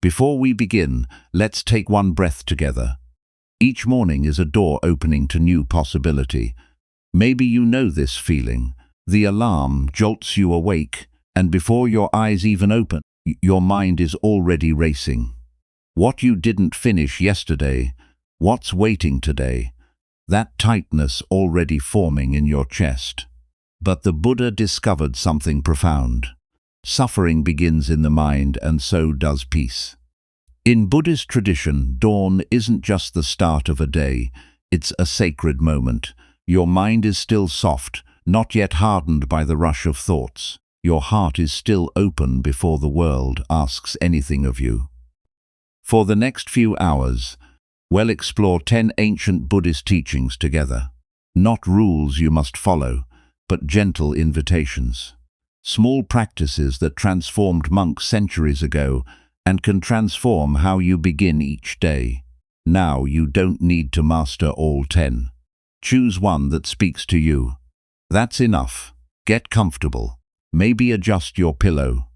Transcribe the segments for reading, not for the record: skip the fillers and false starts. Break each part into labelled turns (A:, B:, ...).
A: Before we begin, let's take one breath together. Each morning is a door opening to new possibility. Maybe you know this feeling. The alarm jolts you awake, and before your eyes even open, your mind is already racing. What you didn't finish yesterday, what's waiting today, that tightness already forming in your chest. But the Buddha discovered something profound. Suffering begins in the mind, and so does peace. In Buddhist tradition, dawn isn't just the start of a day, it's a sacred moment. Your mind is still soft, not yet hardened by the rush of thoughts. Your heart is still open before the world asks anything of you. For the next few hours, we'll explore 10 ancient Buddhist teachings together. Not rules you must follow, but gentle invitations. Small practices that transformed monks centuries ago and can transform how you begin each day. Now you don't need to master all 10. Choose one that speaks to you. That's enough. Get comfortable. Maybe adjust your pillow.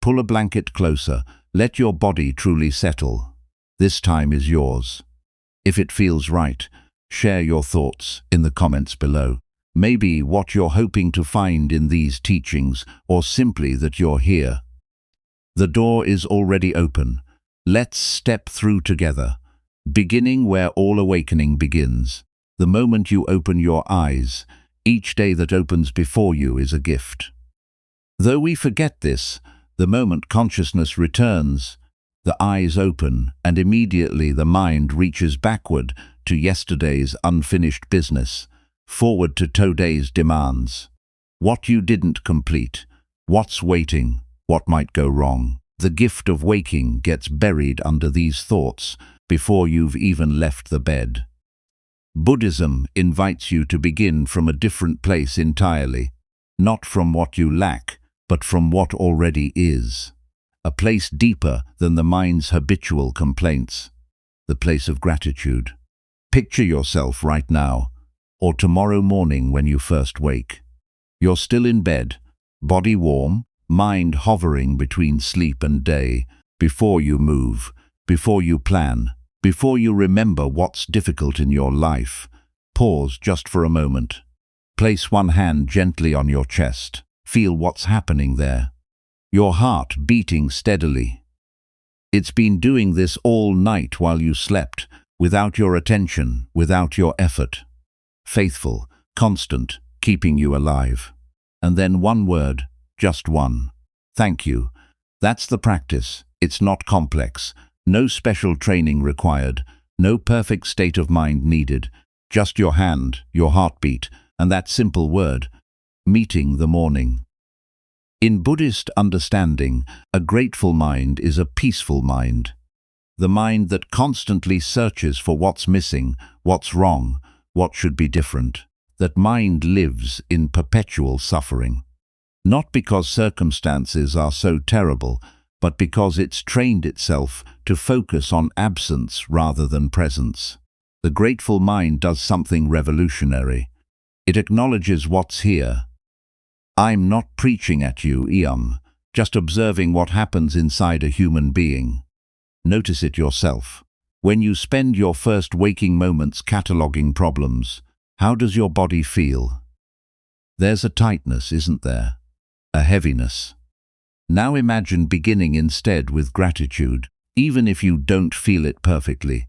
A: Pull a blanket closer. Let your body truly settle. This time is yours. If it feels right, share your thoughts in the comments below. Maybe what you're hoping to find in these teachings, or simply that you're here. The door is already open. Let's step through together, beginning where all awakening begins. The moment you open your eyes, each day that opens before you is a gift. Though we forget this, the moment consciousness returns, the eyes open, and immediately the mind reaches backward to yesterday's unfinished business, forward to today's demands. What you didn't complete, what's waiting, what might go wrong. The gift of waking gets buried under these thoughts before you've even left the bed. Buddhism invites you to begin from a different place entirely, not from what you lack, but from what already is. A place deeper than the mind's habitual complaints, the place of gratitude. Picture yourself right now, or tomorrow morning when you first wake. You're still in bed, body warm, mind hovering between sleep and day. Before you move, before you plan, before you remember what's difficult in your life, pause just for a moment. Place one hand gently on your chest. Feel what's happening there. Your heart beating steadily. It's been doing this all night while you slept, without your attention, without your effort. Faithful, constant, keeping you alive. And then one word, just one. Thank you. That's the practice. It's not complex. No special training required. No perfect state of mind needed. Just your hand, your heartbeat, and that simple word, meeting the morning. In Buddhist understanding, a grateful mind is a peaceful mind. The mind that constantly searches for what's missing, what's wrong, what should be different. That mind lives in perpetual suffering. Not because circumstances are so terrible, but because it's trained itself to focus on absence rather than presence. The grateful mind does something revolutionary. It acknowledges what's here. I'm not preaching at you, just observing what happens inside a human being. Notice it yourself. When you spend your first waking moments cataloging problems, how does your body feel? There's a tightness, isn't there? A heaviness. Now imagine beginning instead with gratitude, even if you don't feel it perfectly.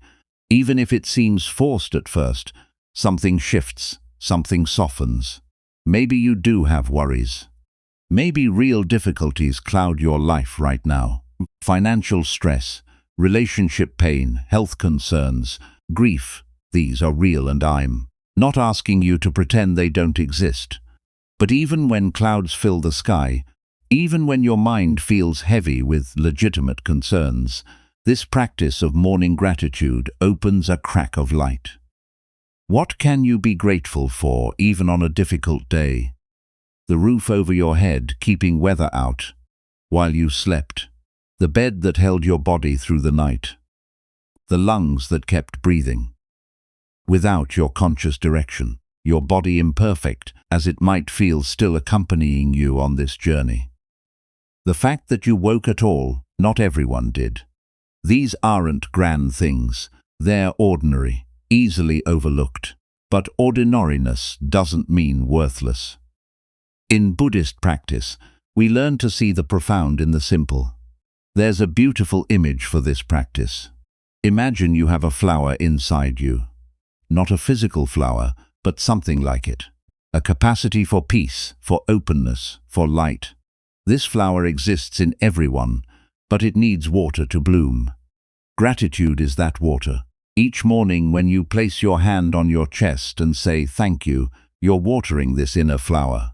A: Even if it seems forced at first, something shifts, something softens. Maybe you do have worries. Maybe real difficulties cloud your life right now. Financial stress, relationship pain, health concerns, grief. These are real, and I'm not asking you to pretend they don't exist. But even when clouds fill the sky, even when your mind feels heavy with legitimate concerns, this practice of morning gratitude opens a crack of light. What can you be grateful for even on a difficult day? The roof over your head keeping weather out while you slept. The bed that held your body through the night. The lungs that kept breathing. Without your conscious direction, your body imperfect as it might feel still accompanying you on this journey. The fact that you woke at all, not everyone did. These aren't grand things. They're ordinary, easily overlooked. But ordinariness doesn't mean worthless. In Buddhist practice, we learn to see the profound in the simple. There's a beautiful image for this practice. Imagine you have a flower inside you. Not a physical flower, but something like it. A capacity for peace, for openness, for light. This flower exists in everyone, but it needs water to bloom. Gratitude is that water. Each morning when you place your hand on your chest and say thank you, you're watering this inner flower.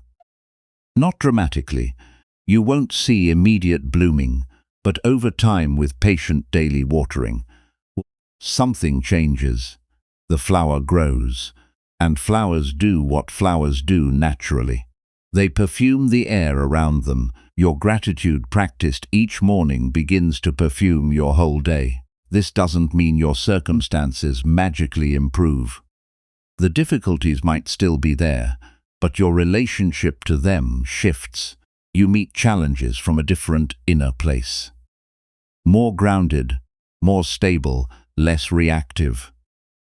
A: Not dramatically. You won't see immediate blooming, but over time with patient daily watering, something changes. The flower grows, and flowers do what flowers do naturally. They perfume the air around them. Your gratitude practiced each morning begins to perfume your whole day. This doesn't mean your circumstances magically improve. The difficulties might still be there, but your relationship to them shifts. You meet challenges from a different inner place. More grounded, more stable, less reactive.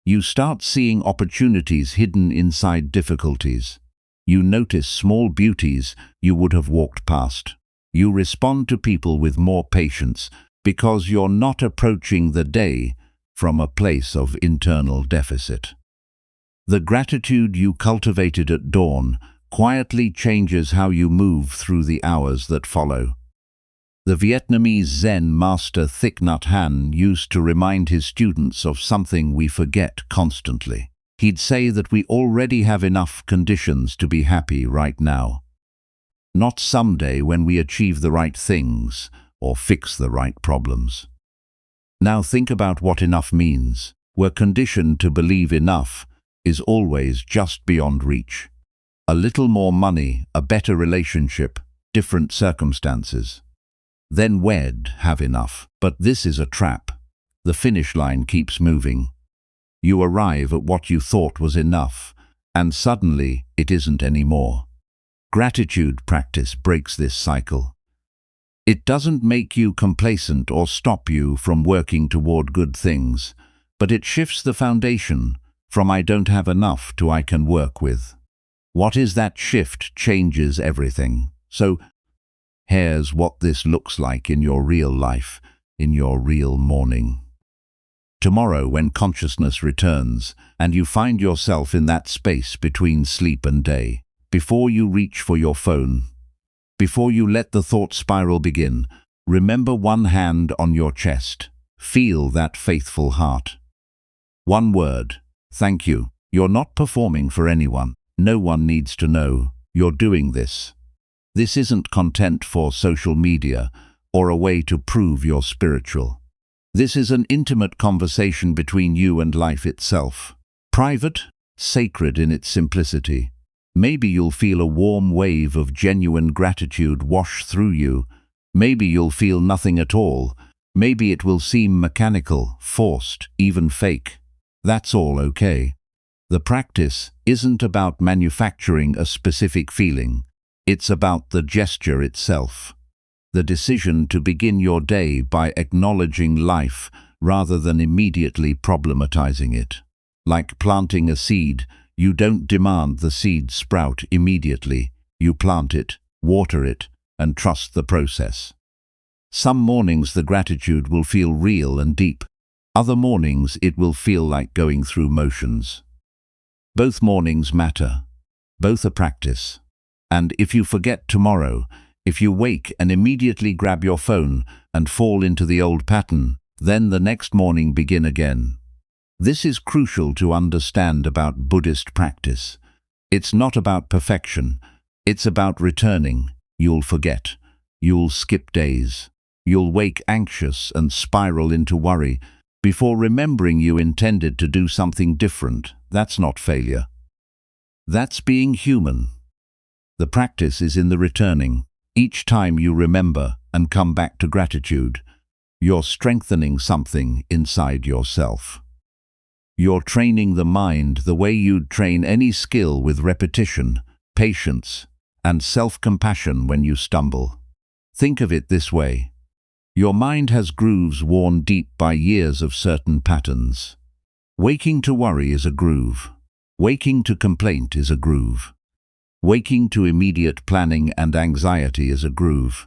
A: You start seeing opportunities hidden inside difficulties. You notice small beauties you would have walked past. You respond to people with more patience because you're not approaching the day from a place of internal deficit. The gratitude you cultivated at dawn quietly changes how you move through the hours that follow. The Vietnamese Zen master Thich Nhat Hanh used to remind his students of something we forget constantly. He'd say that we already have enough conditions to be happy right now. Not someday when we achieve the right things or fix the right problems. Now think about what enough means. We're conditioned to believe enough is always just beyond reach. A little more money, a better relationship, different circumstances. Then we'd have enough. But this is a trap. The finish line keeps moving. You arrive at what you thought was enough, and suddenly it isn't anymore. Gratitude practice breaks this cycle. It doesn't make you complacent or stop you from working toward good things, but it shifts the foundation from I don't have enough to I can work with. What is that shift changes everything. So, here's what this looks like in your real life, in your real morning. Tomorrow, when consciousness returns, and you find yourself in that space between sleep and day, before you reach for your phone, before you let the thought spiral begin, remember one hand on your chest. Feel that faithful heart. One word, thank you. You're not performing for anyone. No one needs to know you're doing this. This isn't content for social media or a way to prove you're spiritual. This is an intimate conversation between you and life itself. Private, sacred in its simplicity. Maybe you'll feel a warm wave of genuine gratitude wash through you. Maybe you'll feel nothing at all. Maybe it will seem mechanical, forced, even fake. That's all okay. The practice isn't about manufacturing a specific feeling. It's about the gesture itself. The decision to begin your day by acknowledging life rather than immediately problematizing it. Like planting a seed, you don't demand the seed sprout immediately. You plant it, water it, and trust the process. Some mornings the gratitude will feel real and deep. Other mornings it will feel like going through motions. Both mornings matter. Both a practice. And if you forget tomorrow, if you wake and immediately grab your phone and fall into the old pattern, then the next morning begin again. This is crucial to understand about Buddhist practice. It's not about perfection. It's about returning. You'll forget. You'll skip days. You'll wake anxious and spiral into worry before remembering you intended to do something different. That's not failure. That's being human. The practice is in the returning. Each time you remember and come back to gratitude, you're strengthening something inside yourself. You're training the mind the way you'd train any skill with repetition, patience, and self-compassion when you stumble. Think of it this way. Your mind has grooves worn deep by years of certain patterns. Waking to worry is a groove. Waking to complaint is a groove. Waking to immediate planning and anxiety is a groove.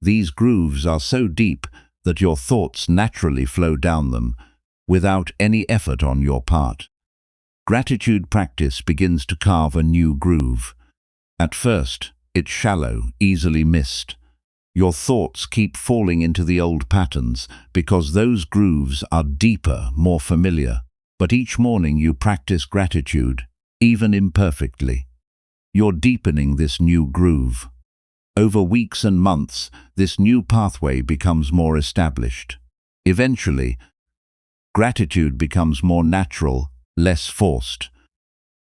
A: These grooves are so deep that your thoughts naturally flow down them without any effort on your part. Gratitude practice begins to carve a new groove. At first, it's shallow, easily missed. Your thoughts keep falling into the old patterns because those grooves are deeper, more familiar. But each morning you practice gratitude, even imperfectly. You're deepening this new groove. Over weeks and months, this new pathway becomes more established. Eventually, gratitude becomes more natural, less forced.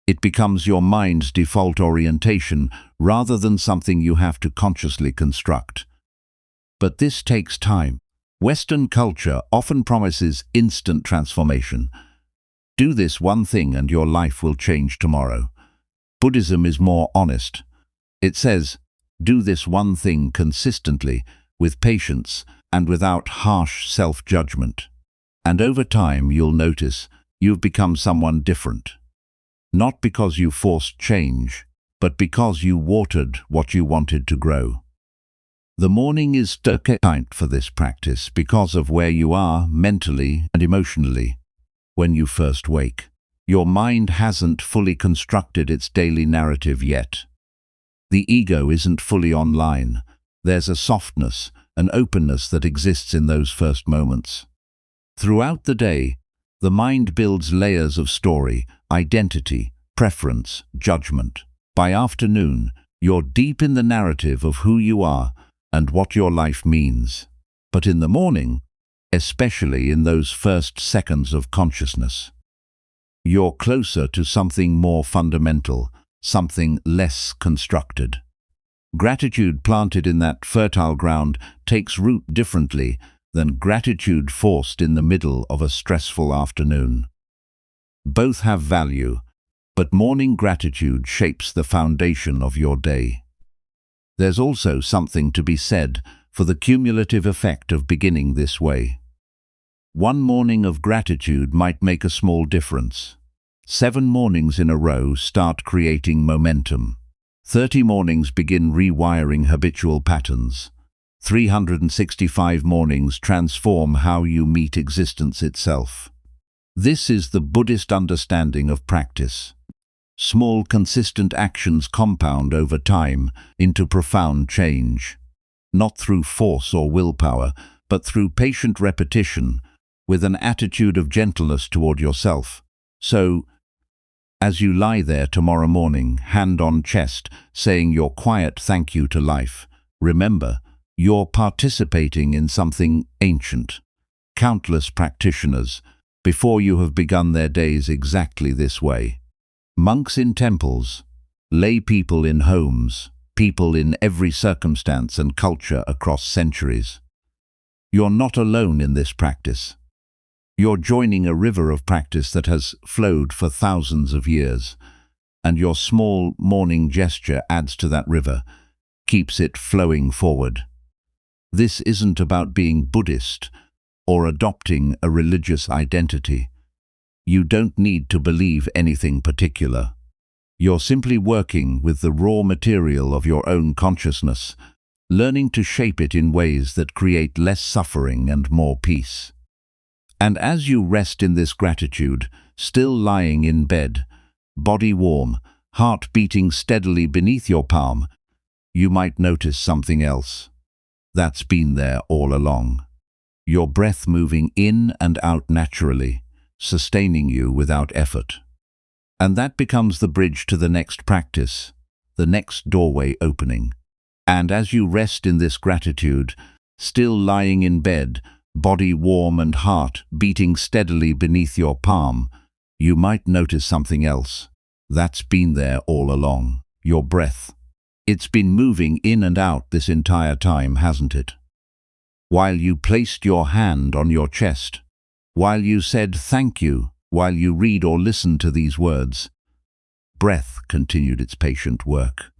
A: It becomes your mind's default orientation rather than something you have to consciously construct. But this takes time. Western culture often promises instant transformation. Do this one thing and your life will change tomorrow. Buddhism is more honest. It says, do this one thing consistently, with patience, and without harsh self-judgment. And over time you'll notice you've become someone different. Not because you forced change, but because you watered what you wanted to grow. The morning is time for this practice because of where you are mentally and emotionally. When you first wake, your mind hasn't fully constructed its daily narrative yet. The ego isn't fully online. There's a softness, an openness that exists in those first moments. Throughout the day, the mind builds layers of story, identity, preference, judgment. By afternoon, you're deep in the narrative of who you are and what your life means. But in the morning, especially in those first seconds of consciousness, you're closer to something more fundamental, something less constructed. Gratitude planted in that fertile ground takes root differently than gratitude forced in the middle of a stressful afternoon. Both have value, but morning gratitude shapes the foundation of your day. There's also something to be said for the cumulative effect of beginning this way. One morning of gratitude might make a small difference. 7 mornings in a row start creating momentum. 30 mornings begin rewiring habitual patterns. 365 mornings transform how you meet existence itself. This is the Buddhist understanding of practice. Small, consistent actions compound over time into profound change. Not through force or willpower, but through patient repetition, with an attitude of gentleness toward yourself. So, as you lie there tomorrow morning, hand on chest, saying your quiet thank you to life, remember, you're participating in something ancient. Countless practitioners, before you have begun their days exactly this way. Monks in temples, lay people in homes, people in every circumstance and culture across centuries. You're not alone in this practice. You're joining a river of practice that has flowed for thousands of years, and your small morning gesture adds to that river, keeps it flowing forward. This isn't about being Buddhist or adopting a religious identity. You don't need to believe anything particular. You're simply working with the raw material of your own consciousness, learning to shape it in ways that create less suffering and more peace. And as you rest in this gratitude, still lying in bed, body warm, heart beating steadily beneath your palm, you might notice something else. That's been there all along. Your breath moving in and out naturally, sustaining you without effort. And that becomes the bridge to the next practice, the next doorway opening. And as you rest in this gratitude, still lying in bed, body warm and heart beating steadily beneath your palm, you might notice something else. That's been there all along. Your breath. It's been moving in and out this entire time, hasn't it? While you placed your hand on your chest, while you said thank you, while you read or listen to these words, breath continued its patient work.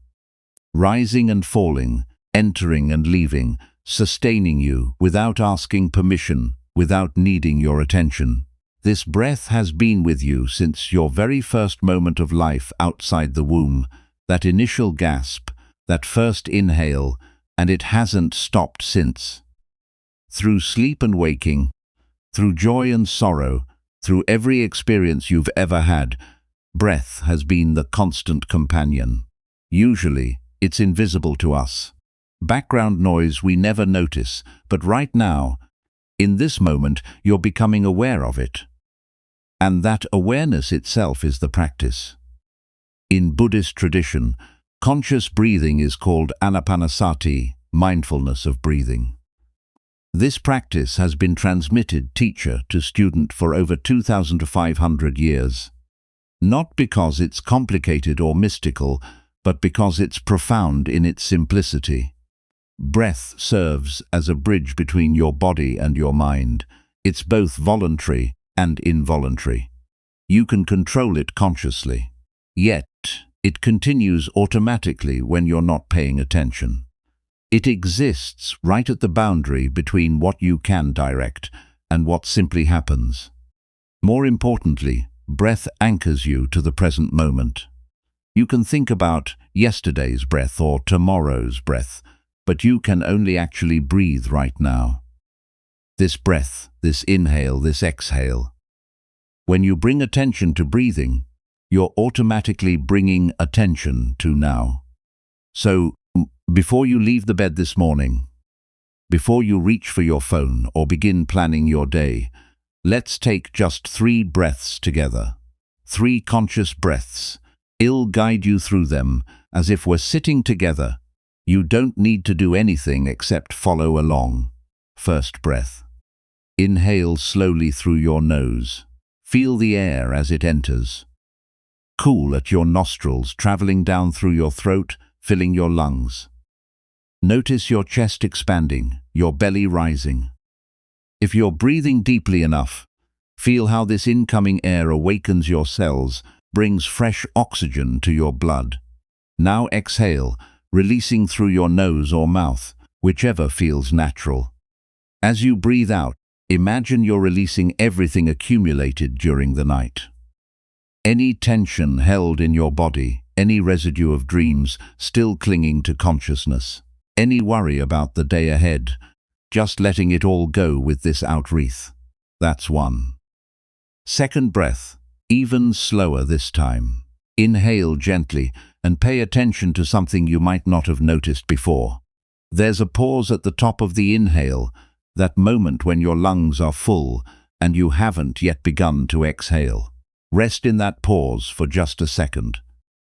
A: Rising and falling, entering and leaving, sustaining you without asking permission, without needing your attention. This breath has been with you since your very first moment of life outside the womb, that initial gasp, that first inhale, and it hasn't stopped since. Through sleep and waking, through joy and sorrow, through every experience you've ever had, breath has been the constant companion. Usually, it's invisible to us. Background noise we never notice, but right now, in this moment, you're becoming aware of it. And that awareness itself is the practice. In Buddhist tradition, conscious breathing is called anapanasati, mindfulness of breathing. This practice has been transmitted teacher to student for over 2,500 years. Not because it's complicated or mystical, but because it's profound in its simplicity. Breath serves as a bridge between your body and your mind. It's both voluntary and involuntary. You can control it consciously. Yet, it continues automatically when you're not paying attention. It exists right at the boundary between what you can direct and what simply happens. More importantly, breath anchors you to the present moment. You can think about yesterday's breath or tomorrow's breath, but you can only actually breathe right now. This breath, this inhale, this exhale. When you bring attention to breathing, you're automatically bringing attention to now. So, before you leave the bed this morning, before you reach for your phone or begin planning your day, let's take just 3 breaths together. 3 conscious breaths. I'll guide you through them as if we're sitting together. You don't need to do anything except follow along. First breath. Inhale slowly through your nose. Feel the air as it enters. Cool at your nostrils, traveling down through your throat, filling your lungs. Notice your chest expanding, your belly rising. If you're breathing deeply enough, feel how this incoming air awakens your cells, brings fresh oxygen to your blood. Now exhale, releasing through your nose or mouth, whichever feels natural. As you breathe out, imagine you're releasing everything accumulated during the night. Any tension held in your body, any residue of dreams still clinging to consciousness, any worry about the day ahead, just letting it all go with this out-breath. That's 1. Second breath, even slower this time. Inhale gently and pay attention to something you might not have noticed before. There's a pause at the top of the inhale, that moment when your lungs are full and you haven't yet begun to exhale. Rest in that pause for just a second.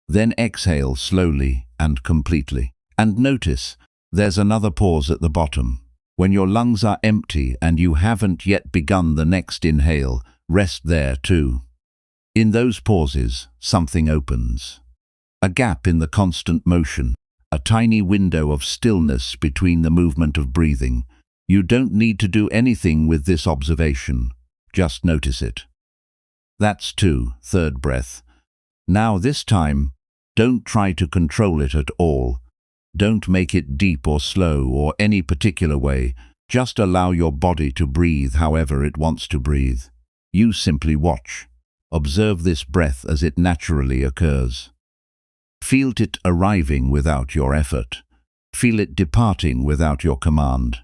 A: Then exhale slowly and completely. And notice, there's another pause at the bottom. When your lungs are empty and you haven't yet begun the next inhale, rest there too. In those pauses, something opens. A gap in the constant motion, a tiny window of stillness between the movement of breathing. You don't need to do anything with this observation. Just notice it. That's 2, third breath. Now this time, don't try to control it at all. Don't make it deep or slow or any particular way. Just allow your body to breathe however it wants to breathe. You simply watch. Observe this breath as it naturally occurs. Feel it arriving without your effort. Feel it departing without your command.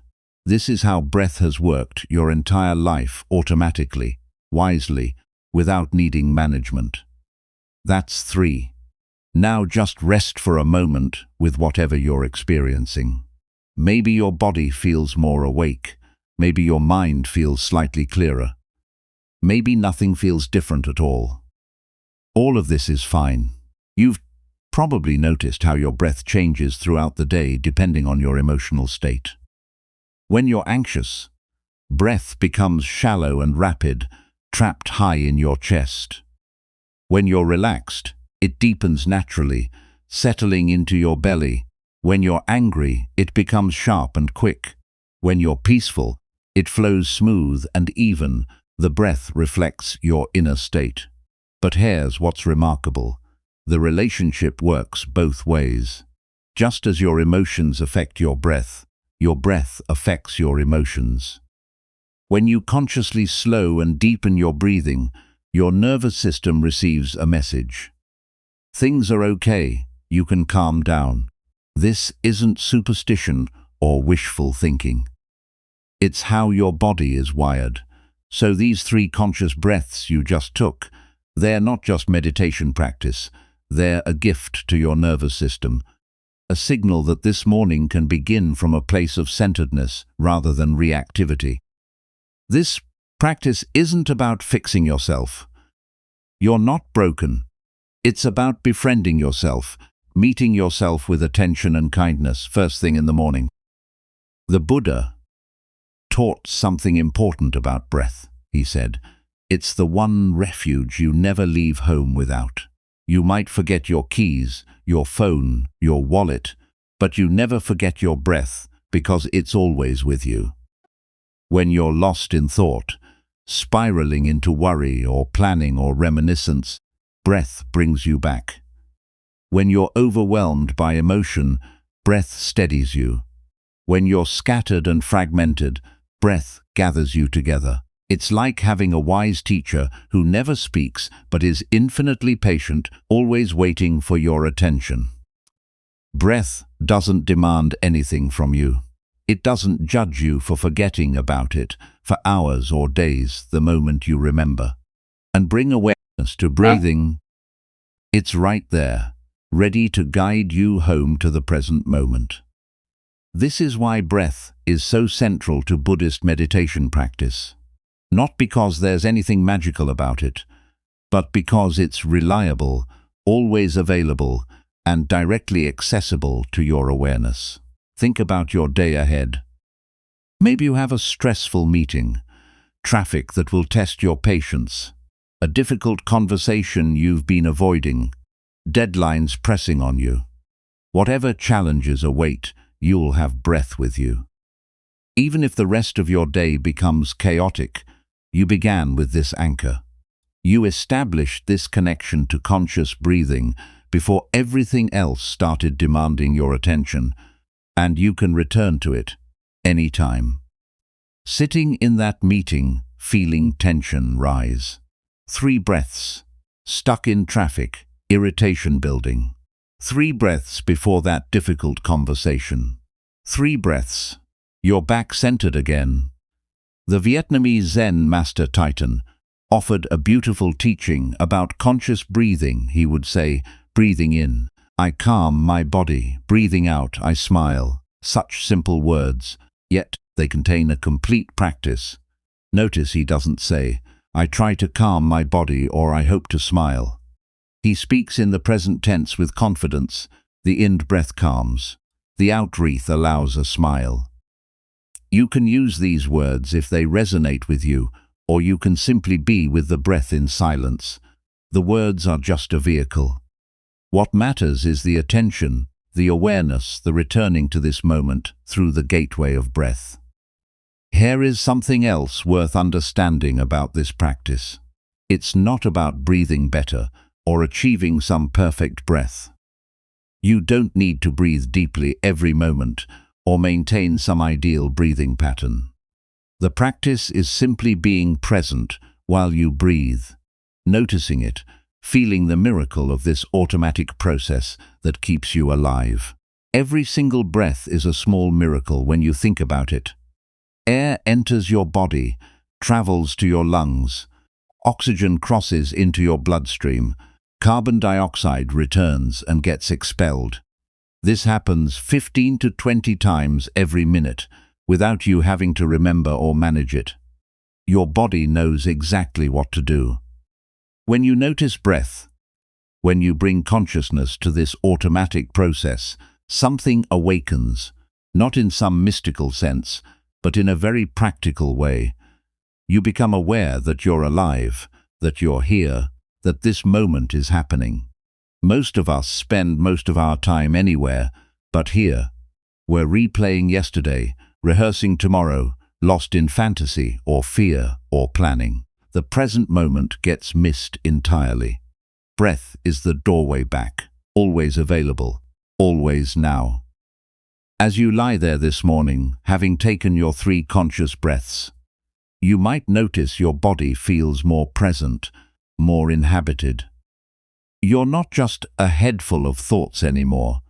A: This is how breath has worked your entire life, automatically, wisely, without needing management. That's 3. Now just rest for a moment with whatever you're experiencing. Maybe your body feels more awake. Maybe your mind feels slightly clearer. Maybe nothing feels different at all. All of this is fine. You've probably noticed how your breath changes throughout the day depending on your emotional state. When you're anxious, breath becomes shallow and rapid, trapped high in your chest. When you're relaxed, it deepens naturally, settling into your belly. When you're angry, it becomes sharp and quick. When you're peaceful, it flows smooth and even. The breath reflects your inner state. But here's what's remarkable. The relationship works both ways. Just as your emotions affect your breath, your breath affects your emotions. When you consciously slow and deepen your breathing, your nervous system receives a message. Things are okay, you can calm down. This isn't superstition or wishful thinking. It's how your body is wired. So these 3 conscious breaths you just took, they're not just meditation practice, they're a gift to your nervous system, a signal that this morning can begin from a place of centeredness rather than reactivity. This practice isn't about fixing yourself. You're not broken. It's about befriending yourself, meeting yourself with attention and kindness first thing in the morning. The Buddha taught something important about breath. He said, "It's the one refuge you never leave home without. You might forget your keys, your phone, your wallet, but you never forget your breath because it's always with you." When you're lost in thought, spiraling into worry or planning or reminiscence, breath brings you back. When you're overwhelmed by emotion, breath steadies you. When you're scattered and fragmented, breath gathers you together. It's like having a wise teacher who never speaks but is infinitely patient, always waiting for your attention. Breath doesn't demand anything from you. It doesn't judge you for forgetting about it for hours or days the moment you remember. And bring awareness to breathing. It's right there, ready to guide you home to the present moment. This is why breath is so central to Buddhist meditation practice. Not because there's anything magical about it, but because it's reliable, always available, and directly accessible to your awareness. Think about your day ahead. Maybe you have a stressful meeting, traffic that will test your patience, a difficult conversation you've been avoiding, deadlines pressing on you. Whatever challenges await, you'll have breath with you. Even if the rest of your day becomes chaotic, you began with this anchor. You established this connection to conscious breathing before everything else started demanding your attention, and you can return to it anytime. Sitting in that meeting, feeling tension rise. 3 breaths. Stuck in traffic, irritation building. 3 breaths before that difficult conversation. 3 breaths. You're back centered again. The Vietnamese Zen master Titan offered a beautiful teaching about conscious breathing. He would say, breathing in, I calm my body, breathing out, I smile. Such simple words, yet they contain a complete practice. Notice he doesn't say, I try to calm my body or I hope to smile. He speaks in the present tense with confidence. The in-breath calms. The out-breath allows a smile. You can use these words if they resonate with you, or you can simply be with the breath in silence. The words are just a vehicle. What matters is the attention, the awareness, the returning to this moment through the gateway of breath. Here is something else worth understanding about this practice. It's not about breathing better or achieving some perfect breath. You don't need to breathe deeply every moment or maintain some ideal breathing pattern. The practice is simply being present while you breathe, noticing it, feeling the miracle of this automatic process that keeps you alive. Every single breath is a small miracle when you think about it. Air enters your body, travels to your lungs. Oxygen crosses into your bloodstream. Carbon dioxide returns and gets expelled. This happens 15 to 20 times every minute without you having to remember or manage it. Your body knows exactly what to do. When you notice breath, when you bring consciousness to this automatic process, something awakens, not in some mystical sense, but in a very practical way. You become aware that you're alive, that you're here, that this moment is happening. Most of us spend most of our time anywhere but here. We're replaying yesterday, rehearsing tomorrow, lost in fantasy or fear or planning. The present moment gets missed entirely. Breath is the doorway back, always available, always now. As you lie there this morning, having taken your 3 conscious breaths, you might notice your body feels more present, more inhabited. You're not just a head full of thoughts anymore.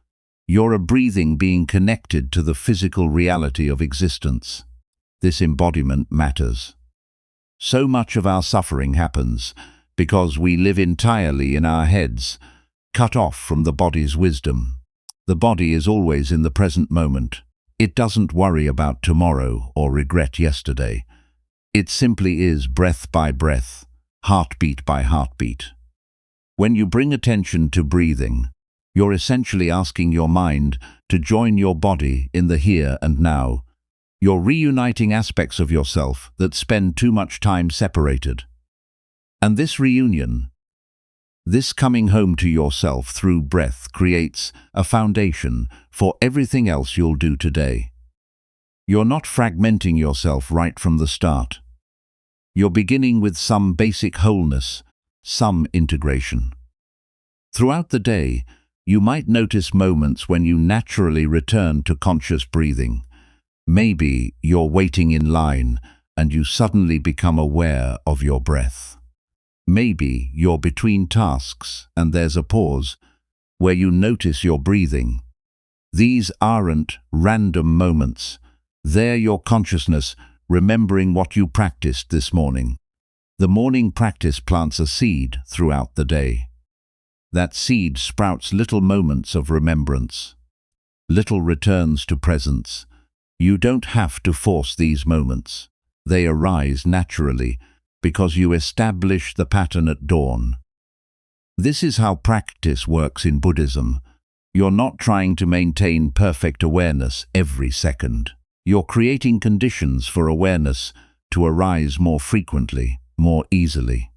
A: You're a breathing being connected to the physical reality of existence. This embodiment matters. So much of our suffering happens because we live entirely in our heads, cut off from the body's wisdom. The body is always in the present moment. It doesn't worry about tomorrow or regret yesterday. It simply is breath by breath, heartbeat by heartbeat. When you bring attention to breathing, you're essentially asking your mind to join your body in the here and now. You're reuniting aspects of yourself that spend too much time separated. And this reunion, this coming home to yourself through breath, creates a foundation for everything else you'll do today. You're not fragmenting yourself right from the start. You're beginning with some basic wholeness, some integration. Throughout the day, you might notice moments when you naturally return to conscious breathing. Maybe you're waiting in line and you suddenly become aware of your breath. Maybe you're between tasks and there's a pause where you notice your breathing. These aren't random moments. They're your consciousness remembering what you practiced this morning. The morning practice plants a seed throughout the day. That seed sprouts little moments of remembrance, little returns to presence. You don't have to force these moments. They arise naturally because you establish the pattern at dawn. This is how practice works in Buddhism. You're not trying to maintain perfect awareness every second. You're creating conditions for awareness to arise more frequently, more easily.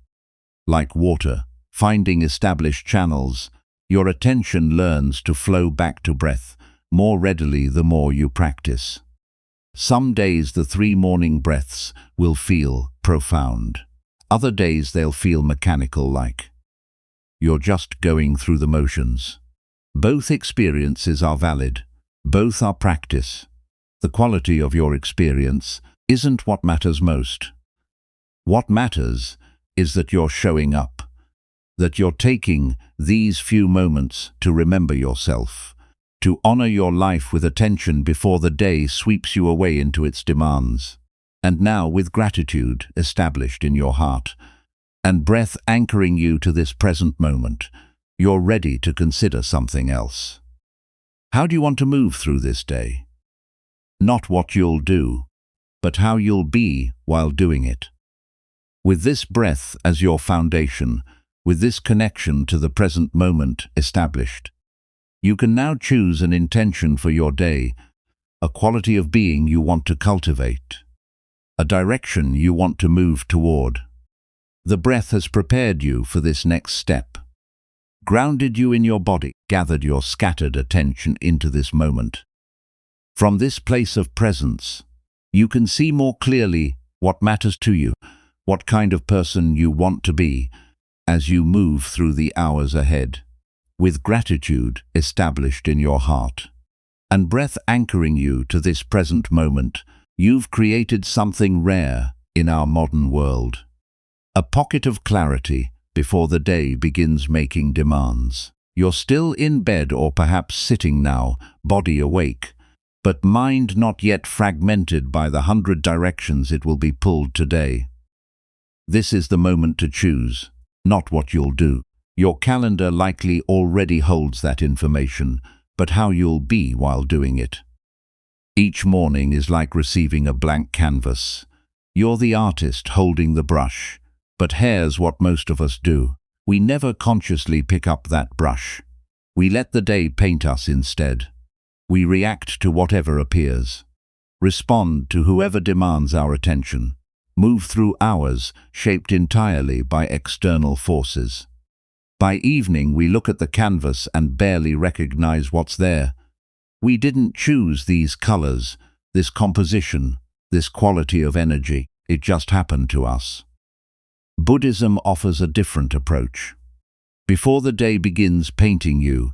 A: Like water, finding established channels, your attention learns to flow back to breath more readily the more you practice. Some days the 3 morning breaths will feel profound. Other days they'll feel mechanical, like you're just going through the motions. Both experiences are valid. Both are practice. The quality of your experience isn't what matters most. What matters is that you're showing up, that you're taking these few moments to remember yourself, to honor your life with attention before the day sweeps you away into its demands. And now, with gratitude established in your heart, and breath anchoring you to this present moment, you're ready to consider something else. How do you want to move through this day? Not what you'll do, but how you'll be while doing it. With this breath as your foundation, with this connection to the present moment established, you can now choose an intention for your day, a quality of being you want to cultivate, a direction you want to move toward. The breath has prepared you for this next step, grounded you in your body, gathered your scattered attention into this moment. From this place of presence, you can see more clearly what matters to you, what kind of person you want to be as you move through the hours ahead, with gratitude established in your heart, and breath anchoring you to this present moment. You've created something rare in our modern world, a pocket of clarity before the day begins making demands. You're still in bed or perhaps sitting now, body awake, but mind not yet fragmented by the 100 directions it will be pulled today. This is the moment to choose, not what you'll do. Your calendar likely already holds that information, but how you'll be while doing it. Each morning is like receiving a blank canvas. You're the artist holding the brush, but here's what most of us do. We never consciously pick up that brush. We let the day paint us instead. We react to whatever appears, respond to whoever demands our attention, move through hours shaped entirely by external forces. By evening, we look at the canvas and barely recognize what's there. We didn't choose these colors, this composition, this quality of energy. It just happened to us. Buddhism offers a different approach. Before the day begins painting you,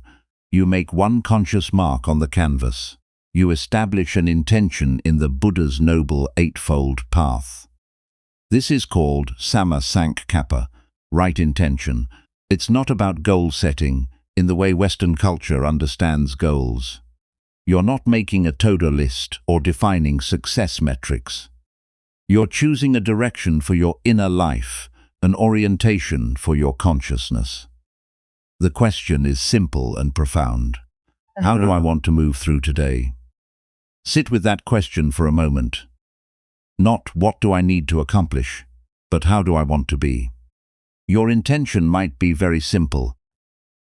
A: you make one conscious mark on the canvas. you establish an intention in the Buddha's Noble Eightfold Path. This is called Samma Sankappa, right intention. It's not about goal setting in the way Western culture understands goals. You're not making a to-do list or defining success metrics. You're choosing a direction for your inner life, an orientation for your consciousness. The question is simple and profound. How do I want to move through today? Sit with that question for a moment. Not what do I need to accomplish, but how do I want to be? Your intention might be very simple.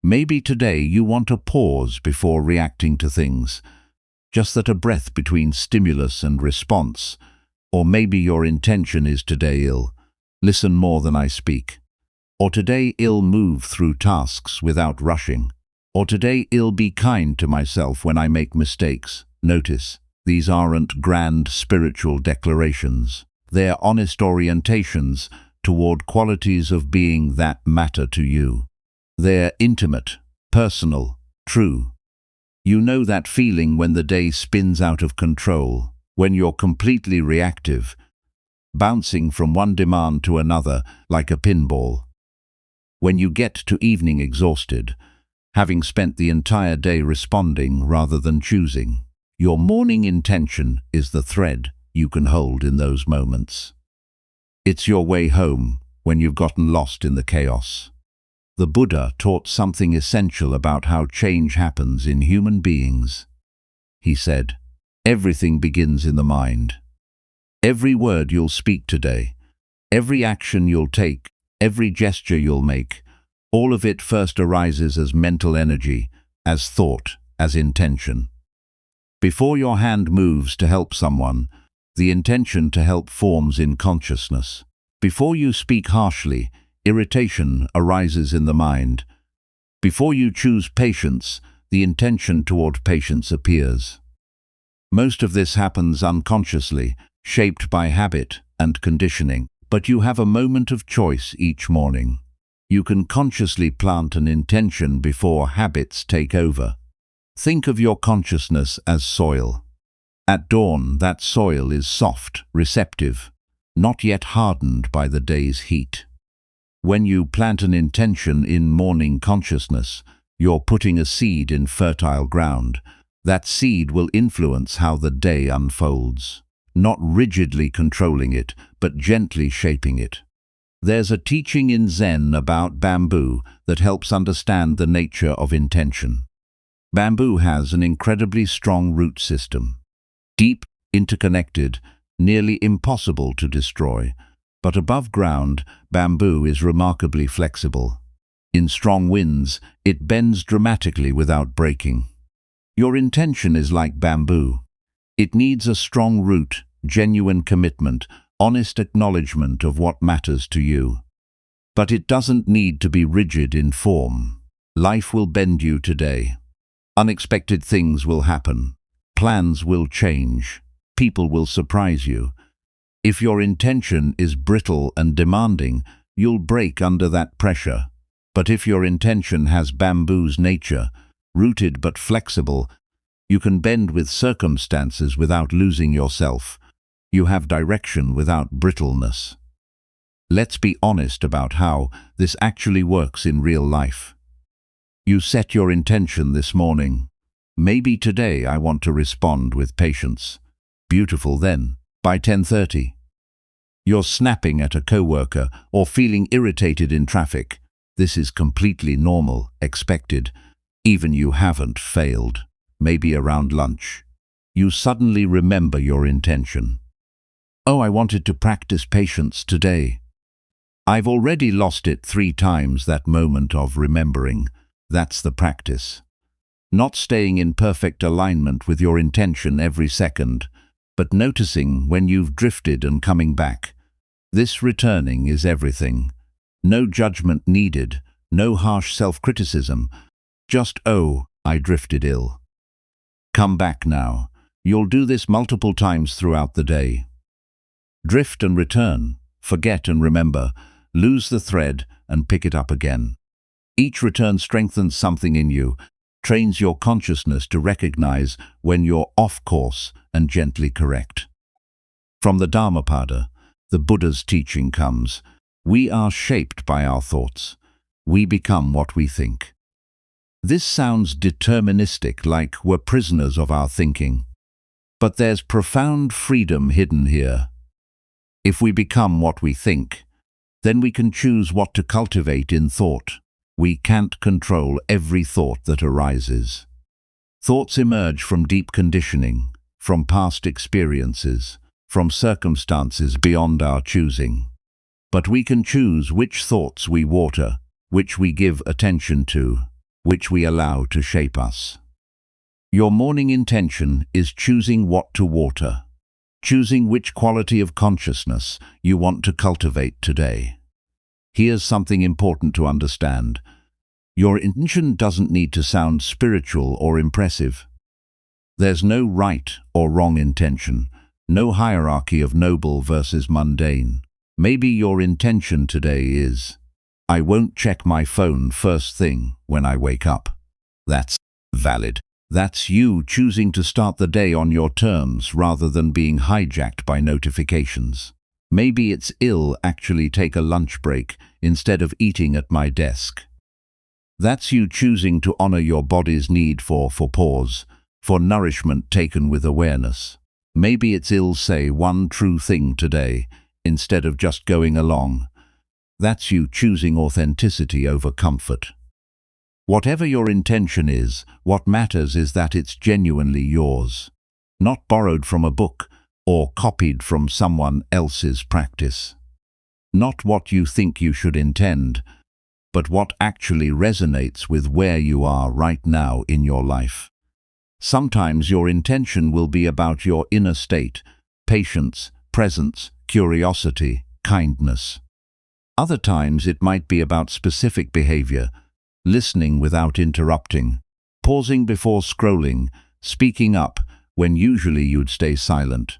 A: Maybe today you want to pause before reacting to things, just that a breath between stimulus and response. Or maybe your intention is today I'll listen more than I speak. Or today I'll move through tasks without rushing. Or today I'll be kind to myself when I make mistakes. Notice, these aren't grand spiritual declarations. They're honest orientations toward qualities of being that matter to you. They're intimate, personal, true. You know that feeling when the day spins out of control, when you're completely reactive, bouncing from one demand to another like a pinball. When you get to evening exhausted, having spent the entire day responding rather than choosing. Your morning intention is the thread you can hold in those moments. It's your way home when you've gotten lost in the chaos. The Buddha taught something essential about how change happens in human beings. He said, everything begins in the mind. Every word you'll speak today, every action you'll take, every gesture you'll make, all of it first arises as mental energy, as thought, as intention. Before your hand moves to help someone, the intention to help forms in consciousness. Before you speak harshly, irritation arises in the mind. Before you choose patience, the intention toward patience appears. Most of this happens unconsciously, shaped by habit and conditioning, but you have a moment of choice each morning. You can consciously plant an intention before habits take over. Think of your consciousness as soil. At dawn, that soil is soft, receptive, not yet hardened by the day's heat. When you plant an intention in morning consciousness, you're putting a seed in fertile ground. That seed will influence how the day unfolds, not rigidly controlling it, but gently shaping it. There's a teaching in Zen about bamboo that helps understand the nature of intention. Bamboo has an incredibly strong root system. Deep, interconnected, nearly impossible to destroy. But above ground, bamboo is remarkably flexible. In strong winds, it bends dramatically without breaking. Your intention is like bamboo. It needs a strong root, genuine commitment, honest acknowledgement of what matters to you. But it doesn't need to be rigid in form. Life will bend you today. Unexpected things will happen. Plans will change. People will surprise you. If your intention is brittle and demanding, you'll break under that pressure. But if your intention has bamboo's nature, rooted but flexible, you can bend with circumstances without losing yourself. You have direction without brittleness. Let's be honest about how this actually works in real life. You set your intention this morning. Maybe today I want to respond with patience. Beautiful then. By 10:30. You're snapping at a coworker or feeling irritated in traffic. This is completely normal, expected. Even you haven't failed. Maybe around lunch. You suddenly remember your intention. Oh, I wanted to practice patience today. I've already lost it 3 times, that moment of remembering. That's the practice. Not staying in perfect alignment with your intention every second, but noticing when you've drifted and coming back. This returning is everything. No judgment needed, no harsh self-criticism. Just, oh, I drifted ill. Come back now. You'll do this multiple times throughout the day. Drift and return, forget and remember, lose the thread and pick it up again. Each return strengthens something in you. trains your consciousness to recognize when you're off course and gently correct. From the Dhammapada, the Buddha's teaching comes, we are shaped by our thoughts. We become what we think. This sounds deterministic, like we're prisoners of our thinking. But there's profound freedom hidden here. If we become what we think, then we can choose what to cultivate in thought. We can't control every thought that arises. Thoughts emerge from deep conditioning, from past experiences, from circumstances beyond our choosing. But we can choose which thoughts we water, which we give attention to, which we allow to shape us. Your morning intention is choosing what to water, choosing which quality of consciousness you want to cultivate today. Here's something important to understand. Your intention doesn't need to sound spiritual or impressive. There's no right or wrong intention, no hierarchy of noble versus mundane. Maybe your intention today is, I won't check my phone first thing when I wake up. That's valid. That's you choosing to start the day on your terms rather than being hijacked by notifications. Maybe it's actually take a lunch break instead of eating at my desk. That's you choosing to honor your body's need for pause, for nourishment taken with awareness. Maybe it's say one true thing today instead of just going along. That's you choosing authenticity over comfort. Whatever your intention is, what matters is that it's genuinely yours, not borrowed from a book or copied from someone else's practice. Not what you think you should intend, but what actually resonates with where you are right now in your life. Sometimes your intention will be about your inner state, patience, presence, curiosity, kindness. Other times it might be about specific behavior, listening without interrupting, pausing before scrolling, speaking up when usually you'd stay silent.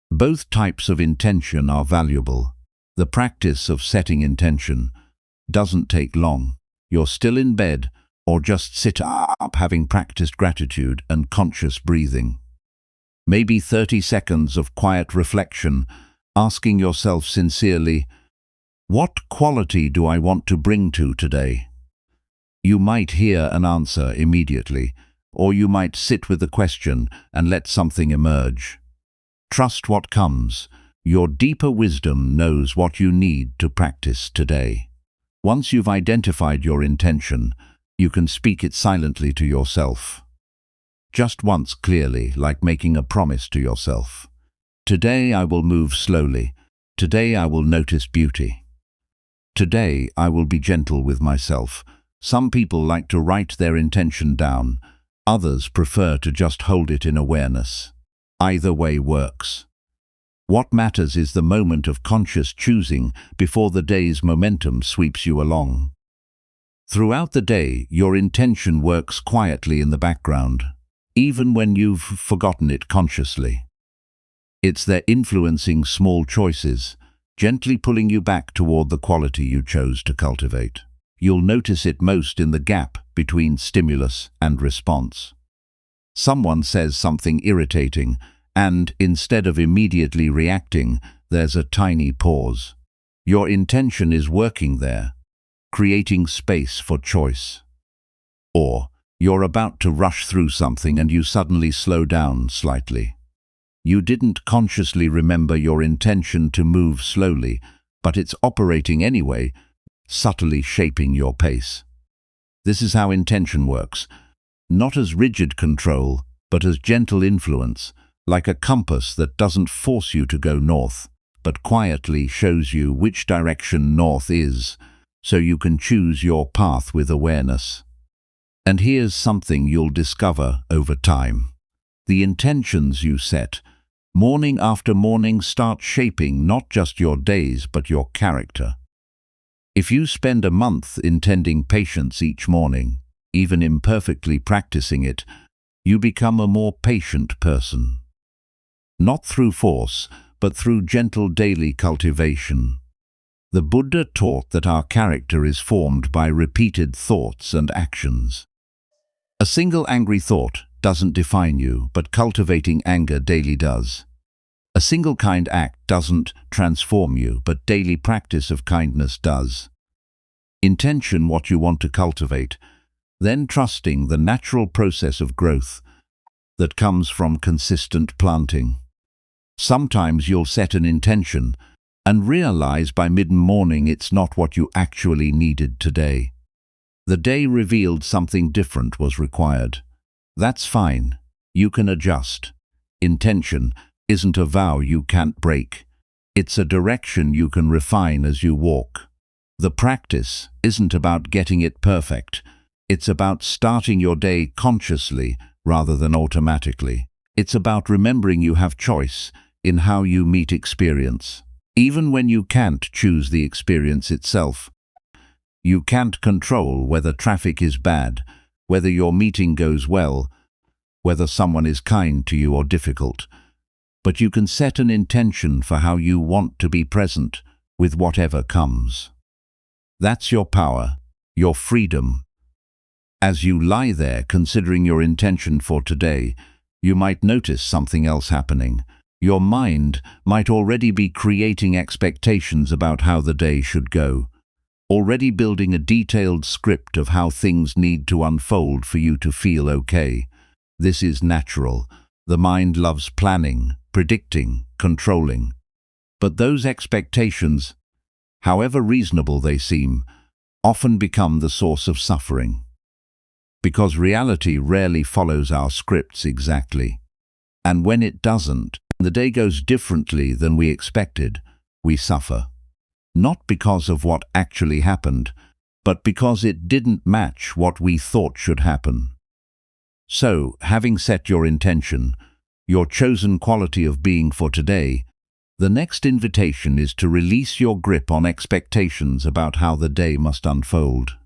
A: Both types of intention are valuable. The practice of setting intention doesn't take long. You're still in bed or just sit up having practiced gratitude and conscious breathing. Maybe 30 seconds of quiet reflection, asking yourself sincerely, what quality do I want to bring to today? You might hear an answer immediately, or you might sit with the question and let something emerge. Trust what comes. Your deeper wisdom knows what you need to practice today. Once you've identified your intention, you can speak it silently to yourself. Just once clearly, like making a promise to yourself. Today I will move slowly. Today I will notice beauty. Today I will be gentle with myself. Some people like to write their intention down. Others prefer to just hold it in awareness. Either way works. What matters is the moment of conscious choosing before the day's momentum sweeps you along. Throughout the day, your intention works quietly in the background, even when you've forgotten it consciously. It's there influencing small choices, gently pulling you back toward the quality you chose to cultivate. You'll notice it most in the gap between stimulus and response. Someone says something irritating, and instead of immediately reacting, there's a tiny pause. Your intention is working there, creating space for choice. Or, you're about to rush through something and you suddenly slow down slightly. You didn't consciously remember your intention to move slowly, but it's operating anyway, subtly shaping your pace. This is how intention works, not as rigid control, but as gentle influence, like a compass that doesn't force you to go north, but quietly shows you which direction north is, so you can choose your path with awareness. And here's something you'll discover over time. The intentions you set, morning after morning, start shaping not just your days but your character. If you spend a month intending patience each morning, even imperfectly practicing it, you become a more patient person. Not through force, but through gentle daily cultivation. The Buddha taught that our character is formed by repeated thoughts and actions. A single angry thought doesn't define you, but cultivating anger daily does. A single kind act doesn't transform you, but daily practice of kindness does. Intention what you want to cultivate, then trusting the natural process of growth that comes from consistent planting. Sometimes you'll set an intention and realize by mid-morning it's not what you actually needed today. The day revealed something different was required. That's fine. You can adjust. Intention isn't a vow you can't break. It's a direction you can refine as you walk. The practice isn't about getting it perfect. It's about starting your day consciously rather than automatically. It's about remembering you have choice in how you meet experience. Even when you can't choose the experience itself. You can't control whether traffic is bad, whether your meeting goes well, whether someone is kind to you or difficult. But you can set an intention for how you want to be present with whatever comes. That's your power, your freedom. As you lie there considering your intention for today, you might notice something else happening. Your mind might already be creating expectations about how the day should go, already building a detailed script of how things need to unfold for you to feel okay. This is natural. The mind loves planning, predicting, controlling. But those expectations, however reasonable they seem, often become the source of suffering. Because reality rarely follows our scripts exactly. And when it doesn't, the day goes differently than we expected, we suffer. Not because of what actually happened, but because it didn't match what we thought should happen. So, having set your intention, your chosen quality of being for today, the next invitation is to release your grip on expectations about how the day must unfold.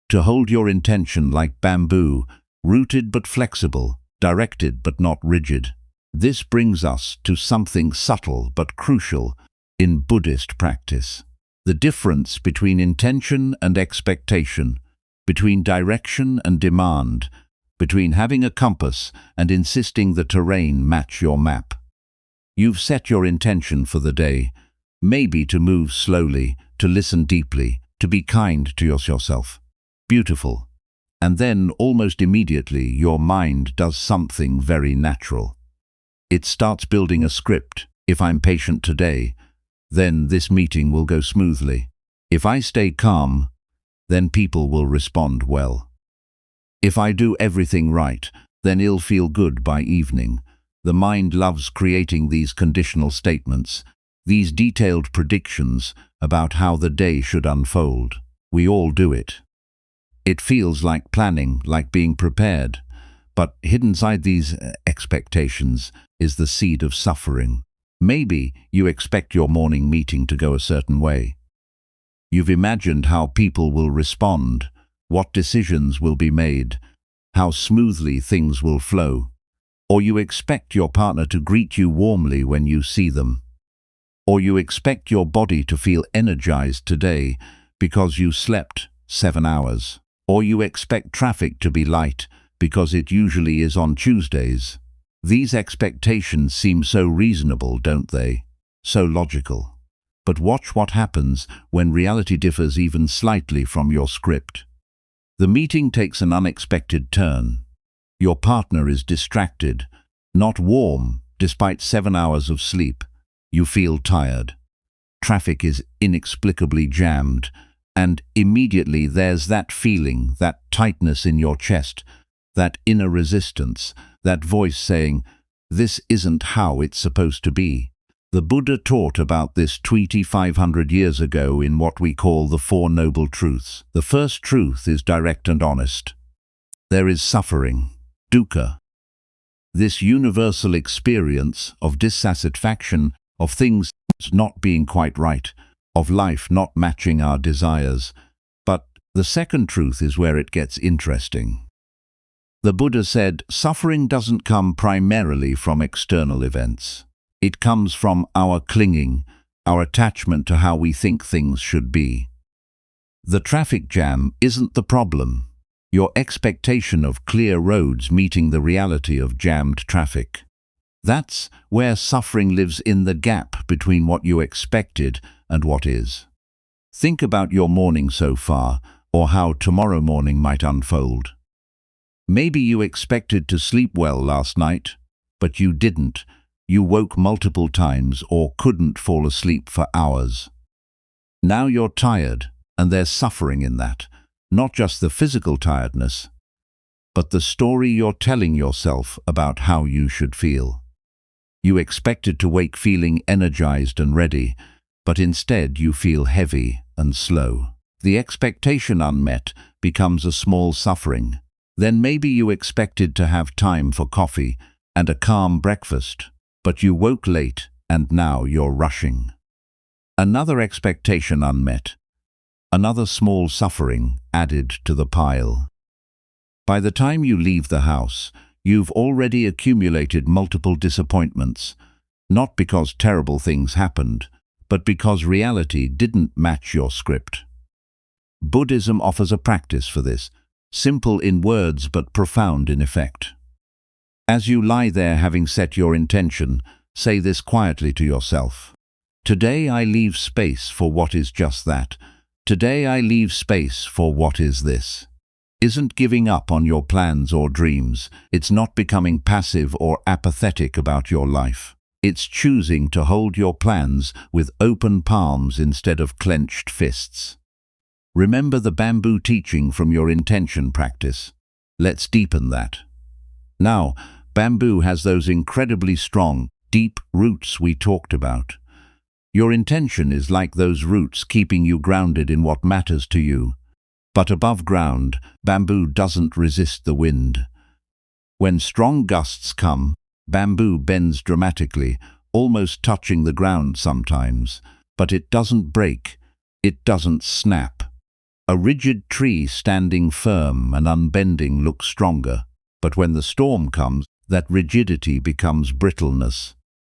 A: To hold your intention like bamboo, rooted but flexible, directed but not rigid. This brings us to something subtle but crucial in Buddhist practice. The difference between intention and expectation, between direction and demand, between having a compass and insisting the terrain match your map. You've set your intention for the day, maybe to move slowly, to listen deeply, to be kind to yourself. Beautiful. And then, almost immediately, your mind does something very natural. It starts building a script. If I'm patient today, then this meeting will go smoothly. If I stay calm, then people will respond well. If I do everything right, then it'll feel good by evening. The mind loves creating these conditional statements, these detailed predictions about how the day should unfold. We all do it. It feels like planning, like being prepared. But hidden inside these expectations is the seed of suffering. Maybe you expect your morning meeting to go a certain way. You've imagined how people will respond, what decisions will be made, how smoothly things will flow. Or you expect your partner to greet you warmly when you see them. Or you expect your body to feel energized today because you slept 7 hours. Or you expect traffic to be light because it usually is on Tuesdays. These expectations seem so reasonable, don't they? So logical. But watch what happens when reality differs even slightly from your script. The meeting takes an unexpected turn. Your partner is distracted, not warm, despite 7 hours of sleep. You feel tired. Traffic is inexplicably jammed, and immediately there's that feeling, that tightness in your chest, that inner resistance, that voice saying, "This isn't how it's supposed to be." The Buddha taught about this 2,500 years ago in what we call the Four Noble Truths. The first truth is direct and honest. There is suffering, dukkha. This universal experience of dissatisfaction, of things not being quite right, of life not matching our desires. But the second truth is where it gets interesting. The Buddha said, suffering doesn't come primarily from external events. It comes from our clinging, our attachment to how we think things should be. The traffic jam isn't the problem. Your expectation of clear roads meeting the reality of jammed traffic. That's where suffering lives, in the gap between what you expected and what is. Think about your morning so far, or how tomorrow morning might unfold. Maybe you expected to sleep well last night, but you didn't. You woke multiple times or couldn't fall asleep for hours. Now you're tired, and there's suffering in that. Not just the physical tiredness, but the story you're telling yourself about how you should feel. You expected to wake feeling energized and ready, but instead you feel heavy and slow. The expectation unmet becomes a small suffering. Then maybe you expected to have time for coffee and a calm breakfast, but you woke late and now you're rushing. Another expectation unmet. Another small suffering added to the pile. By the time you leave the house, you've already accumulated multiple disappointments, not because terrible things happened, but because reality didn't match your script. Buddhism offers a practice for this, simple in words but profound in effect. As you lie there having set your intention, say this quietly to yourself. Today I leave space for what is just that. Today I leave space for what is this. Isn't giving up on your plans or dreams. It's not becoming passive or apathetic about your life. It's choosing to hold your plans with open palms instead of clenched fists. Remember the bamboo teaching from your intention practice. Let's deepen that. Now, bamboo has those incredibly strong, deep roots we talked about. Your intention is like those roots keeping you grounded in what matters to you. But above ground, bamboo doesn't resist the wind. When strong gusts come, bamboo bends dramatically, almost touching the ground sometimes. But it doesn't break. It doesn't snap. A rigid tree standing firm and unbending looks stronger. But when the storm comes, that rigidity becomes brittleness.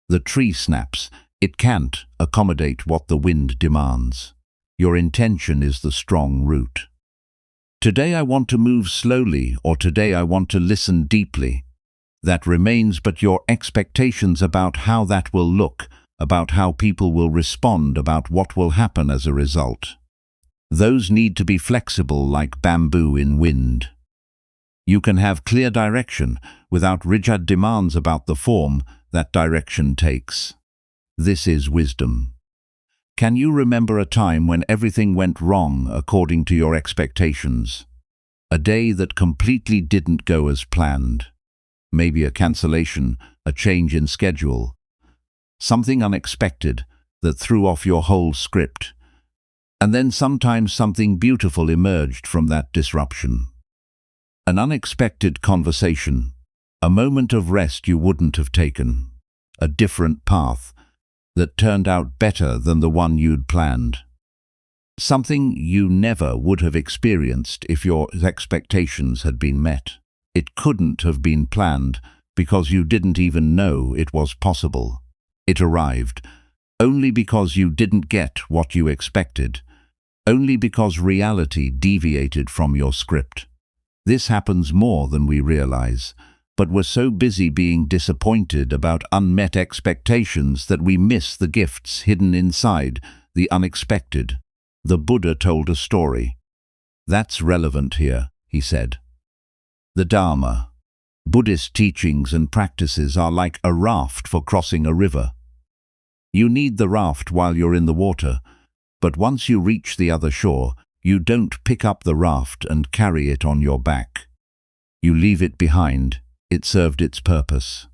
A: The tree snaps. It can't accommodate what the wind demands. Your intention is the strong root. Today I want to move slowly, or today I want to listen deeply. That remains, but your expectations about how that will look, about how people will respond, about what will happen as a result. Those need to be flexible like bamboo in wind. You can have clear direction without rigid demands about the form that direction takes. This is wisdom. Can you remember a time when everything went wrong according to your expectations? A day that completely didn't go as planned. Maybe a cancellation, a change in schedule. Something unexpected that threw off your whole script. And then sometimes something beautiful emerged from that disruption. An unexpected conversation, a moment of rest you wouldn't have taken, a different path that turned out better than the one you'd planned. Something you never would have experienced if your expectations had been met. It couldn't have been planned because you didn't even know it was possible. It arrived only because you didn't get what you expected, only because reality deviated from your script. This happens more than we realize. But we're so busy being disappointed about unmet expectations that we miss the gifts hidden inside, the unexpected. The Buddha told a story. That's relevant here, he said. The Dharma, Buddhist teachings and practices are like a raft for crossing a river. You need the raft while you're in the water, but once you reach the other shore, you don't pick up the raft and carry it on your back. You leave it behind. It served its purpose.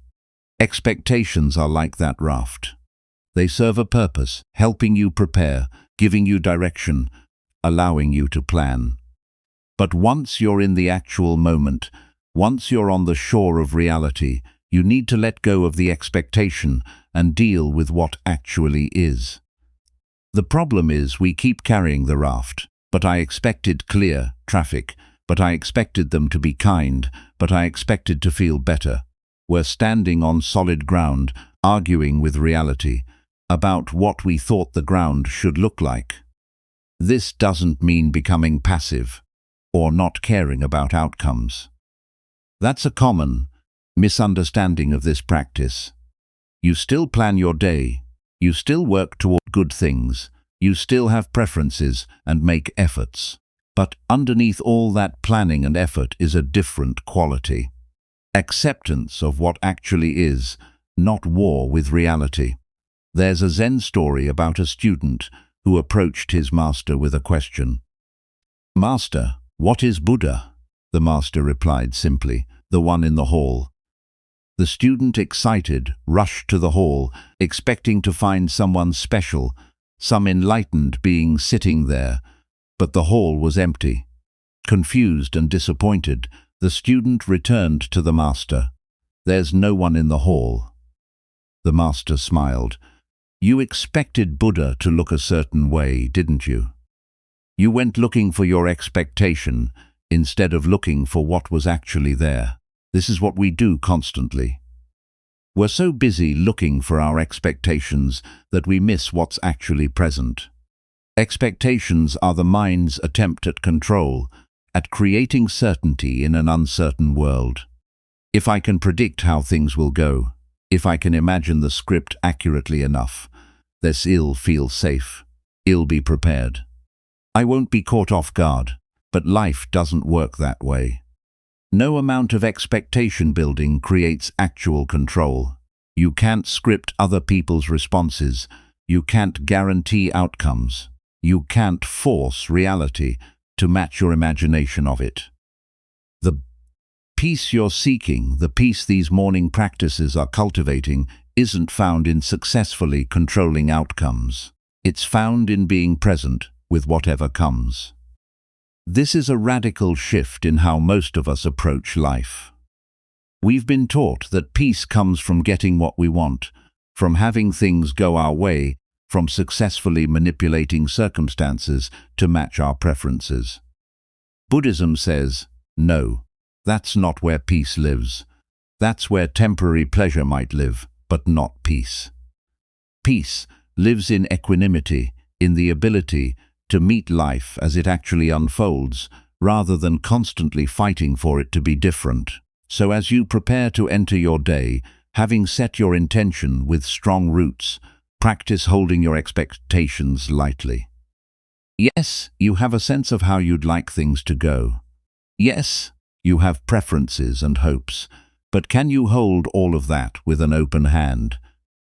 A: Expectations are like that raft. They serve a purpose, helping you prepare, giving you direction, allowing you to plan. But once you're in the actual moment, once you're on the shore of reality, you need to let go of the expectation and deal with what actually is. The problem is we keep carrying the raft. But I expected clear traffic. But I expected them to be kind, but I expected to feel better. We're standing on solid ground, arguing with reality, about what we thought the ground should look like. This doesn't mean becoming passive. or not caring about outcomes. That's a common misunderstanding of this practice. You still plan your day, you still work toward good things, you still have preferences and make efforts. But underneath all that planning and effort is a different quality. Acceptance of what actually is, not war with reality. There's a Zen story about a student who approached his master with a question. "Master, what is Buddha?" The master replied simply, "The one in the hall." The student, excited, rushed to the hall, expecting to find someone special, some enlightened being sitting there, but the hall was empty. Confused and disappointed, the student returned to the master. "There's no one in the hall." The master smiled. "You expected Buddha to look a certain way, didn't you? You went looking for your expectation instead of looking for what was actually there. This is what we do constantly. We're so busy looking for our expectations that we miss what's actually present. Expectations are the mind's attempt at control, at creating certainty in an uncertain world. If I can predict how things will go, if I can imagine the script accurately enough, this I'll feel safe. I'll be prepared. I won't be caught off guard, but life doesn't work that way. No amount of expectation building creates actual control. You can't script other people's responses. You can't guarantee outcomes. You can't force reality to match your imagination of it. The peace you're seeking, the peace these morning practices are cultivating, isn't found in successfully controlling outcomes. It's found in being present with whatever comes. This is a radical shift in how most of us approach life. We've been taught that peace comes from getting what we want, from having things go our way, from successfully manipulating circumstances to match our preferences. Buddhism says, no, that's not where peace lives. That's where temporary pleasure might live, but not peace. Peace lives in equanimity, in the ability to meet life as it actually unfolds, rather than constantly fighting for it to be different. So as you prepare to enter your day, having set your intention with strong roots, practice holding your expectations lightly. Yes, you have a sense of how you'd like things to go. Yes, you have preferences and hopes, but can you hold all of that with an open hand?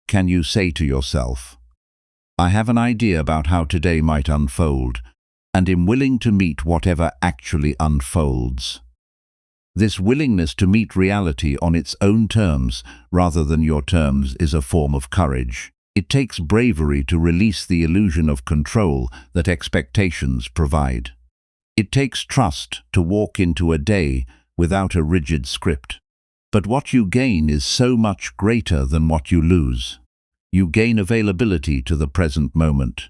A: Can you say to yourself, I have an idea about how today might unfold, and am willing to meet whatever actually unfolds. This willingness to meet reality on its own terms, rather than your terms, is a form of courage. It takes bravery to release the illusion of control that expectations provide. It takes trust to walk into a day without a rigid script. But what you gain is so much greater than what you lose. You gain availability to the present moment.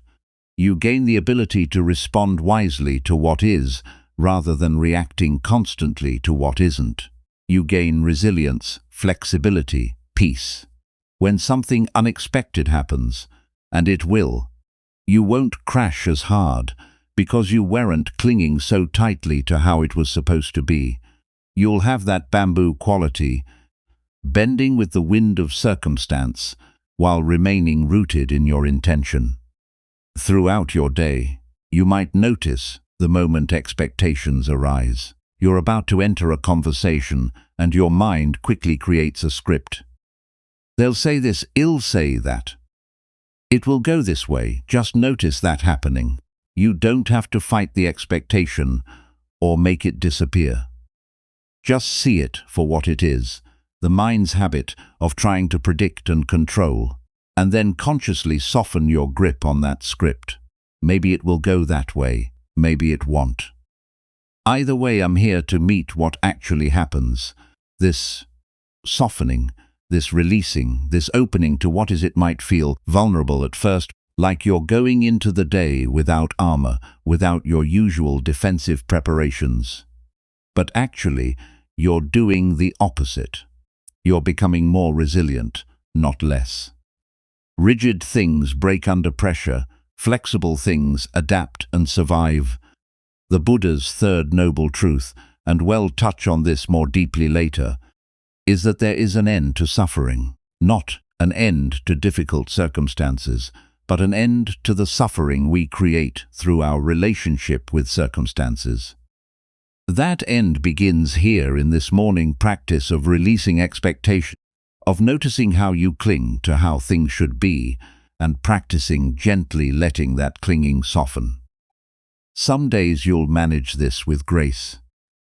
A: You gain the ability to respond wisely to what is, rather than reacting constantly to what isn't. You gain resilience, flexibility, peace. When something unexpected happens, and it will, you won't crash as hard because you weren't clinging so tightly to how it was supposed to be. You'll have that bamboo quality, bending with the wind of circumstance while remaining rooted in your intention. Throughout your day, you might notice the moment expectations arise. You're about to enter a conversation and your mind quickly creates a script. They'll say this, I'll say that. It will go this way, just notice that happening. You don't have to fight the expectation or make it disappear. Just see it for what it is, the mind's habit of trying to predict and control, and then consciously soften your grip on that script. Maybe it will go that way, maybe it won't. Either way, I'm here to meet what actually happens. This softening, this releasing, this opening to what is it might feel vulnerable at first, like you're going into the day without armor, without your usual defensive preparations. But actually, you're doing the opposite. You're becoming more resilient, not less. Rigid things break under pressure, flexible things adapt and survive. The Buddha's third noble truth, and we'll touch on this more deeply later, is that there is an end to suffering. Not an end to difficult circumstances, but an end to the suffering we create through our relationship with circumstances. That end begins here in this morning practice of releasing expectation, of noticing how you cling to how things should be, and practicing gently letting that clinging soften. Some days you'll manage this with grace.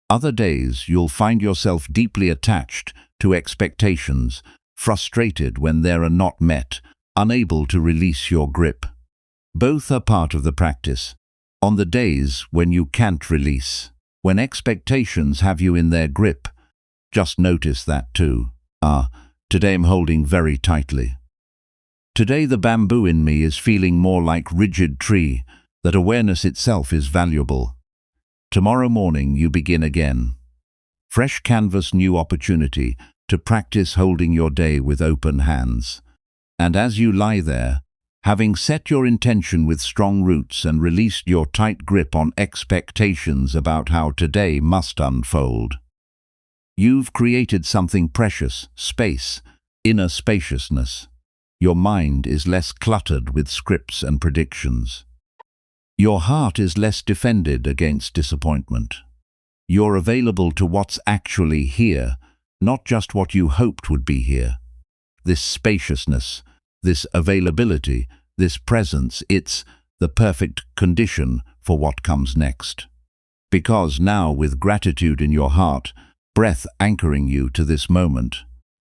A: Other days you'll find yourself deeply attached to expectations, frustrated when they are not met, unable to release your grip. Both are part of the practice. On the days when you can't release, when expectations have you in their grip, just notice that too. Today I'm holding very tightly. Today the bamboo in me is feeling more like rigid tree, that awareness itself is valuable. Tomorrow morning you begin again. Fresh canvas, new opportunity to practice holding your day with open hands. And as you lie there, having set your intention with strong roots and released your tight grip on expectations about how today must unfold, you've created something precious, space, inner spaciousness. Your mind is less cluttered with scripts and predictions. Your heart is less defended against disappointment. You're available to what's actually here, not just what you hoped would be here. This spaciousness, this availability, this presence, it's the perfect condition for what comes next. Because now, with gratitude in your heart, breath anchoring you to this moment,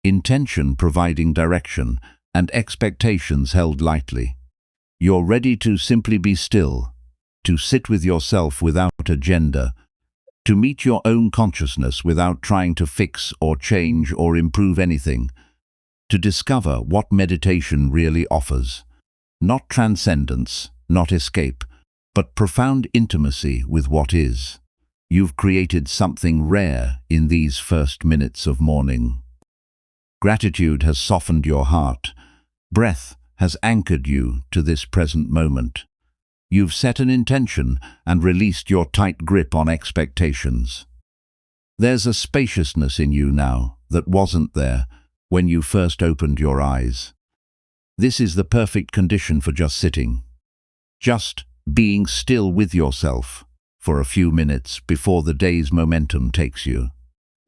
A: intention providing direction, and expectations held lightly, you're ready to simply be still, to sit with yourself without agenda, to meet your own consciousness without trying to fix or change or improve anything, to discover what meditation really offers. Not transcendence, not escape, but profound intimacy with what is. You've created something rare in these first minutes of morning. Gratitude has softened your heart. Breath has anchored you to this present moment. You've set an intention and released your tight grip on expectations. There's a spaciousness in you now that wasn't there when you first opened your eyes. This is the perfect condition for just sitting. Just being still with yourself for a few minutes before the day's momentum takes you.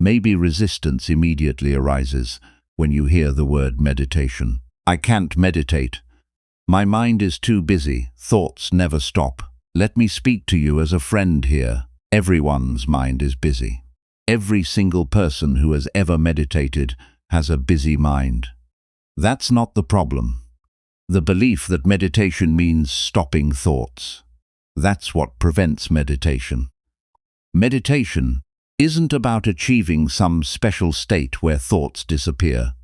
A: Maybe resistance immediately arises when you hear the word meditation. I can't meditate. My mind is too busy. Thoughts never stop. Let me speak to you as a friend here. Everyone's mind is busy. Every single person who has ever meditated has a busy mind. That's not the problem. The belief that meditation means stopping thoughts. That's what prevents meditation. Meditation isn't about achieving some special state where thoughts disappear.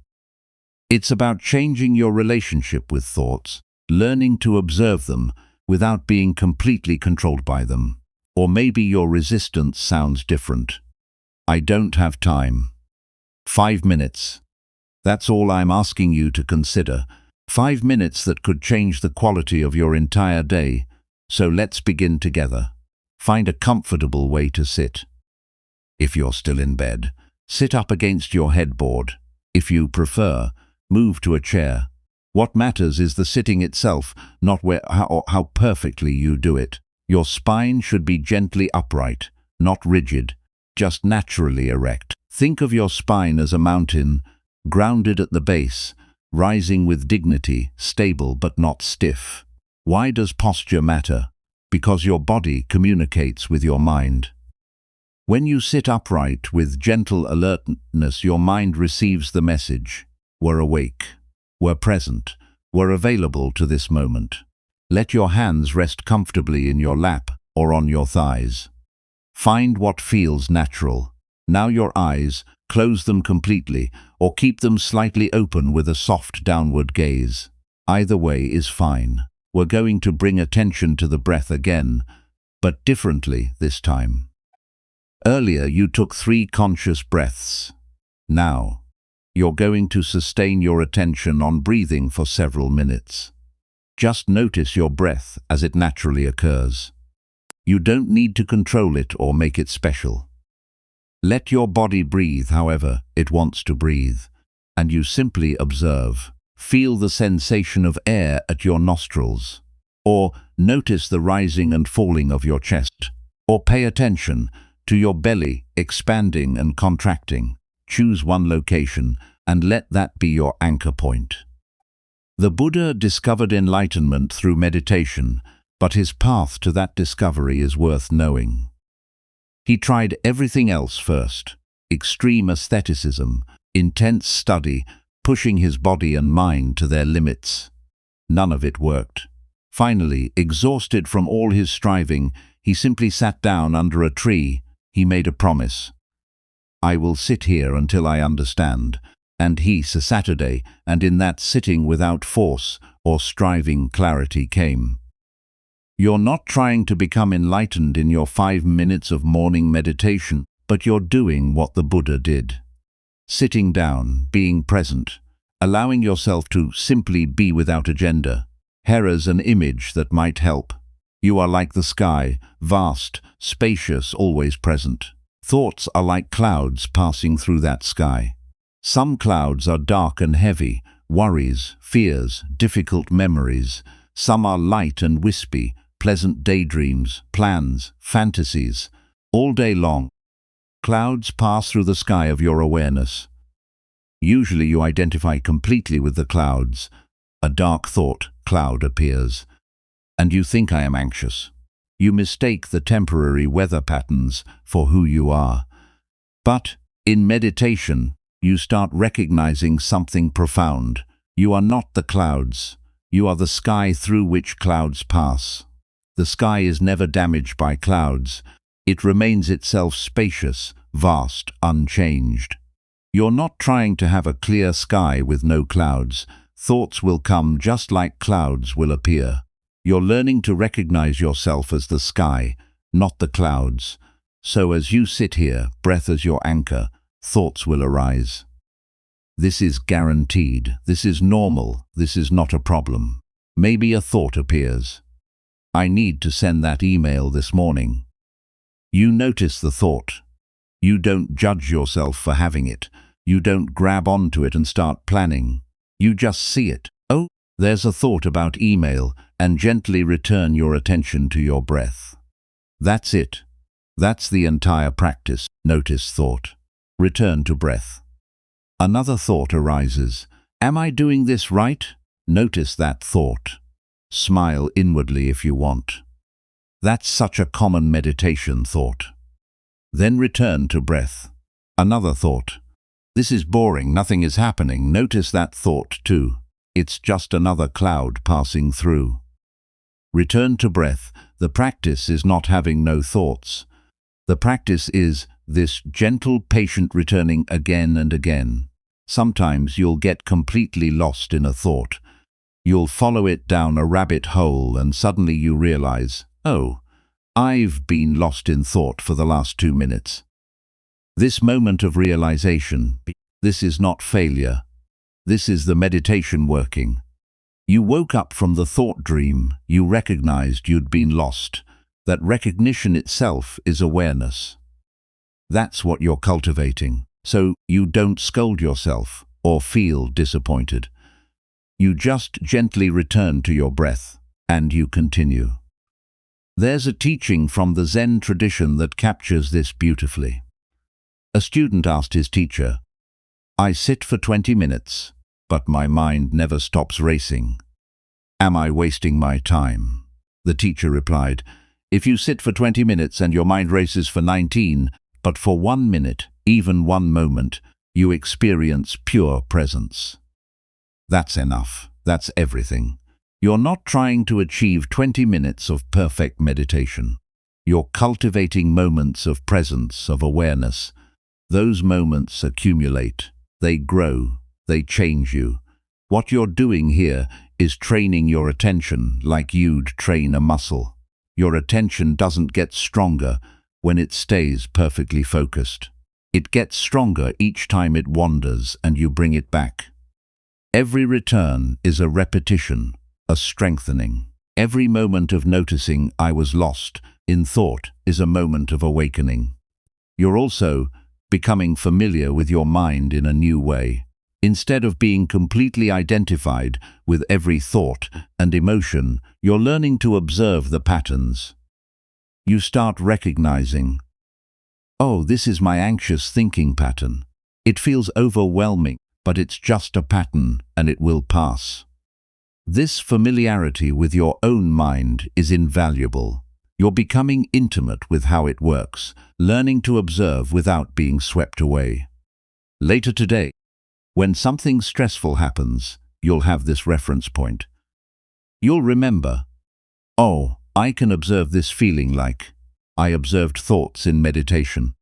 A: It's about changing your relationship with thoughts, learning to observe them without being completely controlled by them. Or maybe your resistance sounds different. I don't have time. 5 minutes. That's all I'm asking you to consider. 5 minutes that could change the quality of your entire day. So let's begin together. Find a comfortable way to sit. If you're still in bed, sit up against your headboard. If you prefer, move to a chair. What matters is the sitting itself, not how perfectly you do it. Your spine should be gently upright, not rigid, just naturally erect. Think of your spine as a mountain, grounded at the base, rising with dignity, stable but not stiff. Why does posture matter? Because your body communicates with your mind. When you sit upright with gentle alertness, your mind receives the message. We're awake. We're present. We're available to this moment. Let your hands rest comfortably in your lap or on your thighs. Find what feels natural. Now your eyes, close them completely or keep them slightly open with a soft downward gaze. Either way is fine. We're going to bring attention to the breath again, but differently this time. Earlier you took 3 conscious breaths. Now, you're going to sustain your attention on breathing for several minutes. Just notice your breath as it naturally occurs. You don't need to control it or make it special. Let your body breathe however it wants to breathe, and you simply observe. Feel the sensation of air at your nostrils, or notice the rising and falling of your chest, or pay attention to your belly expanding and contracting. Choose one location and let that be your anchor point. The Buddha discovered enlightenment through meditation, but his path to that discovery is worth knowing. He tried everything else first: extreme asceticism, intense study, pushing his body and mind to their limits. None of it worked. Finally, exhausted from all his striving, he simply sat down under a tree. He made a promise. I will sit here until I understand. And he, Saturday, and in that sitting without force or striving, clarity came. You're not trying to become enlightened in your 5 minutes of morning meditation, but you're doing what the Buddha did. Sitting down, being present, allowing yourself to simply be without agenda. Here is an image that might help. You are like the sky, vast, spacious, always present. Thoughts are like clouds passing through that sky. Some clouds are dark and heavy, worries, fears, difficult memories. Some are light and wispy, pleasant daydreams, plans, fantasies. All day long, clouds pass through the sky of your awareness. Usually you identify completely with the clouds. A dark thought cloud appears, and you think, I am anxious. You mistake the temporary weather patterns for who you are. But in meditation, you start recognizing something profound. You are not the clouds. You are the sky through which clouds pass. The sky is never damaged by clouds. It remains itself spacious, vast, unchanged. You're not trying to have a clear sky with no clouds. Thoughts will come just like clouds will appear. You're learning to recognize yourself as the sky, not the clouds. So as you sit here, breath as your anchor, thoughts will arise. This is guaranteed. This is normal. This is not a problem. Maybe a thought appears. I need to send that email this morning. You notice the thought. You don't judge yourself for having it. You don't grab onto it and start planning. You just see it. Oh, there's a thought about email, and gently return your attention to your breath. That's it. That's the entire practice. Notice thought. Return to breath. Another thought arises. Am I doing this right? Notice that thought. Smile inwardly if you want. That's such a common meditation thought. Then return to breath. Another thought. This is boring, nothing is happening. Notice that thought too. It's just another cloud passing through. Return to breath. The practice is not having no thoughts. The practice is this gentle, patient returning again and again. Sometimes you'll get completely lost in a thought. You'll follow it down a rabbit hole and suddenly you realize, oh, I've been lost in thought for the last 2 minutes. This moment of realization, this is not failure. This is the meditation working. You woke up from the thought dream. You recognized you'd been lost. That recognition itself is awareness. That's what you're cultivating. So you don't scold yourself or feel disappointed. You just gently return to your breath and you continue. There's a teaching from the Zen tradition that captures this beautifully. A student asked his teacher, I sit for 20 minutes, but my mind never stops racing. Am I wasting my time? The teacher replied, if you sit for 20 minutes and your mind races for 19, but for 1 minute, even 1 moment, you experience pure presence. That's enough. That's everything. You're not trying to achieve 20 minutes of perfect meditation. You're cultivating moments of presence, of awareness. Those moments accumulate. They grow. They change you. What you're doing here is training your attention like you'd train a muscle. Your attention doesn't get stronger when it stays perfectly focused. It gets stronger each time it wanders and you bring it back. Every return is a repetition, a strengthening. Every moment of noticing I was lost in thought is a moment of awakening. You're also becoming familiar with your mind in a new way. Instead of being completely identified with every thought and emotion, you're learning to observe the patterns. You start recognizing, oh, this is my anxious thinking pattern. It feels overwhelming, but it's just a pattern and it will pass. This familiarity with your own mind is invaluable. You're becoming intimate with how it works, learning to observe without being swept away. Later today, when something stressful happens, you'll have this reference point. You'll remember, oh, I can observe this feeling like I observed thoughts in meditation.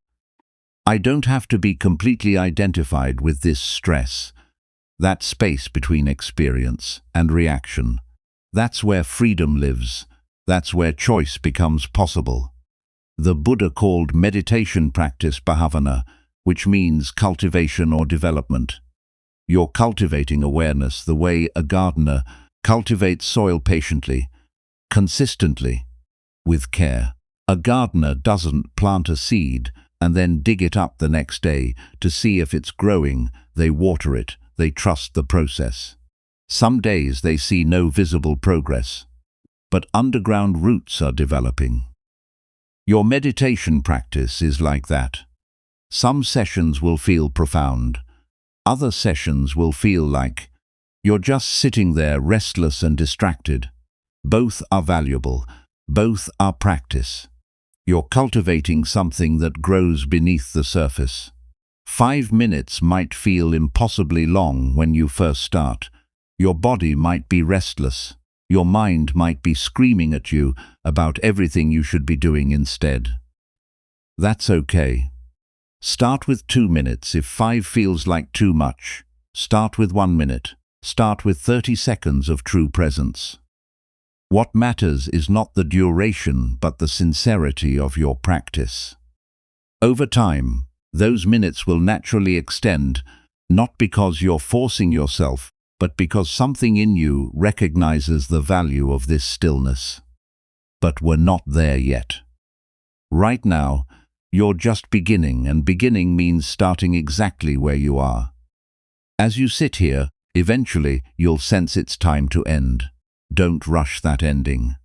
A: I don't have to be completely identified with this stress. That space between experience and reaction. That's where freedom lives. That's where choice becomes possible. The Buddha called meditation practice bhavana, which means cultivation or development. You're cultivating awareness the way a gardener cultivates soil patiently, consistently, with care. A gardener doesn't plant a seed and then dig it up the next day to see if it's growing. They water it. They trust the process. Some days they see no visible progress, but underground roots are developing. Your meditation practice is like that. Some sessions will feel profound. Other sessions will feel like you're just sitting there restless and distracted. Both are valuable. Both are practice. You're cultivating something that grows beneath the surface. 5 minutes might feel impossibly long when you first start. Your body might be restless. Your mind might be screaming at you about everything you should be doing instead. That's okay. Start with 2 minutes if 5 feels like too much. Start with 1 minute. Start with 30 seconds of true presence. What matters is not the duration, but the sincerity of your practice. Over time, those minutes will naturally extend, not because you're forcing yourself, but because something in you recognizes the value of this stillness. But we're not there yet. Right now, you're just beginning, and beginning means starting exactly where you are. As you sit here, eventually you'll sense it's time to end. Don't rush that ending.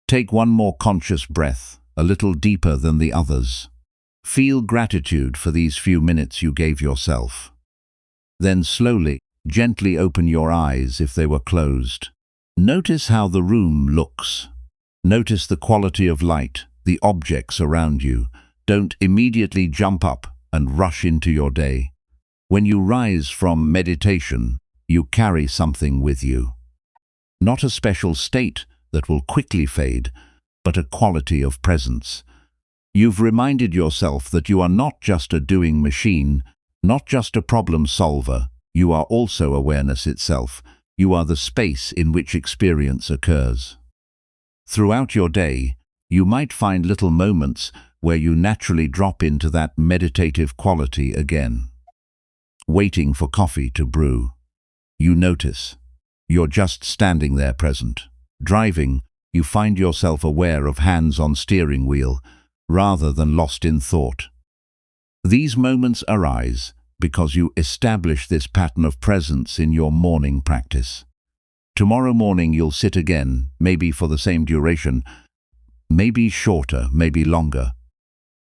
A: Take one more conscious breath, a little deeper than the others. Feel gratitude for these few minutes you gave yourself. Then slowly, gently open your eyes if they were closed. Notice how the room looks. Notice the quality of light, the objects around you. Don't immediately jump up and rush into your day. When you rise from meditation, you carry something with you. Not a special state that will quickly fade, but a quality of presence. You've reminded yourself that you are not just a doing machine, not just a problem solver. You are also awareness itself. You are the space in which experience occurs. Throughout your day, you might find little moments where you naturally drop into that meditative quality again. Waiting for coffee to brew. You notice. You're just standing there present. Driving, you find yourself aware of hands on steering wheel, rather than lost in thought. These moments arise because you establish this pattern of presence in your morning practice. Tomorrow morning you'll sit again, maybe for the same duration, maybe shorter, maybe longer.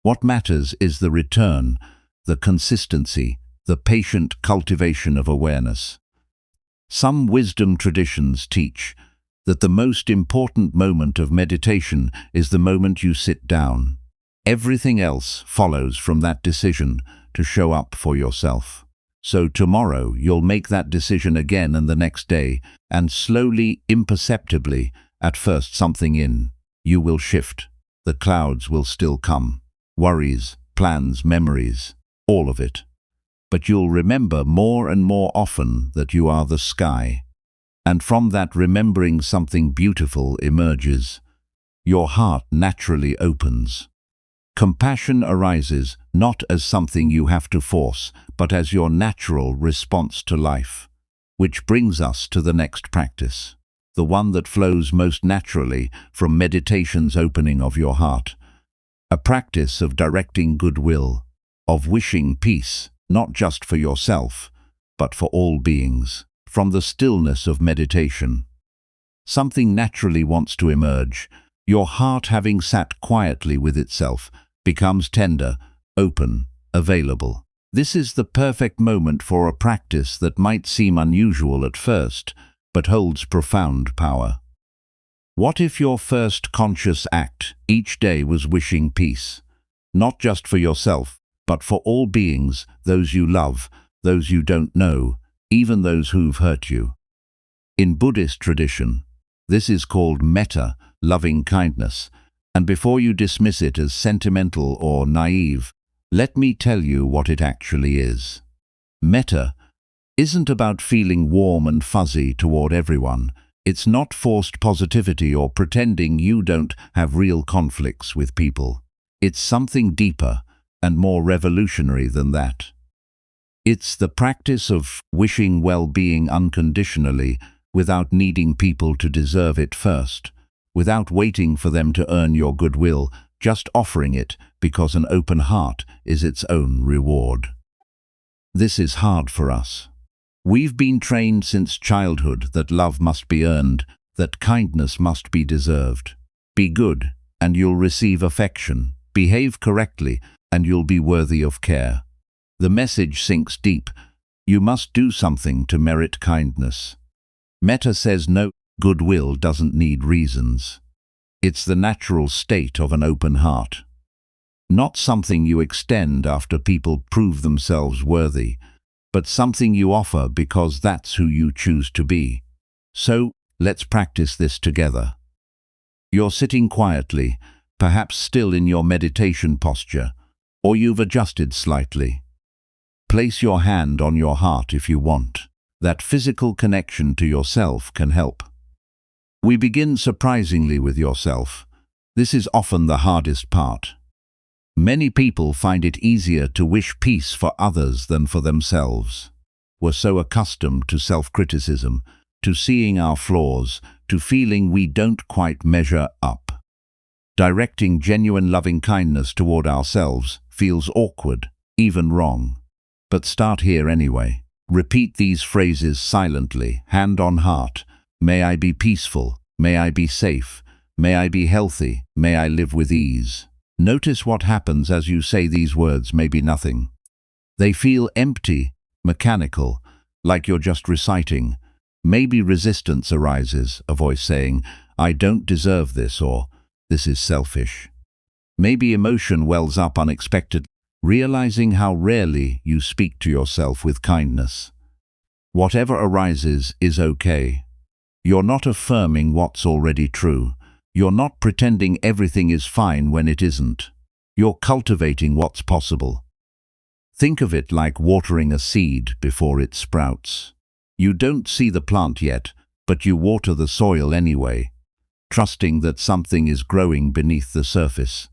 A: What matters is the return, the consistency, the patient cultivation of awareness. Some wisdom traditions teach that the most important moment of meditation is the moment you sit down. Everything else follows from that decision to show up for yourself. So tomorrow you'll make that decision again, and the next day, and slowly, imperceptibly, at first something in you will shift. The clouds will still come. Worries, plans, memories, all of it. But you'll remember more and more often that you are the sky. And from that remembering something beautiful emerges. Your heart naturally opens. Compassion arises not as something you have to force, but as your natural response to life. Which brings us to the next practice. the one that flows most naturally from meditation's opening of your heart. A practice of directing goodwill, of wishing peace, not just for yourself, but for all beings. From the stillness of meditation, something naturally wants to emerge. Your heart, having sat quietly with itself, becomes tender, open, available. This is the perfect moment for a practice that might seem unusual at first, but holds profound power. What if your first conscious act each day was wishing peace, not just for yourself, but for all beings, those you love, those you don't know, even those who've hurt you? In Buddhist tradition, this is called metta, loving kindness, and before you dismiss it as sentimental or naive, let me tell you what it actually is. Metta isn't about feeling warm and fuzzy toward everyone. It's not forced positivity or pretending you don't have real conflicts with people. It's something deeper and more revolutionary than that. It's the practice of wishing well-being unconditionally, without needing people to deserve it first, without waiting for them to earn your goodwill, just offering it because an open heart is its own reward. This is hard for us. We've been trained since childhood that love must be earned, that kindness must be deserved. Be good, and you'll receive affection. Behave correctly, and you'll be worthy of care. The message sinks deep. You must do something to merit kindness. Metta says no, goodwill doesn't need reasons. It's the natural state of an open heart. Not something you extend after people prove themselves worthy, but something you offer because that's who you choose to be. So, let's practice this together. You're sitting quietly, perhaps still in your meditation posture, or you've adjusted slightly. Place your hand on your heart if you want. That physical connection to yourself can help. We begin surprisingly with yourself. This is often the hardest part. Many people find it easier to wish peace for others than for themselves. We're so accustomed to self-criticism, to seeing our flaws, to feeling we don't quite measure up. Directing genuine loving kindness toward ourselves feels awkward, even wrong. But start here anyway. Repeat these phrases silently, hand on heart. May I be peaceful. May I be safe. May I be healthy. May I live with ease. Notice what happens as you say these words. Maybe nothing. They feel empty, mechanical, like you're just reciting. Maybe resistance arises, a voice saying, I don't deserve this, or this is selfish. Maybe emotion wells up unexpectedly, realizing how rarely you speak to yourself with kindness. Whatever arises is okay. You're not affirming what's already true. You're not pretending everything is fine when it isn't. You're cultivating what's possible. Think of it like watering a seed before it sprouts. You don't see the plant yet, but you water the soil anyway, trusting that something is growing beneath the surface.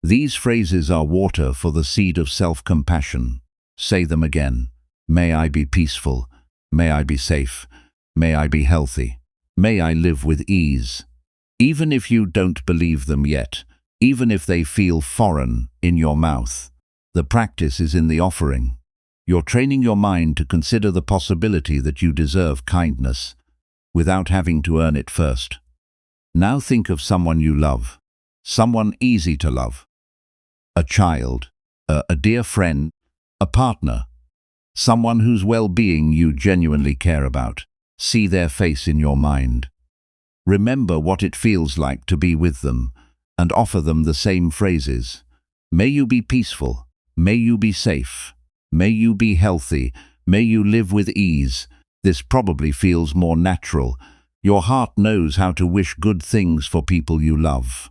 A: These phrases are water for the seed of self-compassion. Say them again. May I be peaceful. May I be safe. May I be healthy. May I live with ease. Even if you don't believe them yet, even if they feel foreign in your mouth, the practice is in the offering. You're training your mind to consider the possibility that you deserve kindness, without having to earn it first. Now think of someone you love, someone easy to love. A child, a dear friend, a partner, someone whose well-being you genuinely care about. See their face in your mind. Remember what it feels like to be with them, and offer them the same phrases. May you be peaceful. May you be safe. May you be healthy. May you live with ease. This probably feels more natural. Your heart knows how to wish good things for people you love.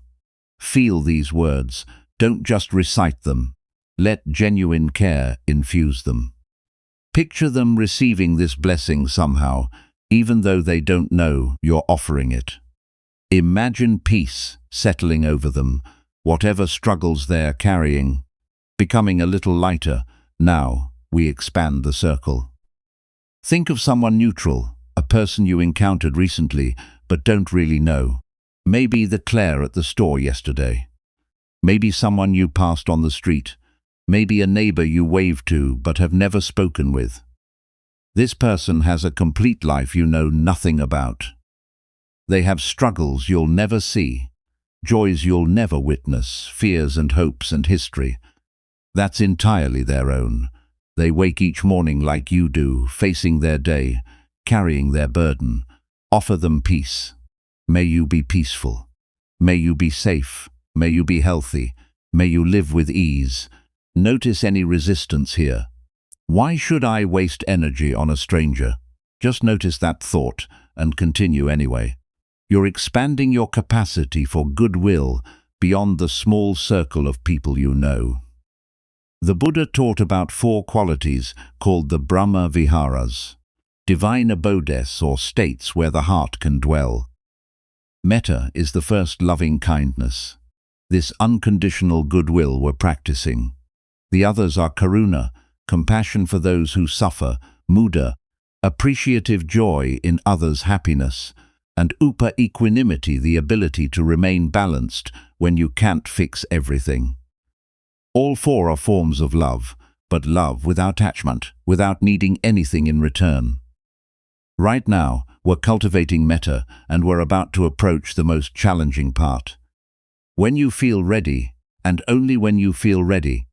A: Feel these words. Don't just recite them. Let genuine care infuse them. Picture them receiving this blessing somehow, even though they don't know you're offering it. Imagine peace settling over them, whatever struggles they're carrying, becoming a little lighter. Now we expand the circle. Think of someone neutral, a person you encountered recently, but don't really know. Maybe the Claire at the store yesterday. Maybe someone you passed on the street. Maybe a neighbor you waved to but have never spoken with. This person has a complete life you know nothing about. They have struggles you'll never see, joys you'll never witness, fears and hopes and history. That's entirely their own. They wake each morning like you do, facing their day, carrying their burden. Offer them peace. May you be peaceful. May you be safe. May you be healthy. May you live with ease. Notice any resistance here. Why should I waste energy on a stranger? Just notice that thought and continue anyway. You're expanding your capacity for goodwill beyond the small circle of people you know. The Buddha taught about 4 qualities called the Brahma Viharas, divine abodes or states where the heart can dwell. Metta is the first loving kindness. This unconditional goodwill we're practicing. The others are karuna, compassion for those who suffer, mudita, appreciative joy in others' happiness, and upa, equanimity, the ability to remain balanced when you can't fix everything. All 4 are forms of love, but love without attachment, without needing anything in return. Right now, we're cultivating metta, and we're about to approach the most challenging part. When you feel ready, and only when you feel ready,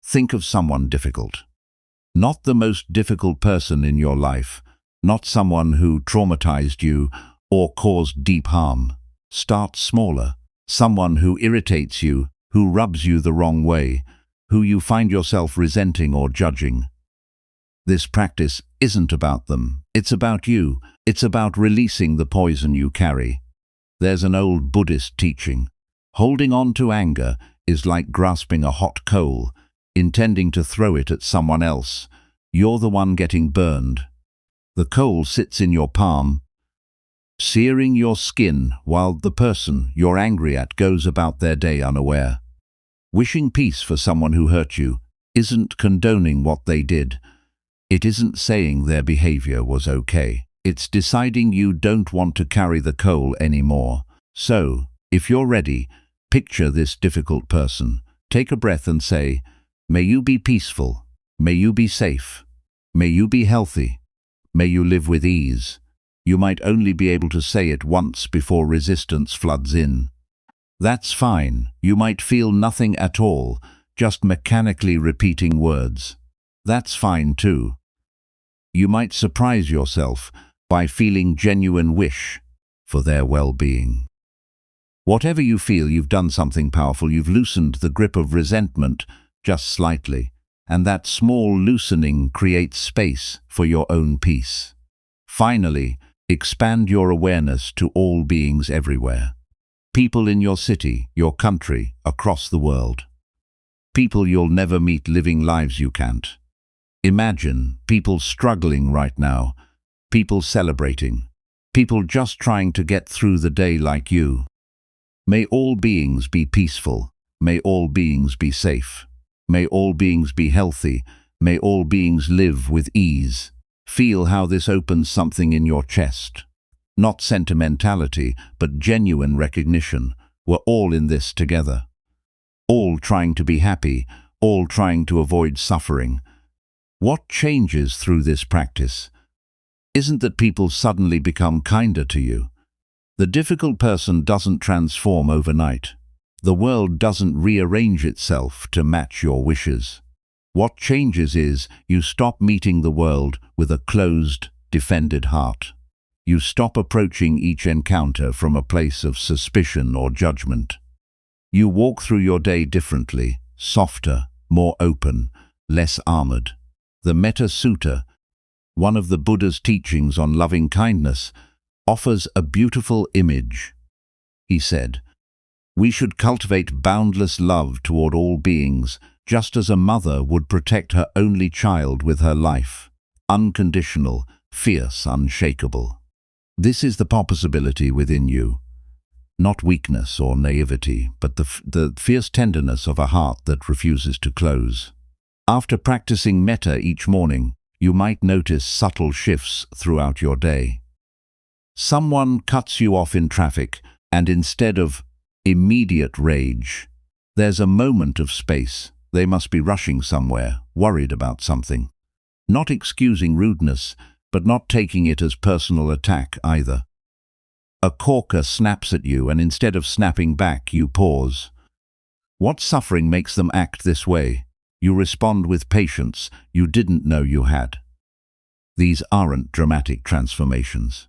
A: think of someone difficult. Not the most difficult person in your life, not someone who traumatized you or caused deep harm. Start smaller. Someone who irritates you, who rubs you the wrong way, who you find yourself resenting or judging. This practice isn't about them. It's about you. It's about releasing the poison you carry. There's an old Buddhist teaching. Holding on to anger is like grasping a hot coal, intending to throw it at someone else. You're the one getting burned. The coal sits in your palm, searing your skin, while the person you're angry at goes about their day unaware. Wishing peace for someone who hurt you isn't condoning what they did. It isn't saying their behavior was okay. It's deciding you don't want to carry the coal anymore. So, if you're ready, picture this difficult person. Take a breath and say, "May you be peaceful. May you be safe. May you be healthy. May you live with ease." You might only be able to say it once before resistance floods in. That's fine. You might feel nothing at all, just mechanically repeating words. That's fine too. You might surprise yourself by feeling genuine wish for their well-being. Whatever you feel, you've done something powerful. You've loosened the grip of resentment just slightly, and that small loosening creates space for your own peace. Finally, expand your awareness to all beings everywhere. People in your city, your country, across the world. People you'll never meet living lives you can't. Imagine people struggling right now, people celebrating, people just trying to get through the day like you. May all beings be peaceful. May all beings be safe. May all beings be healthy. May all beings live with ease. Feel how this opens something in your chest. Not sentimentality, but genuine recognition. We're all in this together. All trying to be happy, all trying to avoid suffering. What changes through this practice? Isn't that people suddenly become kinder to you. The difficult person doesn't transform overnight. The world doesn't rearrange itself to match your wishes. What changes is you stop meeting the world with a closed, defended heart. You stop approaching each encounter from a place of suspicion or judgment. You walk through your day differently, softer, more open, less armored. The Metta Sutta, one of the Buddha's teachings on loving kindness, offers a beautiful image. He said, "We should cultivate boundless love toward all beings, just as a mother would protect her only child with her life. Unconditional, fierce, unshakable." This is the possibility within you. Not weakness or naivety, but the fierce tenderness of a heart that refuses to close. After practicing metta each morning, you might notice subtle shifts throughout your day. Someone cuts you off in traffic, and instead of immediate rage, there's a moment of space. They must be rushing somewhere, worried about something. Not excusing rudeness, but not taking it as personal attack either. A corker snaps at you, and instead of snapping back, you pause. What suffering makes them act this way? You respond with patience you didn't know you had. These aren't dramatic transformations.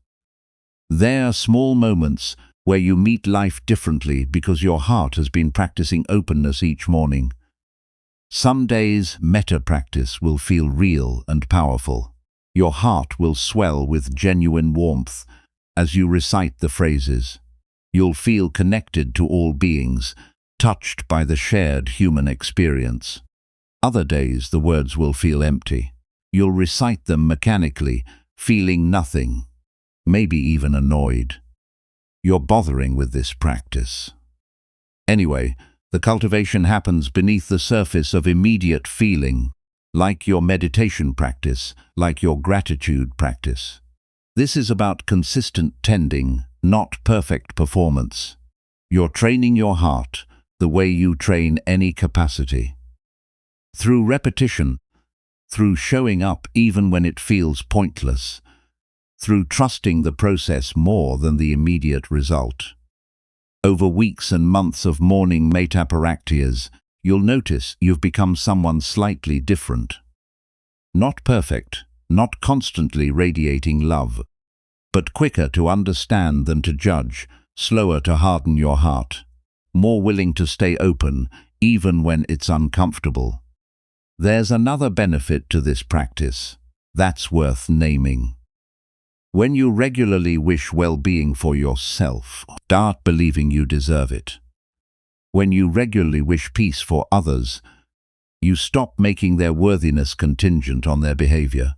A: They're small moments where you meet life differently because your heart has been practicing openness each morning. Some days, metta practice will feel real and powerful. Your heart will swell with genuine warmth as you recite the phrases. You'll feel connected to all beings, touched by the shared human experience. Other days, the words will feel empty. You'll recite them mechanically, feeling nothing, maybe even annoyed. You're bothering with this practice. Anyway, the cultivation happens beneath the surface of immediate feeling, like your meditation practice, like your gratitude practice. This is about consistent tending, not perfect performance. You're training your heart the way you train any capacity. Through repetition, through showing up even when it feels pointless, through trusting the process more than the immediate result. Over weeks and months of morning metta practices, you'll notice you've become someone slightly different. Not perfect, not constantly radiating love, but quicker to understand than to judge, slower to harden your heart, more willing to stay open even when it's uncomfortable. There's another benefit to this practice that's worth naming. When you regularly wish well-being for yourself, start believing you deserve it. When you regularly wish peace for others, you stop making their worthiness contingent on their behavior.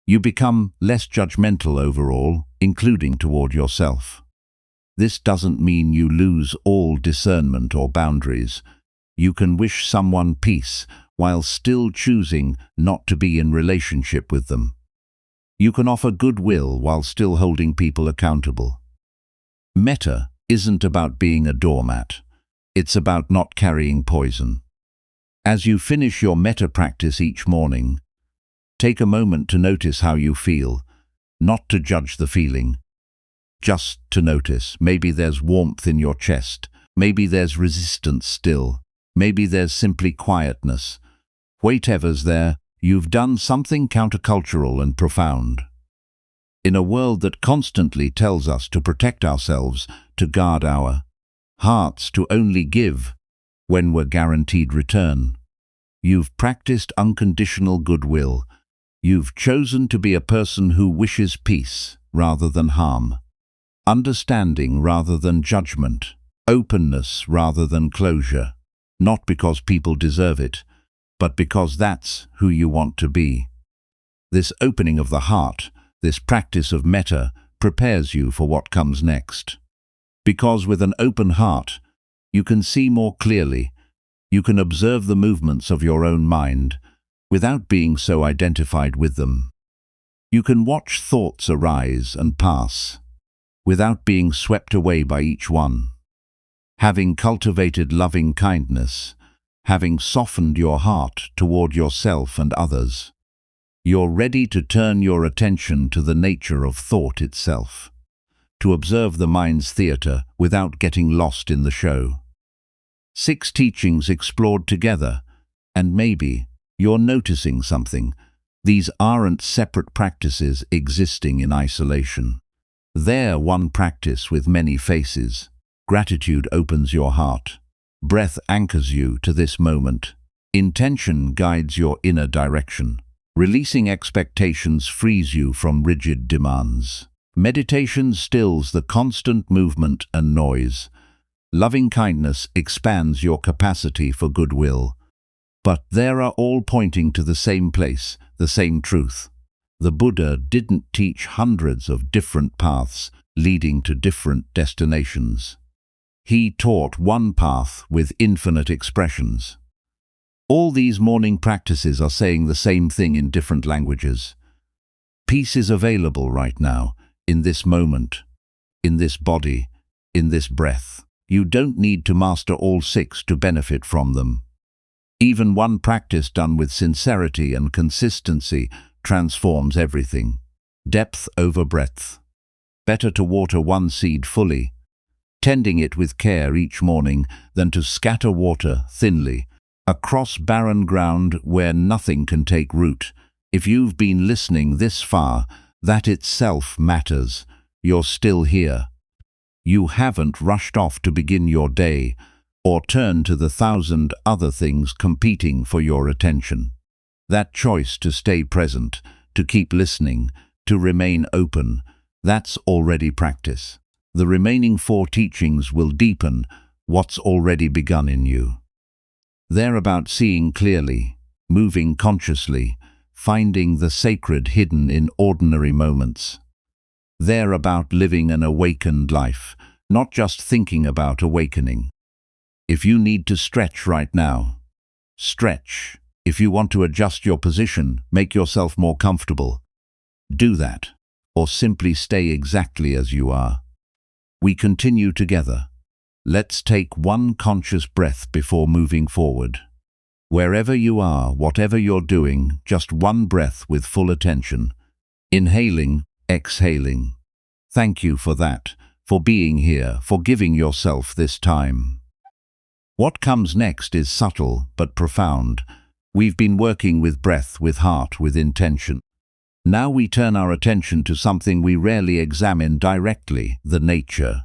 A: You become less judgmental overall, including toward yourself. This doesn't mean you lose all discernment or boundaries. You can wish someone peace while still choosing not to be in relationship with them. You can offer goodwill while still holding people accountable. Metta isn't about being a doormat. It's about not carrying poison. As you finish your metta practice each morning, take a moment to notice how you feel, not to judge the feeling. Just to notice. Maybe there's warmth in your chest. Maybe there's resistance still. Maybe there's simply quietness. Whatever's there, you've done something countercultural and profound. In a world that constantly tells us to protect ourselves, to guard our hearts, to only give when we're guaranteed return, you've practiced unconditional goodwill. You've chosen to be a person who wishes peace rather than harm, understanding rather than judgment, openness rather than closure, not because people deserve it, but because that's who you want to be. This opening of the heart, this practice of metta, prepares you for what comes next. Because with an open heart, you can see more clearly. You can observe the movements of your own mind without being so identified with them. You can watch thoughts arise and pass without being swept away by each one. Having cultivated loving kindness, having softened your heart toward yourself and others, you're ready to turn your attention to the nature of thought itself, to observe the mind's theater without getting lost in the show. 6 teachings explored together, and maybe you're noticing something. These aren't separate practices existing in isolation. They're one practice with many faces. Gratitude opens your heart. Breath anchors you to this moment. Intention guides your inner direction. Releasing expectations frees you from rigid demands. Meditation stills the constant movement and noise. Loving kindness expands your capacity for goodwill. But they are all pointing to the same place, the same truth. The Buddha didn't teach hundreds of different paths leading to different destinations. He taught one path with infinite expressions. All these morning practices are saying the same thing in different languages. Peace is available right now. in this moment, in this body, in this breath. You don't need to master all 6 to benefit from them. Even one practice done with sincerity and consistency transforms everything. Depth over breadth. Better to water one seed fully, tending it with care each morning, than to scatter water thinly across barren ground where nothing can take root. If you've been listening this far, that itself matters. You're still here. You haven't rushed off to begin your day, or turn to the 1,000 other things competing for your attention. That choice to stay present, to keep listening, to remain open, that's already practice. The remaining 4 teachings will deepen what's already begun in you. They're about seeing clearly, moving consciously, finding the sacred hidden in ordinary moments. They're about living an awakened life, not just thinking about awakening. If you need to stretch right now, stretch. If you want to adjust your position, make yourself more comfortable, do that, or simply stay exactly as you are. We continue together. Let's take one conscious breath before moving forward. Wherever you are, whatever you're doing, just one breath with full attention. Inhaling, exhaling. Thank you for that, for being here, for giving yourself this time. What comes next is subtle but profound. We've been working with breath, with heart, with intention. Now we turn our attention to something we rarely examine directly, the nature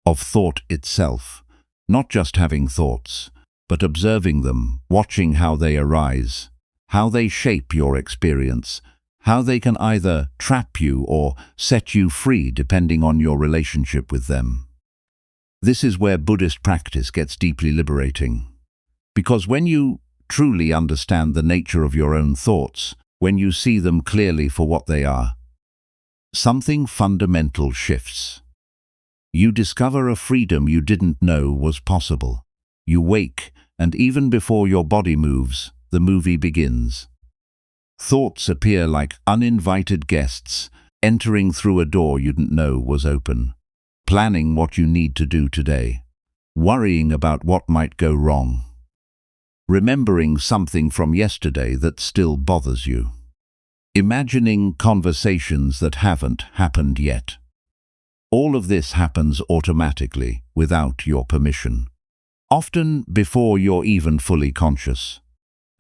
A: of thought itself. Not just having thoughts, but observing them, watching how they arise, how they shape your experience, how they can either trap you or set you free depending on your relationship with them. This is where Buddhist practice gets deeply liberating. Because when you truly understand the nature of your own thoughts, when you see them clearly for what they are, something fundamental shifts. You discover a freedom you didn't know was possible. You wake, and even before your body moves, the movie begins. Thoughts appear like uninvited guests, entering through a door you didn't know was open, planning what you need to do today, worrying about what might go wrong, remembering something from yesterday that still bothers you, imagining conversations that haven't happened yet. All of this happens automatically, without your permission. Often before you're even fully conscious.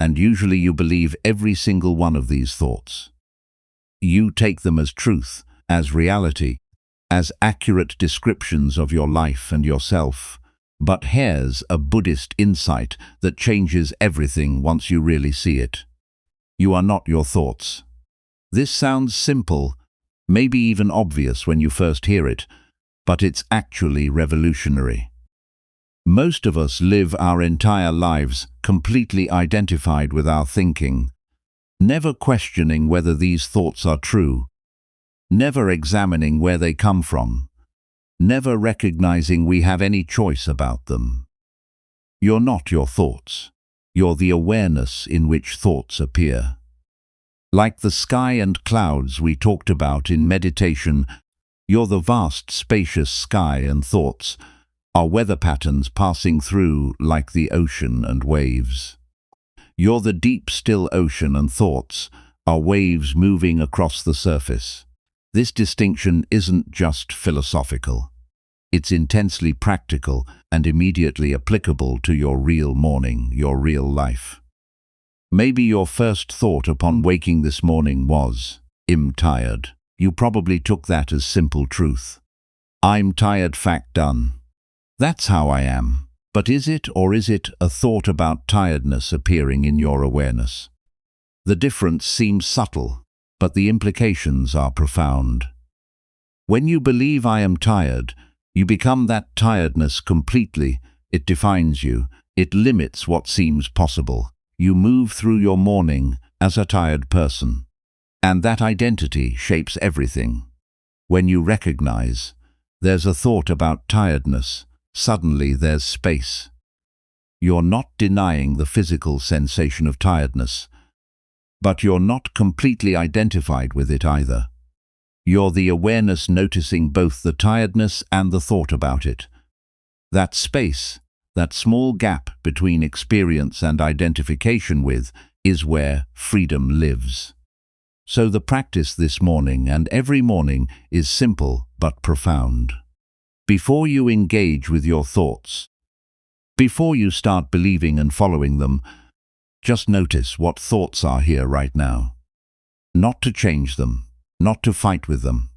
A: And usually you believe every single one of these thoughts. You take them as truth, as reality, as accurate descriptions of your life and yourself. But here's a Buddhist insight that changes everything once you really see it. You are not your thoughts. This sounds simple, maybe even obvious when you first hear it, but it's actually revolutionary. Most of us live our entire lives completely identified with our thinking, never questioning whether these thoughts are true, never examining where they come from, never recognizing we have any choice about them. You're not your thoughts. You're the awareness in which thoughts appear. Like the sky and clouds we talked about in meditation, you're the vast, spacious sky and thoughts, are weather patterns passing through like the ocean and waves. You're the deep, still ocean and thoughts, are waves moving across the surface. This distinction isn't just philosophical. It's intensely practical and immediately applicable to your real morning, your real life. Maybe your first thought upon waking this morning was, "I'm tired." You probably took that as simple truth. I'm tired, fact done. That's how I am. But is it, or is it a thought about tiredness appearing in your awareness? The difference seems subtle, but the implications are profound. When you believe I am tired, you become that tiredness completely. It defines you. It limits what seems possible. You move through your morning as a tired person. And that identity shapes everything. When you recognize there's a thought about tiredness, suddenly there's space. You're not denying the physical sensation of tiredness, but you're not completely identified with it either. You're the awareness noticing both the tiredness and the thought about it. That space, that small gap between experience and identification with, is where freedom lives. So the practice this morning and every morning is simple but profound. Before you engage with your thoughts, before you start believing and following them, just notice what thoughts are here right now. Not to change them, not to fight with them,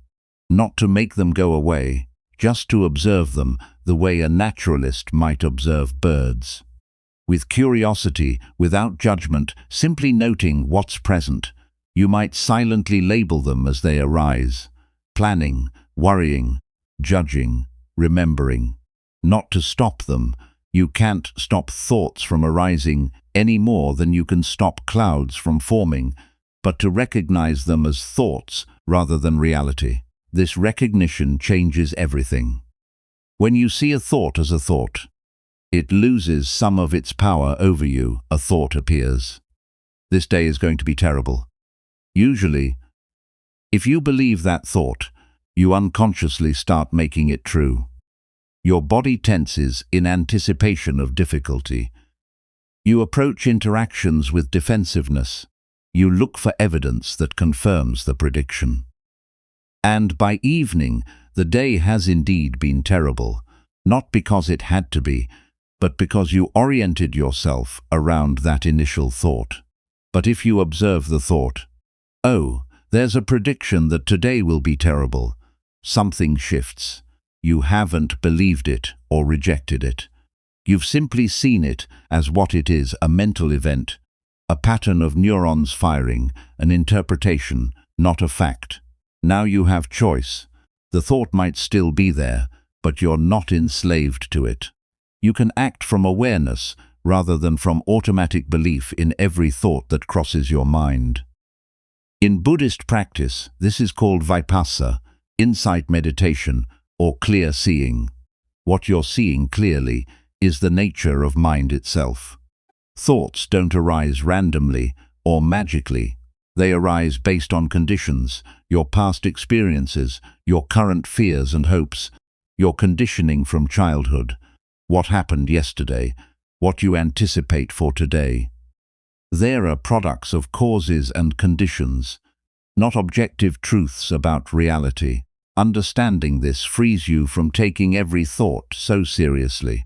A: not to make them go away, just to observe them the way a naturalist might observe birds. With curiosity, without judgment, simply noting what's present, you might silently label them as they arise. Planning, worrying, judging, remembering. Not to stop them. You can't stop thoughts from arising any more than you can stop clouds from forming, but to recognize them as thoughts rather than reality. This recognition changes everything. When you see a thought as a thought, it loses some of its power over you. A thought appears. This day is going to be terrible. Usually, if you believe that thought, you unconsciously start making it true. Your body tenses in anticipation of difficulty. You approach interactions with defensiveness. You look for evidence that confirms the prediction. And by evening, the day has indeed been terrible, not because it had to be, but because you oriented yourself around that initial thought. But if you observe the thought, oh, there's a prediction that today will be terrible, something shifts. You haven't believed it or rejected it. You've simply seen it as what it is, a mental event, a pattern of neurons firing, an interpretation, not a fact. Now you have choice. The thought might still be there, but you're not enslaved to it. You can act from awareness rather than from automatic belief in every thought that crosses your mind. In Buddhist practice, this is called vipassana, insight meditation, or clear seeing. What you're seeing clearly is the nature of mind itself. Thoughts don't arise randomly or magically. They arise based on conditions, your past experiences, your current fears and hopes, your conditioning from childhood, what happened yesterday, what you anticipate for today. There are products of causes and conditions, not objective truths about reality. Understanding this frees you from taking every thought so seriously.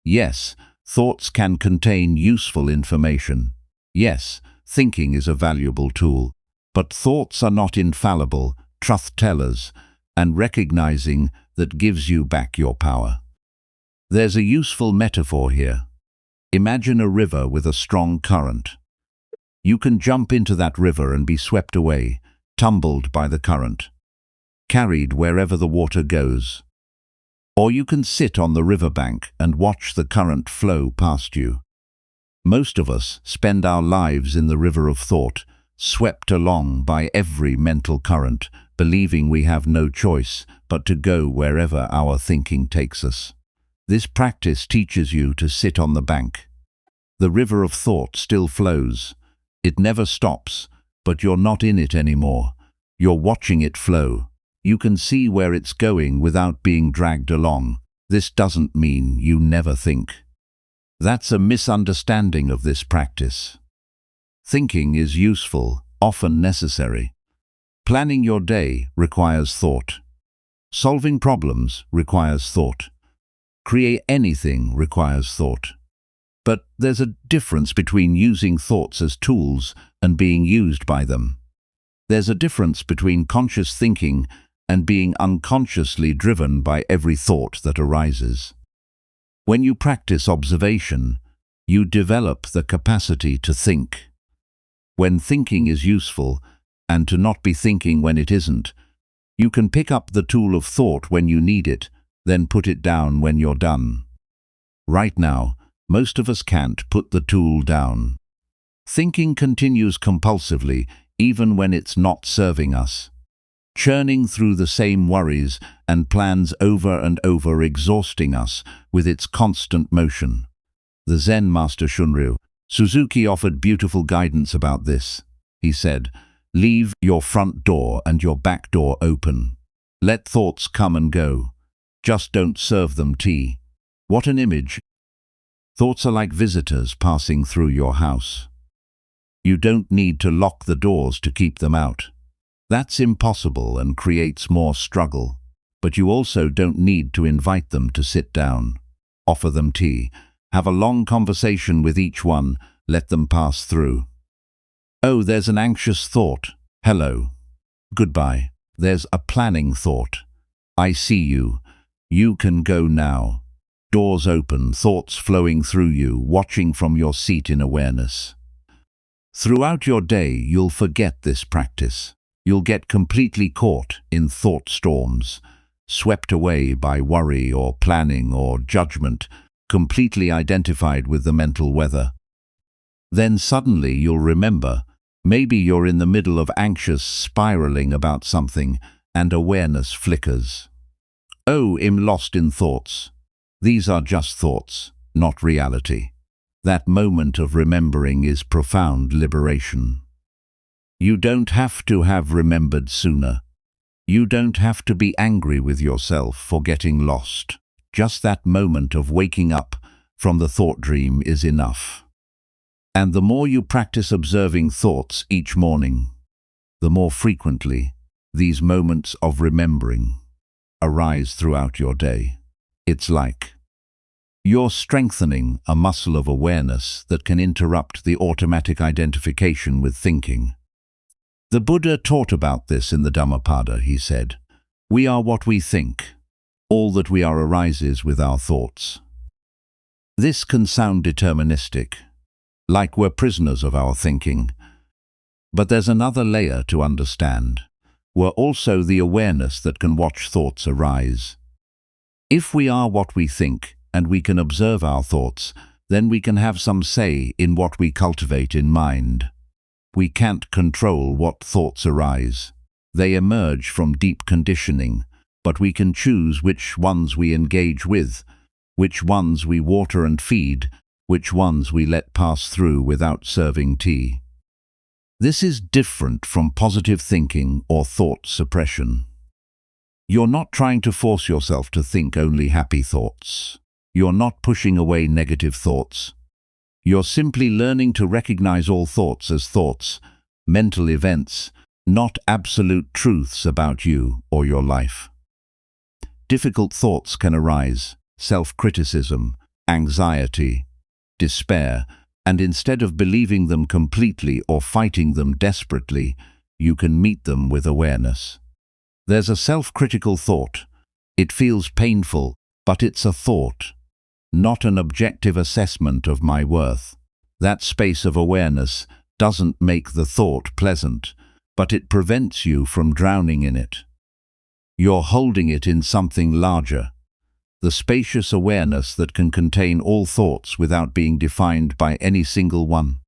A: Yes, thoughts can contain useful information. Yes, thinking is a valuable tool. But thoughts are not infallible, truth-tellers, and recognizing that gives you back your power. There's a useful metaphor here. Imagine a river with a strong current. You can jump into that river and be swept away, tumbled by the current, carried wherever the water goes. Or you can sit on the riverbank and watch the current flow past you. Most of us spend our lives in the river of thought, swept along by every mental current, believing we have no choice but to go wherever our thinking takes us. This practice teaches you to sit on the bank. The river of thought still flows. It never stops, but you're not in it anymore. You're watching it flow. You can see where it's going without being dragged along. This doesn't mean you never think. That's a misunderstanding of this practice. Thinking is useful, often necessary. Planning your day requires thought. Solving problems requires thought. Create anything requires thought. But there's a difference between using thoughts as tools and being used by them. There's a difference between conscious thinking and being unconsciously driven by every thought that arises. When you practice observation, you develop the capacity to think. When thinking is useful, and to not be thinking when it isn't, you can pick up the tool of thought when you need it, then put it down when you're done. Right now, most of us can't put the tool down. Thinking continues compulsively, even when it's not serving us. Churning through the same worries and plans over and over, exhausting us with its constant motion. The Zen master Shunryu Suzuki offered beautiful guidance about this. He said, Leave your front door and your back door open. Let thoughts come and go. Just don't serve them tea. What an image. Thoughts are like visitors passing through your house. You don't need to lock the doors to keep them out. That's impossible and creates more struggle. But you also don't need to invite them to sit down. Offer them tea. Have a long conversation with each one. Let them pass through. Oh, there's an anxious thought. Hello. Goodbye. There's a planning thought. I see you. You can go now. Doors open, thoughts flowing through you, watching from your seat in awareness. Throughout your day, you'll forget this practice. You'll get completely caught in thought storms, swept away by worry or planning or judgment, completely identified with the mental weather. Then suddenly you'll remember, maybe you're in the middle of anxious spiraling about something, and awareness flickers. Oh, I'm lost in thoughts. These are just thoughts, not reality. That moment of remembering is profound liberation. You don't have to have remembered sooner. You don't have to be angry with yourself for getting lost. Just that moment of waking up from the thought dream is enough. And the more you practice observing thoughts each morning, the more frequently these moments of remembering arise throughout your day. It's like you're strengthening a muscle of awareness that can interrupt the automatic identification with thinking. The Buddha taught about this in the Dhammapada. He said, "We are what we think. All that we are arises with our thoughts." This can sound deterministic, like we're prisoners of our thinking. But there's another layer to understand. We're also the awareness that can watch thoughts arise. If we are what we think, and we can observe our thoughts, then we can have some say in what we cultivate in mind. We can't control what thoughts arise. They emerge from deep conditioning, but we can choose which ones we engage with, which ones we water and feed, which ones we let pass through without serving tea. This is different from positive thinking or thought suppression. You're not trying to force yourself to think only happy thoughts. You're not pushing away negative thoughts. You're simply learning to recognize all thoughts as thoughts, mental events, not absolute truths about you or your life. Difficult thoughts can arise, self-criticism, anxiety, despair, and instead of believing them completely or fighting them desperately, you can meet them with awareness. There's a self-critical thought. It feels painful, but it's a thought, not an objective assessment of my worth. That space of awareness doesn't make the thought pleasant, but it prevents you from drowning in it. You're holding it in something larger, the spacious awareness that can contain all thoughts without being defined by any single one.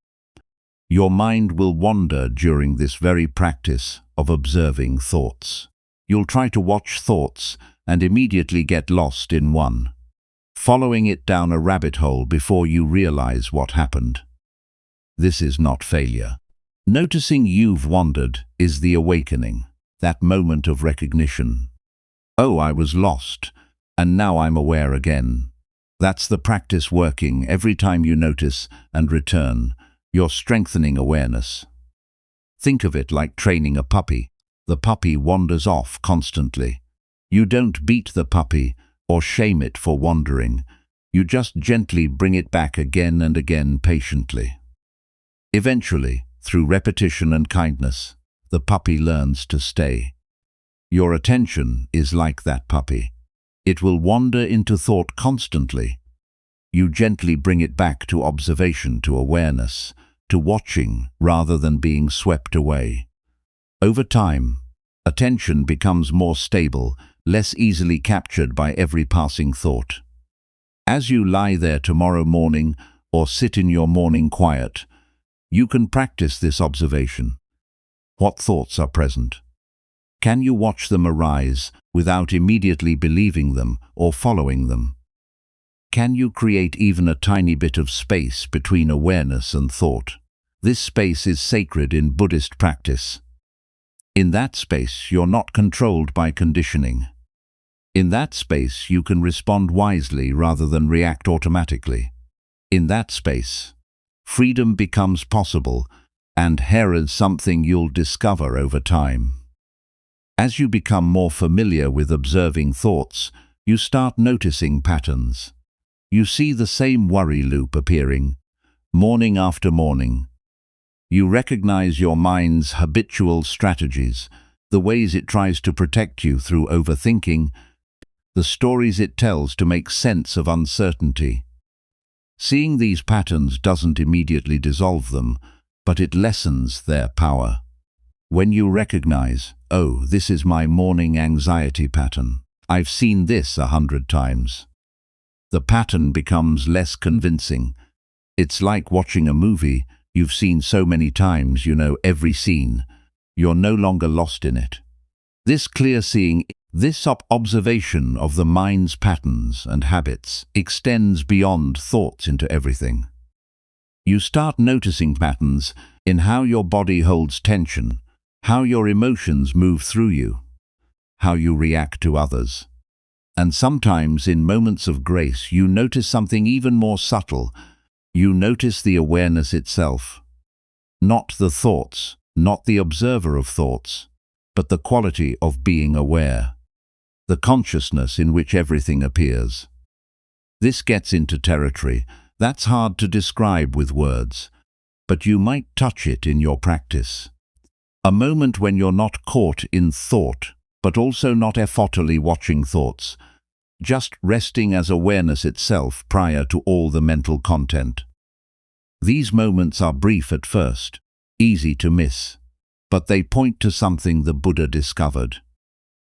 A: Your mind will wander during this very practice of observing thoughts. You'll try to watch thoughts and immediately get lost in one, following it down a rabbit hole before you realize what happened. This is not failure. Noticing you've wandered is the awakening, that moment of recognition. Oh, I was lost, and now I'm aware again. That's the practice working. Every time you notice and return, you're strengthening awareness. Think of it like training a puppy. The puppy wanders off constantly. You don't beat the puppy or shame it for wandering. You just gently bring it back again and again patiently. Eventually, through repetition and kindness, the puppy learns to stay. Your attention is like that puppy. It will wander into thought constantly. You gently bring it back to observation, to awareness, to watching rather than being swept away. Over time, attention becomes more stable, less easily captured by every passing thought. As you lie there tomorrow morning or sit in your morning quiet, you can practice this observation. What thoughts are present? Can you watch them arise without immediately believing them or following them? Can you create even a tiny bit of space between awareness and thought? This space is sacred in Buddhist practice. In that space, you're not controlled by conditioning. In that space, you can respond wisely rather than react automatically. In that space, freedom becomes possible, and here is something you'll discover over time. As you become more familiar with observing thoughts, you start noticing patterns. You see the same worry loop appearing, morning after morning. You recognize your mind's habitual strategies, the ways it tries to protect you through overthinking, the stories it tells to make sense of uncertainty. Seeing these patterns doesn't immediately dissolve them, but it lessens their power. When you recognize, oh, this is my morning anxiety pattern, I've seen this 100 times, the pattern becomes less convincing. It's like watching a movie you've seen so many times you know every scene. You're no longer lost in it. This clear seeing, this observation of the mind's patterns and habits extends beyond thoughts into everything. You start noticing patterns in how your body holds tension, how your emotions move through you, how you react to others. And sometimes in moments of grace you notice something even more subtle. You notice the awareness itself. Not the thoughts, not the observer of thoughts, but the quality of being aware. The consciousness in which everything appears. This gets into territory that's hard to describe with words, but you might touch it in your practice. A moment when you're not caught in thought, but also not effortfully watching thoughts, just resting as awareness itself prior to all the mental content. These moments are brief at first, easy to miss, but they point to something the Buddha discovered.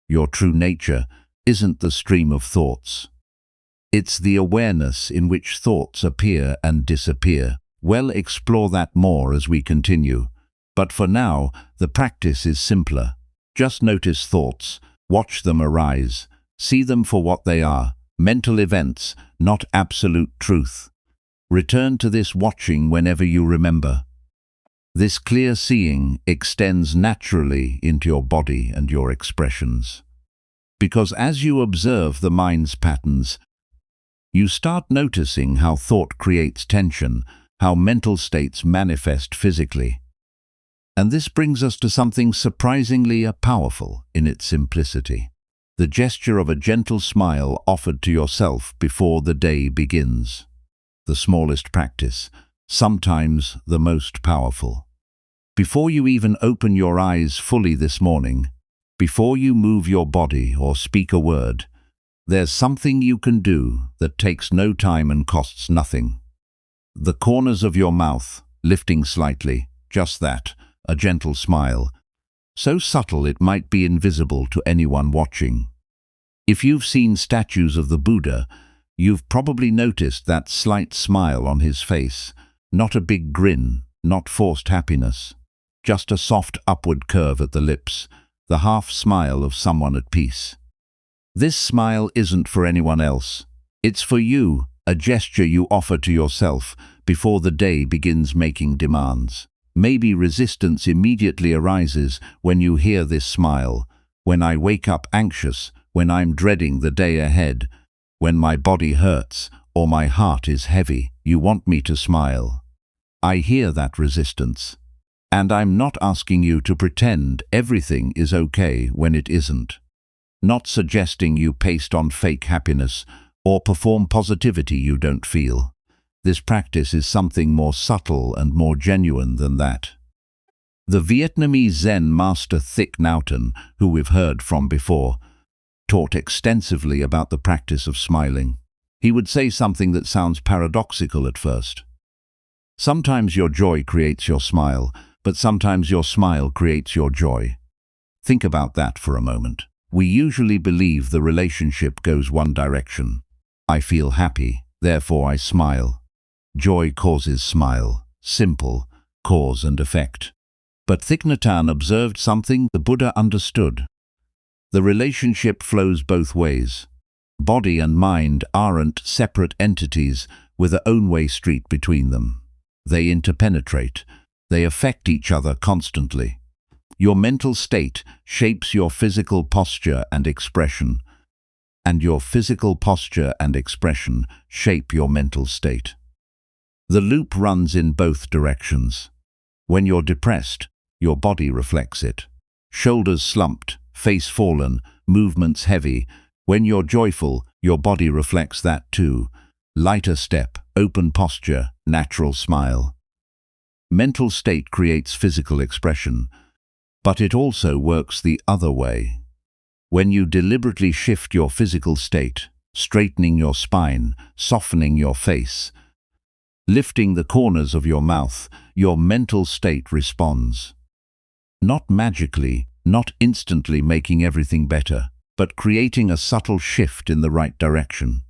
A: Your true nature isn't the stream of thoughts. It's the awareness in which thoughts appear and disappear. We'll explore that more as we continue. But for now, the practice is simpler. Just notice thoughts, watch them arise, see them for what they are, mental events, not absolute truth. Return to this watching whenever you remember. This clear seeing extends naturally into your body and your expressions. Because as you observe the mind's patterns, you start noticing how thought creates tension, how mental states manifest physically. And this brings us to something surprisingly powerful in its simplicity. The gesture of a gentle smile offered to yourself before the day begins. The smallest practice, sometimes the most powerful. Before you even open your eyes fully this morning, before you move your body or speak a word, there's something you can do that takes no time and costs nothing. The corners of your mouth, lifting slightly, just that, a gentle smile, so subtle it might be invisible to anyone watching. If you've seen statues of the Buddha, you've probably noticed that slight smile on his face, not a big grin, not forced happiness, just a soft upward curve at the lips, the half smile of someone at peace. This smile isn't for anyone else. It's for you, a gesture you offer to yourself before the day begins making demands. Maybe resistance immediately arises when you hear this smile, when I wake up anxious, when I'm dreading the day ahead, when my body hurts or my heart is heavy, you want me to smile. I hear that resistance. And I'm not asking you to pretend everything is okay when it isn't. Not suggesting you paste on fake happiness or perform positivity you don't feel. This practice is something more subtle and more genuine than that. The Vietnamese Zen master Thich Nhat Hanh, who we've heard from before, taught extensively about the practice of smiling. He would say something that sounds paradoxical at first. Sometimes your joy creates your smile, but sometimes your smile creates your joy. Think about that for a moment. We usually believe the relationship goes one direction. I feel happy, therefore I smile. Joy causes smile. Simple, cause and effect. But Thich Nhat Hanh observed something the Buddha understood. The relationship flows both ways. Body and mind aren't separate entities with a own-way street between them. They interpenetrate. They affect each other constantly. Your mental state shapes your physical posture and expression, and your physical posture and expression shape your mental state. The loop runs in both directions. When you're depressed, your body reflects it. Shoulders slumped, face fallen, movements heavy. When you're joyful, your body reflects that too. Lighter step, open posture, natural smile. Mental state creates physical expression, but it also works the other way. When you deliberately shift your physical state, straightening your spine, softening your face, lifting the corners of your mouth, your mental state responds. Not magically, not instantly making everything better, but creating a subtle shift in the right direction.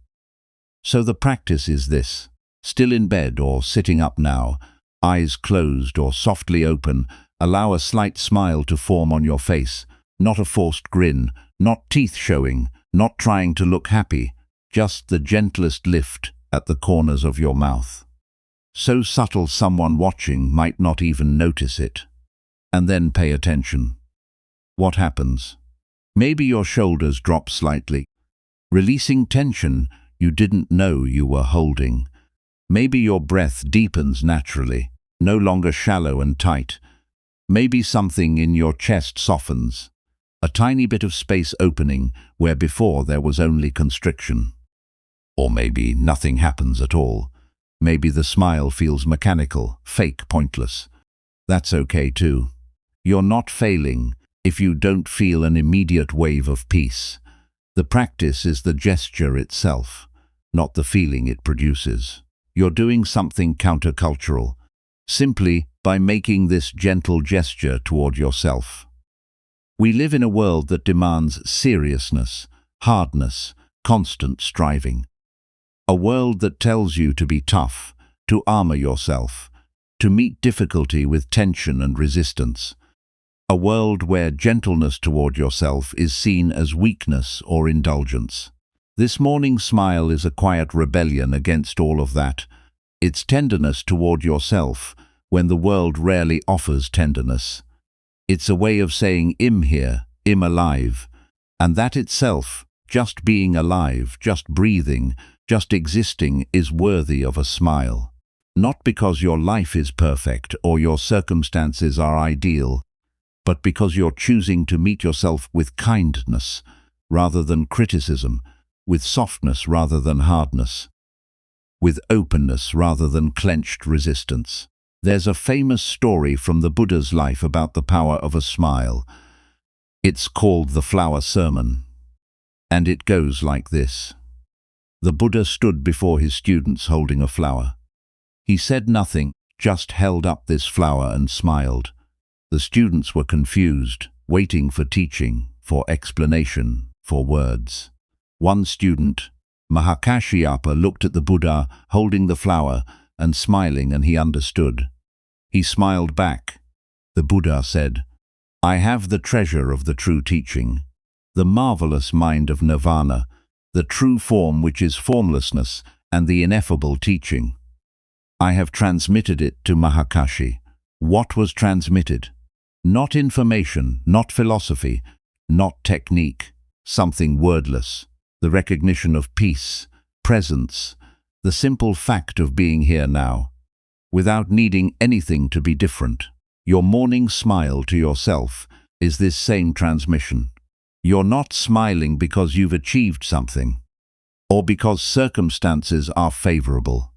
A: So the practice is this: still in bed or sitting up now, eyes closed or softly open, allow a slight smile to form on your face, not a forced grin, not teeth showing, not trying to look happy, just the gentlest lift at the corners of your mouth. So subtle someone watching might not even notice it. And then pay attention. What happens? Maybe your shoulders drop slightly, releasing tension you didn't know you were holding. Maybe your breath deepens naturally, no longer shallow and tight. Maybe something in your chest softens, a tiny bit of space opening where before there was only constriction. Or maybe nothing happens at all. Maybe the smile feels mechanical, fake, pointless. That's okay too. You're not failing if you don't feel an immediate wave of peace. The practice is the gesture itself, not the feeling it produces. You're doing something countercultural, simply by making this gentle gesture toward yourself. We live in a world that demands seriousness, hardness, constant striving. A world that tells you to be tough, to armor yourself, to meet difficulty with tension and resistance. A world where gentleness toward yourself is seen as weakness or indulgence. This morning smile is a quiet rebellion against all of that. It's tenderness toward yourself when the world rarely offers tenderness. It's a way of saying I'm here, I'm alive. And that itself, just being alive, just breathing, just existing, is worthy of a smile. Not because your life is perfect or your circumstances are ideal, but because you're choosing to meet yourself with kindness rather than criticism, with softness rather than hardness, with openness rather than clenched resistance. There's a famous story from the Buddha's life about the power of a smile. It's called the Flower Sermon, and it goes like this. The Buddha stood before his students holding a flower. He said nothing, just held up this flower and smiled. The students were confused, waiting for teaching, for explanation, for words. One student, Mahakashyapa, looked at the Buddha holding the flower and smiling, and he understood. He smiled back. The Buddha said, "I have the treasure of the true teaching, the marvelous mind of nirvana, the true form which is formlessness and the ineffable teaching. I have transmitted it to Mahakashi." What was transmitted? Not information, not philosophy, not technique, something wordless, the recognition of peace, presence, the simple fact of being here now, without needing anything to be different. Your morning smile to yourself is this same transmission. You're not smiling because you've achieved something, or because circumstances are favorable.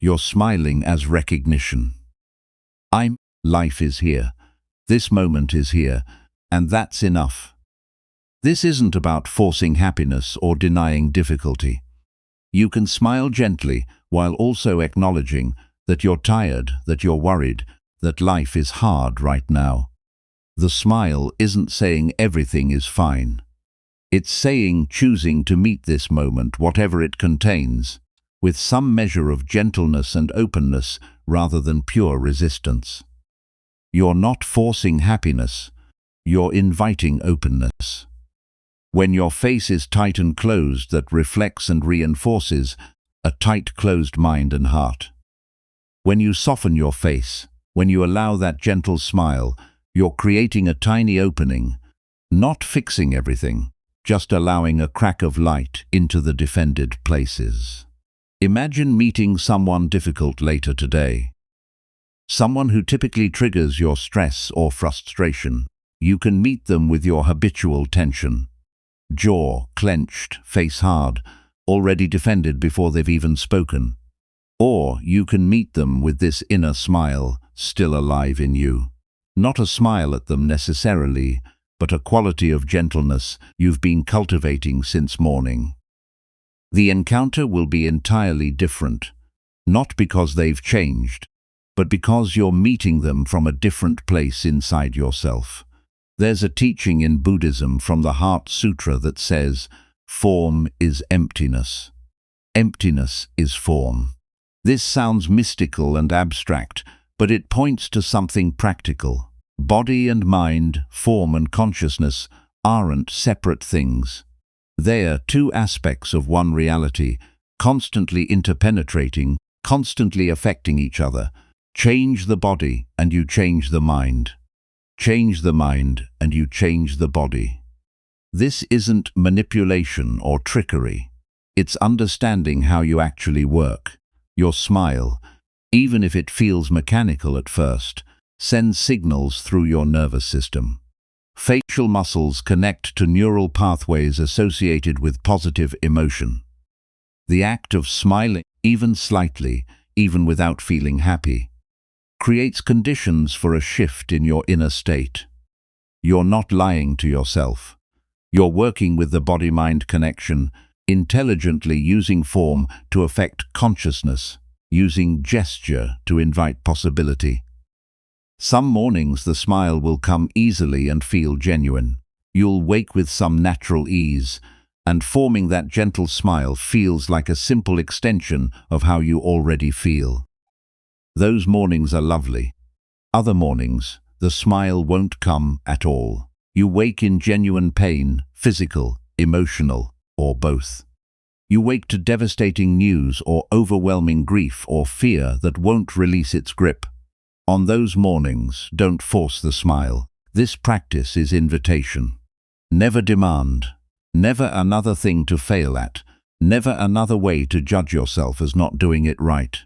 A: You're smiling as recognition. Life is here. This moment is here, and that's enough. This isn't about forcing happiness or denying difficulty. You can smile gently while also acknowledging that you're tired, that you're worried, that life is hard right now. The smile isn't saying everything is fine. It's saying choosing to meet this moment, whatever it contains, with some measure of gentleness and openness rather than pure resistance. You're not forcing happiness, you're inviting openness. When your face is tight and closed, that reflects and reinforces a tight, closed mind and heart. When you soften your face, when you allow that gentle smile, You're creating a tiny opening, not fixing everything, just allowing a crack of light into the defended places. Imagine meeting someone difficult later today. Someone who typically triggers your stress or frustration. You can meet them with your habitual tension. Jaw clenched, face hard, already defended before they've even spoken. Or you can meet them with this inner smile, still alive in you. Not a smile at them necessarily, but a quality of gentleness you've been cultivating since morning. The encounter will be entirely different, not because they've changed, but because you're meeting them from a different place inside yourself. There's a teaching in Buddhism from the Heart Sutra that says, form is emptiness. Emptiness is form. This sounds mystical and abstract, but it points to something practical. Body and mind, form and consciousness, aren't separate things. They're two aspects of one reality, constantly interpenetrating, constantly affecting each other. Change the body and you change the mind. Change the mind and you change the body. This isn't manipulation or trickery. It's understanding how you actually work. Your smile, even if it feels mechanical at first, sends signals through your nervous system. Facial muscles connect to neural pathways associated with positive emotion. The act of smiling, even slightly, even without feeling happy, creates conditions for a shift in your inner state. You're not lying to yourself. You're working with the body-mind connection, intelligently using form to affect consciousness, using gesture to invite possibility. Some mornings the smile will come easily and feel genuine. You'll wake with some natural ease, and forming that gentle smile feels like a simple extension of how you already feel. Those mornings are lovely. Other mornings, the smile won't come at all. You wake in genuine pain, physical, emotional, or both. You wake to devastating news or overwhelming grief or fear that won't release its grip. On those mornings, don't force the smile. This practice is invitation. Never demand. Never another thing to fail at. Never another way to judge yourself as not doing it right.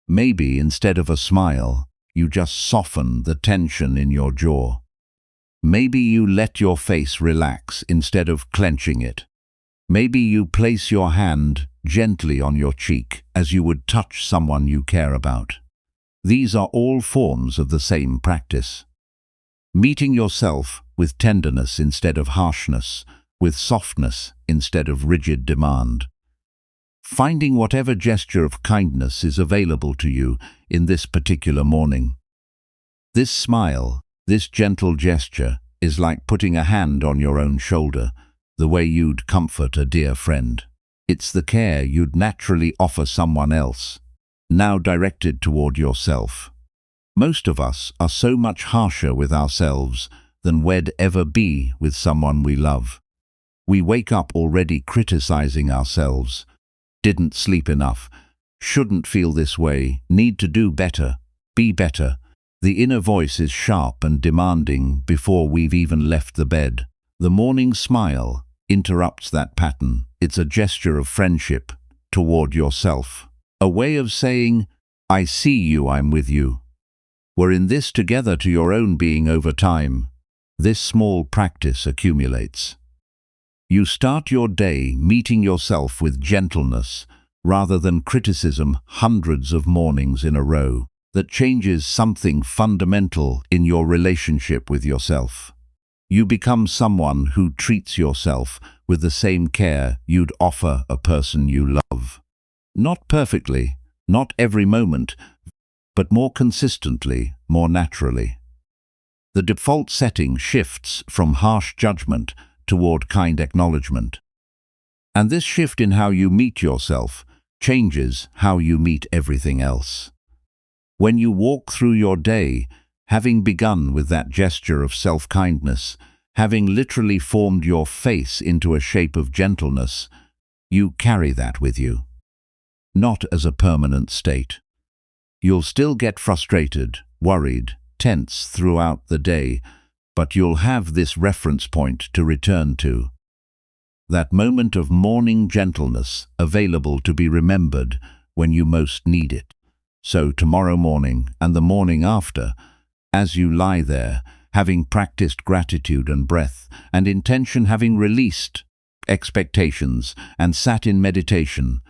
A: Maybe instead of a smile, you just soften the tension in your jaw. Maybe you let your face relax instead of clenching it. Maybe you place your hand gently on your cheek as you would touch someone you care about. These are all forms of the same practice. Meeting yourself with tenderness instead of harshness, with softness instead of rigid demand. Finding whatever gesture of kindness is available to you in this particular morning. This smile, this gentle gesture, is like putting a hand on your own shoulder, the way you'd comfort a dear friend. It's the care you'd naturally offer someone else, now directed toward yourself. Most of us are so much harsher with ourselves than we'd ever be with someone we love. We wake up already criticizing ourselves. Didn't sleep enough, shouldn't feel this way, need to do better, be better. The inner voice is sharp and demanding before we've even left the bed. The morning smile interrupts that pattern. It's a gesture of friendship toward yourself. A way of saying, I see you, I'm with you. We're in this together to your own being over time. This small practice accumulates. You start your day meeting yourself with gentleness rather than criticism hundreds of mornings in a row. That changes something fundamental in your relationship with yourself. You become someone who treats yourself with the same care you'd offer a person you love. Not perfectly, not every moment, but more consistently, more naturally. The default setting shifts from harsh judgment toward kind acknowledgement. And this shift in how you meet yourself changes how you meet everything else. When you walk through your day, having begun with that gesture of self-kindness, having literally formed your face into a shape of gentleness, you carry that with you. Not as a permanent state. You'll still get frustrated, worried, tense throughout the day, but you'll have this reference point to return to. That moment of morning gentleness available to be remembered when you most need it. So tomorrow morning and the morning after, as you lie there, having practiced gratitude and breath, and intention, having released expectations and sat in meditation,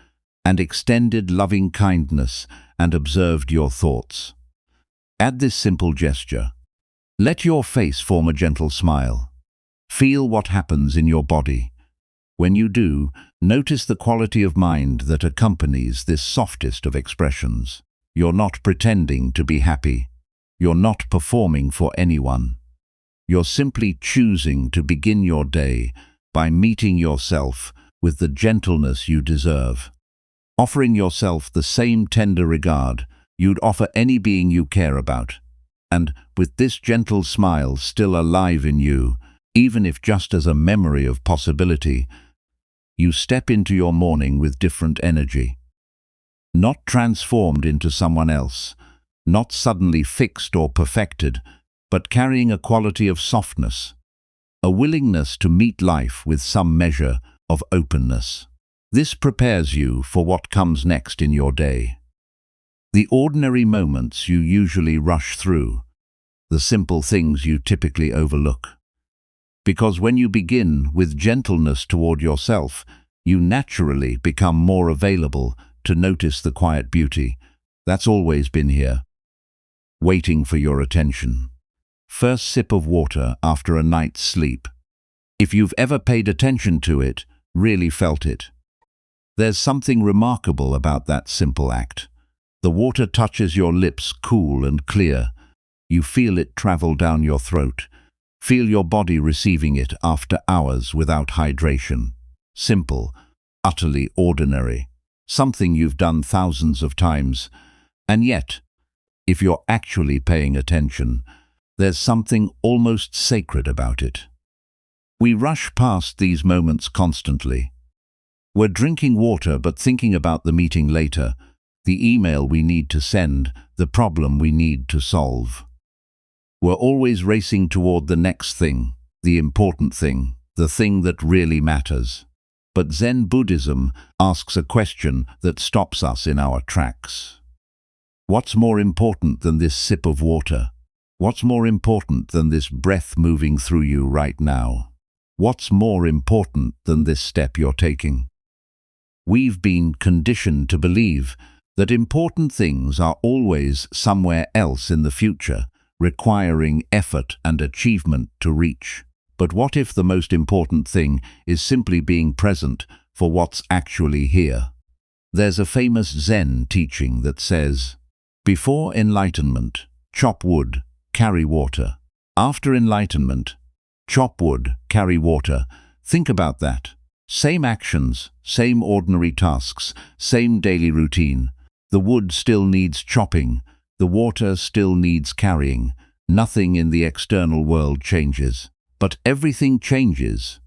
A: and extended loving kindness and observed your thoughts. Add this simple gesture. Let your face form a gentle smile. Feel what happens in your body. When you do, notice the quality of mind that accompanies this softest of expressions. You're not pretending to be happy. You're not performing for anyone. You're simply choosing to begin your day by meeting yourself with the gentleness you deserve, offering yourself the same tender regard you'd offer any being you care about, and with this gentle smile still alive in you, even if just as a memory of possibility, you step into your morning with different energy. Not transformed into someone else, not suddenly fixed or perfected, but carrying a quality of softness, a willingness to meet life with some measure of openness. This prepares you for what comes next in your day. The ordinary moments you usually rush through, the simple things you typically overlook. Because when you begin with gentleness toward yourself, you naturally become more available to notice the quiet beauty that's always been here, waiting for your attention. First sip of water after a night's sleep. If you've ever paid attention to it, really felt it, there's something remarkable about that simple act. The water touches your lips cool and clear. You feel it travel down your throat. Feel your body receiving it after hours without hydration. Simple, utterly ordinary, something you've done thousands of times. And yet, if you're actually paying attention, there's something almost sacred about it. We rush past these moments constantly. We're drinking water but thinking about the meeting later, the email we need to send, the problem we need to solve. We're always racing toward the next thing, the important thing, the thing that really matters. But Zen Buddhism asks a question that stops us in our tracks. What's more important than this sip of water? What's more important than this breath moving through you right now? What's more important than this step you're taking? We've been conditioned to believe that important things are always somewhere else in the future, requiring effort and achievement to reach. But what if the most important thing is simply being present for what's actually here? There's a famous Zen teaching that says, before enlightenment, chop wood, carry water. After enlightenment, chop wood, carry water. Think about that. Same actions, same ordinary tasks, same daily routine. The wood still needs chopping. The water still needs carrying. Nothing in the external world changes. But everything changes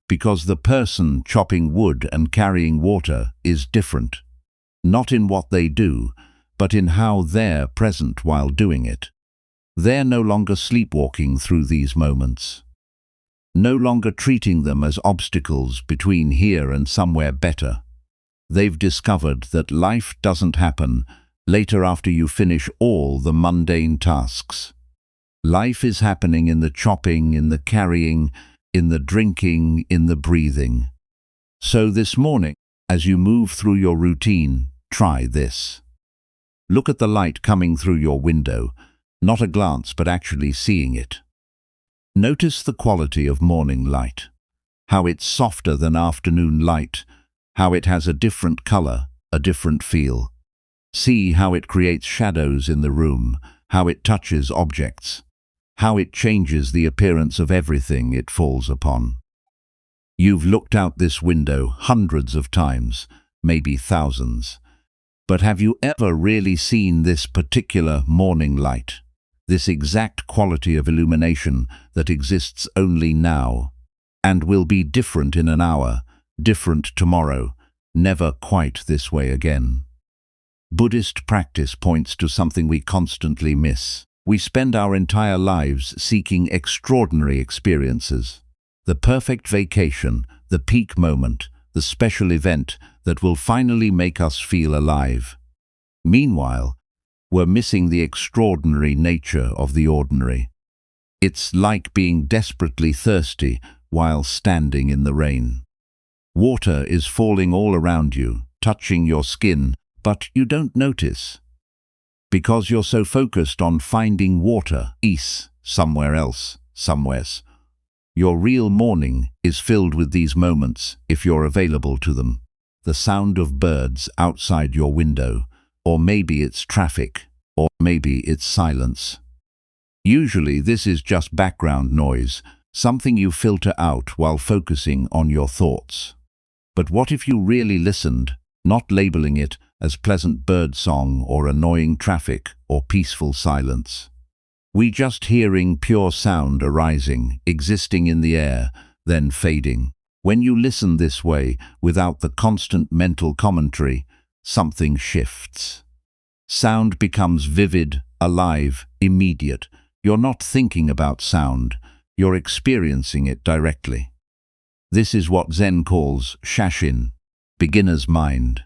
A: because the person chopping wood and carrying water is different. Not in what they do, but in how they're present while doing it. They're no longer sleepwalking through these moments. No longer treating them as obstacles between here and somewhere better. They've discovered that life doesn't happen later after you finish all the mundane tasks. Life is happening in the chopping, in the carrying, in the drinking, in the breathing. So this morning, as you move through your routine, try this. Look at the light coming through your window, not a glance but actually seeing it. Notice the quality of morning light, how it's softer than afternoon light, how it has a different color, a different feel. See how it creates shadows in the room, how it touches objects, how it changes the appearance of everything it falls upon. You've looked out this window hundreds of times, maybe thousands. But have you ever really seen this particular morning light? This exact quality of illumination that exists only now, and will be different in an hour, different tomorrow, never quite this way again. Buddhist practice points to something we constantly miss. We spend our entire lives seeking extraordinary experiences. The perfect vacation, the peak moment, the special event that will finally make us feel alive. Meanwhile, we're missing the extraordinary nature of the ordinary. It's like being desperately thirsty while standing in the rain. Water is falling all around you, touching your skin, but you don't notice. Because you're so focused on finding water, somewhere else, somewheres. Your real morning is filled with these moments, if you're available to them. The sound of birds outside your window, or maybe it's traffic, or maybe it's silence. Usually this is just background noise, something you filter out while focusing on your thoughts. But what if you really listened, not labeling it as pleasant bird song or annoying traffic or peaceful silence? We just hearing pure sound arising, existing in the air, then fading. When you listen this way, without the constant mental commentary, something shifts. Sound becomes vivid, alive, immediate. You're not thinking about sound, you're experiencing it directly. This is what Zen calls shashin, beginner's mind.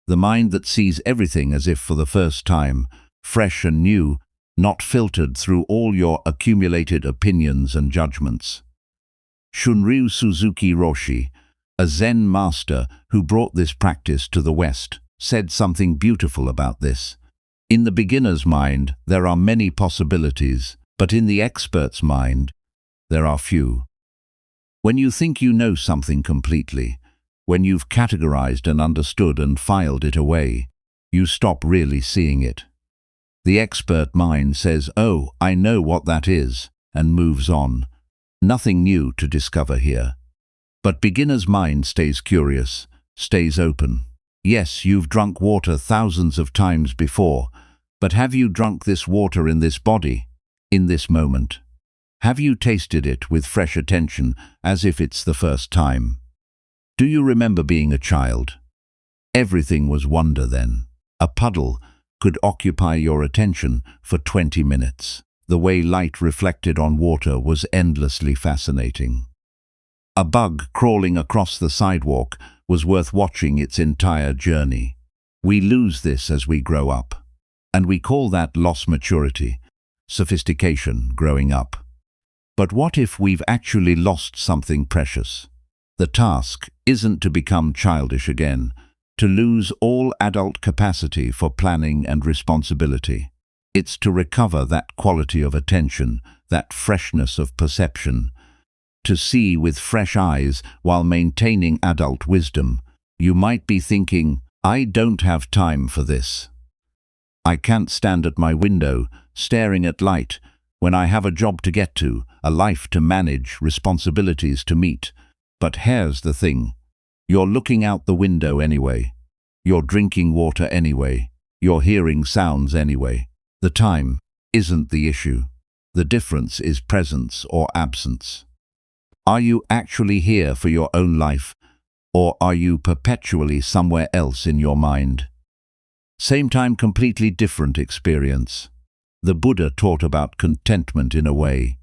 A: The mind that sees everything as if for the first time, fresh and new, not filtered through all your accumulated opinions and judgments. Shunryu Suzuki Roshi, a Zen master who brought this practice to the West, said something beautiful about this. In the beginner's mind, there are many possibilities, but in the expert's mind, there are few. When you think you know something completely, when you've categorized and understood and filed it away, you stop really seeing it. The expert mind says, "Oh, I know what that is," and moves on. Nothing new to discover here. But beginner's mind stays curious, stays open. Yes, you've drunk water thousands of times before, but have you drunk this water in this body, in this moment? Have you tasted it with fresh attention, as if it's the first time? Do you remember being a child? Everything was wonder then. A puddle could occupy your attention for 20 minutes. The way light reflected on water was endlessly fascinating. A bug crawling across the sidewalk was worth watching its entire journey. We lose this as we grow up, and we call that lost maturity, sophistication, growing up. But what if we've actually lost something precious? The task isn't to become childish again, to lose all adult capacity for planning and responsibility. It's to recover that quality of attention, that freshness of perception, to see with fresh eyes while maintaining adult wisdom. You might be thinking, "I don't have time for this. I can't stand at my window, staring at light, when I have a job to get to, a life to manage, responsibilities to meet." But here's the thing. You're looking out the window anyway. You're drinking water anyway. You're hearing sounds anyway. The time isn't the issue. The difference is presence or absence. Are you actually here for your own life, or are you perpetually somewhere else in your mind? Same time, completely different experience. The Buddha taught about contentment in a way.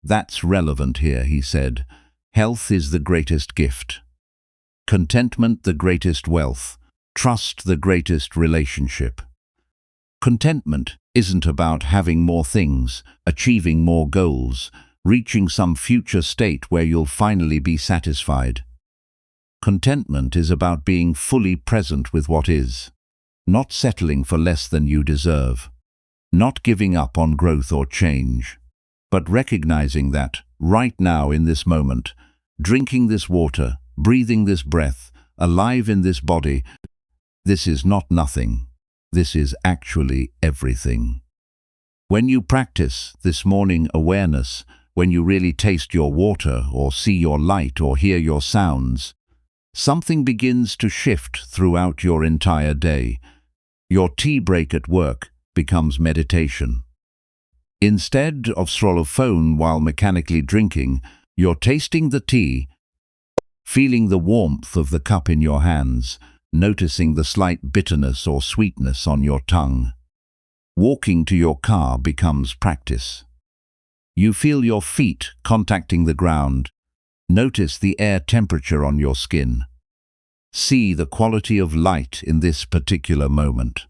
A: That's relevant here, he said. Health is the greatest gift. Contentment the greatest wealth. Trust the greatest relationship. Contentment isn't about having more things, achieving more goals, reaching some future state where you'll finally be satisfied. Contentment is about being fully present with what is, not settling for less than you deserve, not giving up on growth or change, but recognizing that, right now in this moment, drinking this water, breathing this breath, alive in this body, this is not nothing. This is actually everything. When you practice this morning awareness, when you really taste your water or see your light or hear your sounds, something begins to shift throughout your entire day. Your tea break at work becomes meditation. Instead of scroll of phone while mechanically drinking, you're tasting the tea, feeling the warmth of the cup in your hands, noticing the slight bitterness or sweetness on your tongue. Walking to your car becomes practice. You feel your feet contacting the ground. Notice the air temperature on your skin. See the quality of light in this particular moment.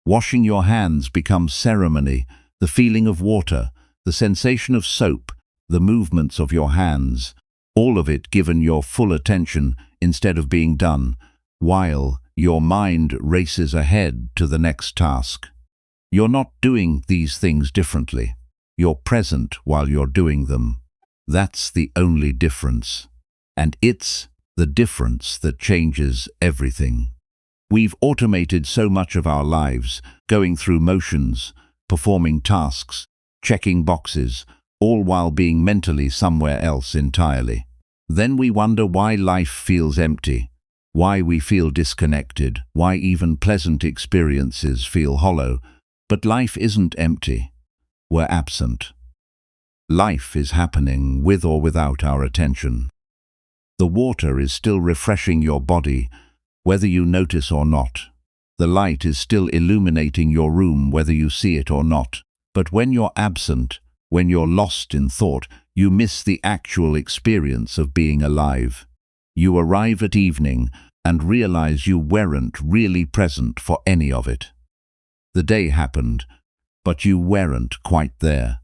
A: Washing your hands becomes ceremony, the feeling of water, the sensation of soap, the movements of your hands, all of it given your full attention instead of being done, while your mind races ahead to the next task. You're not doing these things differently. You're present while you're doing them. That's the only difference. And it's the difference that changes everything. We've automated so much of our lives, going through motions, performing tasks, checking boxes, all while being mentally somewhere else entirely. Then we wonder why life feels empty, why we feel disconnected, why even pleasant experiences feel hollow. But life isn't empty. We're absent. Life is happening with or without our attention. The water is still refreshing your body, whether you notice or not. The light is still illuminating your room, whether you see it or not. But when you're absent, when you're lost in thought, you miss the actual experience of being alive. You arrive at evening and realize you weren't really present for any of it. The day happened, but you weren't quite there.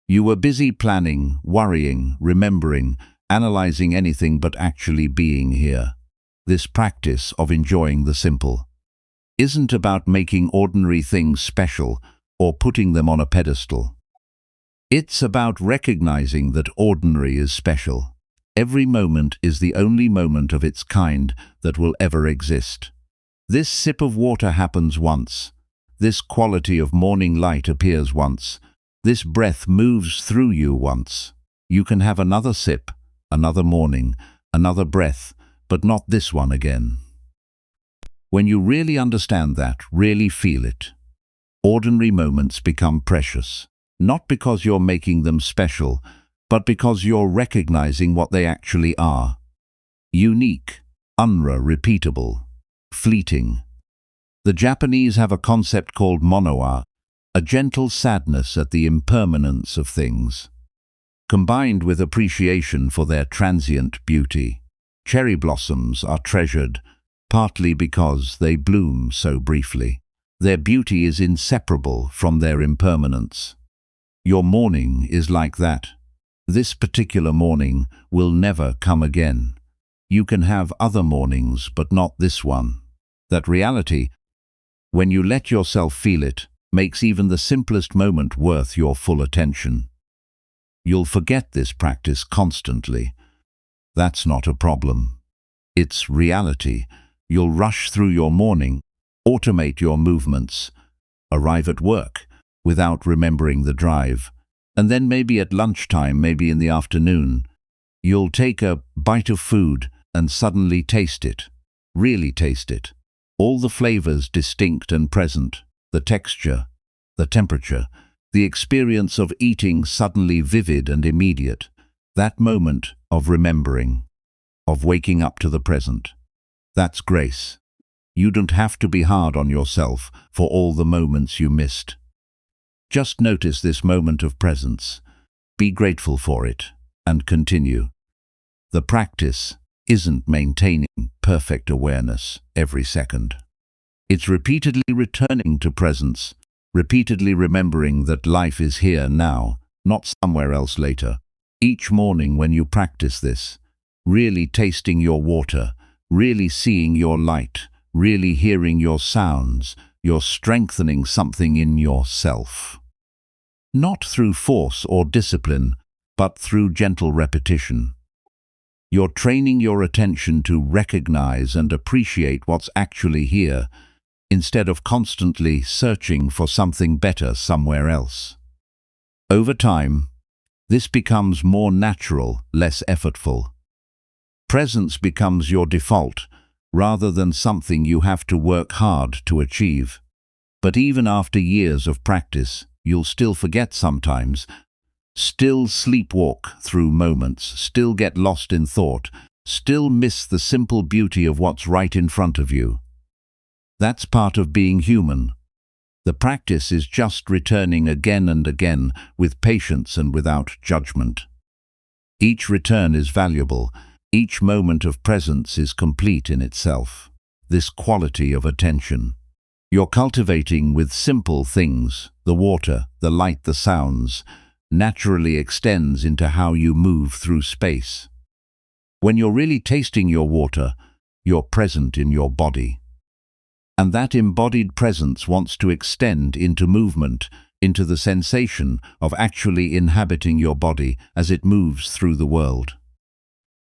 A: You were busy planning, worrying, remembering, analyzing anything but actually being here. This practice of enjoying the simple isn't about making ordinary things special or putting them on a pedestal. It's about recognizing that ordinary is special. Every moment is the only moment of its kind that will ever exist. This sip of water happens once. This quality of morning light appears once. This breath moves through you once. You can have another sip, another morning, another breath, but not this one again. When you really understand that, really feel it, ordinary moments become precious. Not because you're making them special, but because you're recognizing what they actually are. Unique, unrepeatable, fleeting. The Japanese have a concept called monoa, a gentle sadness at the impermanence of things, combined with appreciation for their transient beauty. Cherry blossoms are treasured, partly because they bloom so briefly. Their beauty is inseparable from their impermanence. Your morning is like that. This particular morning will never come again. You can have other mornings, but not this one. That reality, when you let yourself feel it, makes even the simplest moment worth your full attention. You'll forget this practice constantly. That's not a problem. It's reality. You'll rush through your morning, automate your movements, arrive at work without remembering the drive, and then maybe at lunchtime, maybe in the afternoon, you'll take a bite of food and suddenly taste it, really taste it. All the flavors distinct and present, the texture, the temperature, the experience of eating suddenly vivid and immediate, that moment of remembering, of waking up to the present. That's grace. You don't have to be hard on yourself for all the moments you missed. Just notice this moment of presence, be grateful for it, and continue. The practice isn't maintaining perfect awareness every second. It's repeatedly returning to presence, repeatedly remembering that life is here now, not somewhere else later. Each morning when you practice this, really tasting your water, really seeing your light, really hearing your sounds, you're strengthening something in yourself. Not through force or discipline, but through gentle repetition. You're training your attention to recognize and appreciate what's actually here, instead of constantly searching for something better somewhere else. Over time, this becomes more natural, less effortful. Presence becomes your default, rather than something you have to work hard to achieve. But even after years of practice, you'll still forget sometimes, still sleepwalk through moments, still get lost in thought, still miss the simple beauty of what's right in front of you. That's part of being human. The practice is just returning again and again with patience and without judgment. Each return is valuable. Each moment of presence is complete in itself. This quality of attention you're cultivating with simple things, the water, the light, the sounds, naturally extends into how you move through space. When you're really tasting your water, you're present in your body. And that embodied presence wants to extend into movement, into the sensation of actually inhabiting your body as it moves through the world.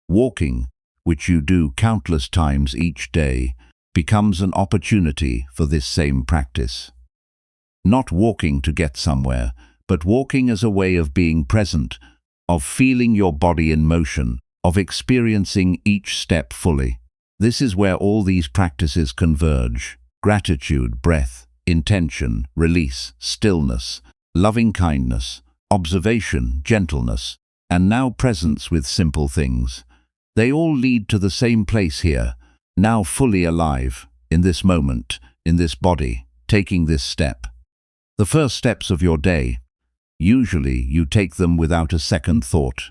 A: Walking, which you do countless times each day, becomes an opportunity for this same practice. Not walking to get somewhere, but walking as a way of being present, of feeling your body in motion, of experiencing each step fully. This is where all these practices converge: gratitude, breath, intention, release, stillness, loving kindness, observation, gentleness, and now presence with simple things. They all lead to the same place here, now fully alive, in this moment, in this body, taking this step. The first steps of your day, usually you take them without a second thought.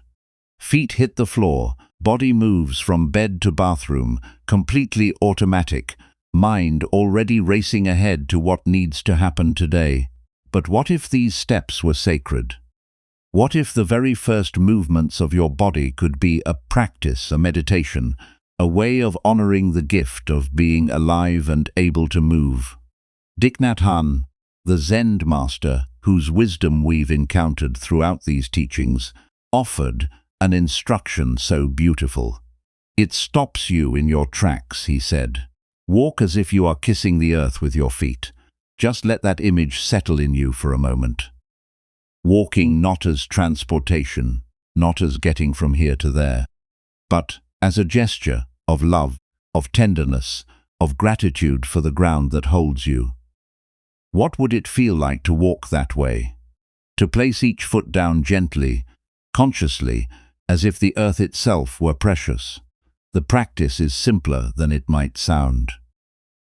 A: Feet hit the floor, body moves from bed to bathroom, completely automatic, mind already racing ahead to what needs to happen today. But what if these steps were sacred? What if the very first movements of your body could be a practice, a meditation, a way of honoring the gift of being alive and able to move? Thich Nhat Hanh, the Zen master whose wisdom we've encountered throughout these teachings, offered an instruction so beautiful. It stops you in your tracks, he said. Walk as if you are kissing the earth with your feet. Just let that image settle in you for a moment. Walking not as transportation, not as getting from here to there, but as a gesture of love, of tenderness, of gratitude for the ground that holds you. What would it feel like to walk that way? To place each foot down gently, consciously, as if the earth itself were precious. The practice is simpler than it might sound.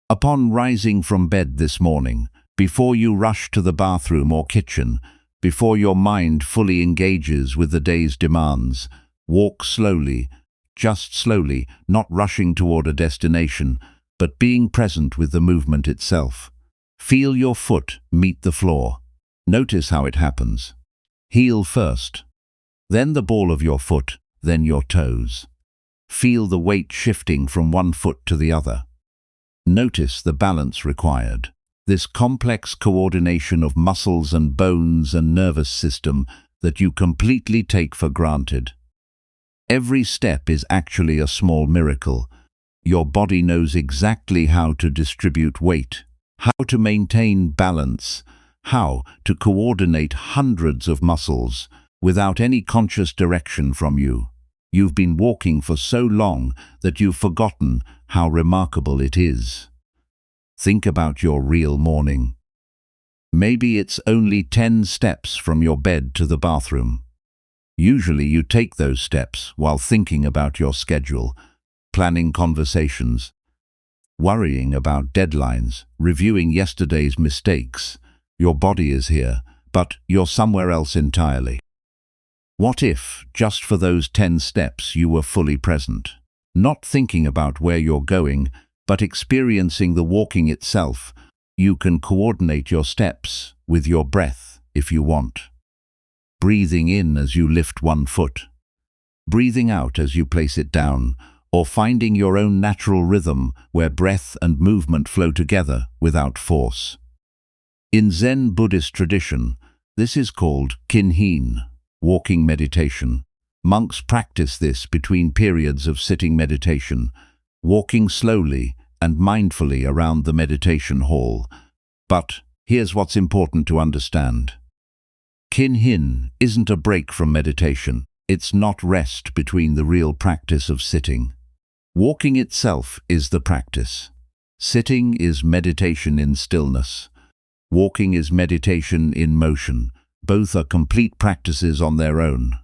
A: Upon rising from bed this morning, before you rush to the bathroom or kitchen, before your mind fully engages with the day's demands, walk slowly, just slowly, not rushing toward a destination, but being present with the movement itself. Feel your foot meet the floor. Notice how it happens. Heel first, then the ball of your foot, then your toes. Feel the weight shifting from one foot to the other. Notice the balance required. This complex coordination of muscles and bones and nervous system that you completely take for granted. Every step is actually a small miracle. Your body knows exactly how to distribute weight, how to maintain balance, how to coordinate hundreds of muscles without any conscious direction from you. You've been walking for so long that you've forgotten how remarkable it is. Think about your real morning. Maybe it's only 10 steps from your bed to the bathroom. Usually you take those steps while thinking about your schedule, planning conversations, worrying about deadlines, reviewing yesterday's mistakes. Your body is here, but you're somewhere else entirely. What if, just for those 10 steps, you were fully present? Not thinking about where you're going, but experiencing the walking itself. You can coordinate your steps with your breath if you want. Breathing in as you lift one foot, breathing out as you place it down, or finding your own natural rhythm where breath and movement flow together without force. In Zen Buddhist tradition, this is called kinhin, walking meditation. Monks practice this between periods of sitting meditation, walking slowly and mindfully around the meditation hall. But here's what's important to understand. Kinhin isn't a break from meditation. It's not rest between the real practice of sitting. Walking itself is the practice. Sitting is meditation in stillness. Walking is meditation in motion. Both are complete practices on their own.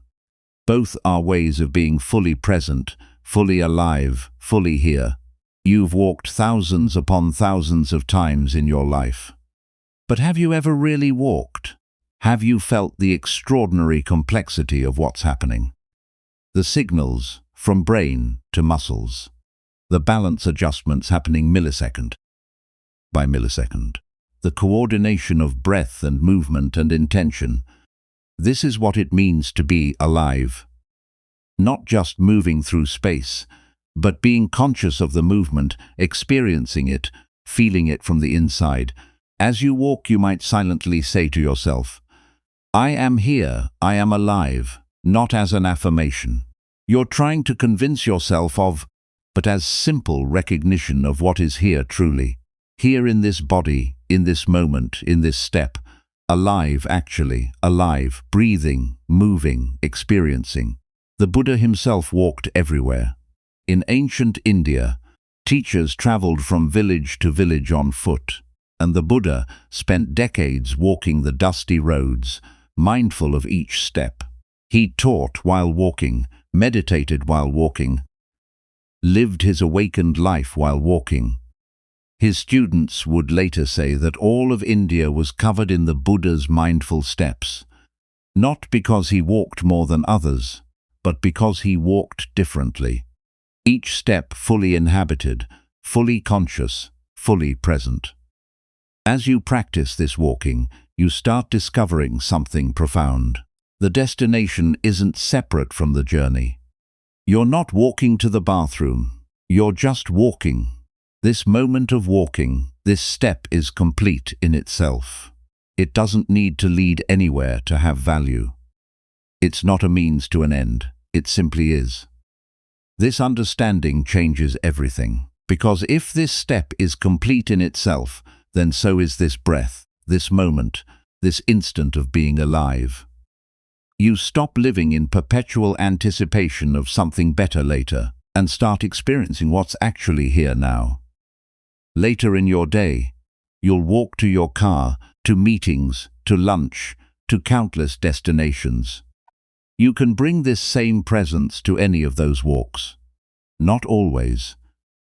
A: Both are ways of being fully present, fully alive, fully here. You've walked thousands upon thousands of times in your life. But have you ever really walked? Have you felt the extraordinary complexity of what's happening? The signals from brain to muscles. The balance adjustments happening millisecond by millisecond. The coordination of breath and movement and intention. This is what it means to be alive. Not just moving through space, but being conscious of the movement, experiencing it, feeling it from the inside. As you walk, you might silently say to yourself, "I am here, I am alive," not as an affirmation. You're trying to convince yourself of, but as simple recognition of what is here truly. Here in this body, in this moment, in this step. Alive, actually, alive, breathing, moving, experiencing. The Buddha himself walked everywhere. In ancient India, teachers traveled from village to village on foot, and the Buddha spent decades walking the dusty roads, mindful of each step. He taught while walking, meditated while walking, lived his awakened life while walking. His students would later say that all of India was covered in the Buddha's mindful steps, not because he walked more than others, but because he walked differently. Each step fully inhabited, fully conscious, fully present. As you practice this walking, you start discovering something profound. The destination isn't separate from the journey. You're not walking to the bathroom. You're just walking. This moment of walking, this step is complete in itself. It doesn't need to lead anywhere to have value. It's not a means to an end. It simply is. This understanding changes everything, because if this step is complete in itself, then so is this breath, this moment, this instant of being alive. You stop living in perpetual anticipation of something better later and start experiencing what's actually here now. Later in your day, you'll walk to your car, to meetings, to lunch, to countless destinations. You can bring this same presence to any of those walks. Not always.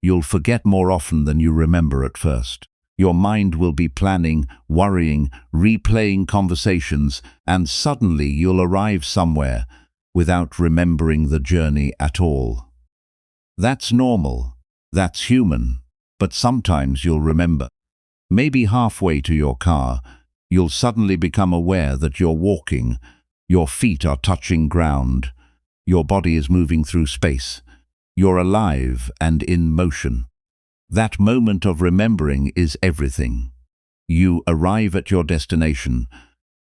A: You'll forget more often than you remember at first. Your mind will be planning, worrying, replaying conversations, and suddenly you'll arrive somewhere without remembering the journey at all. That's normal. That's human. But sometimes you'll remember. Maybe halfway to your car, you'll suddenly become aware that you're walking. Your feet are touching ground. Your body is moving through space. You're alive and in motion. That moment of remembering is everything. You arrive at your destination,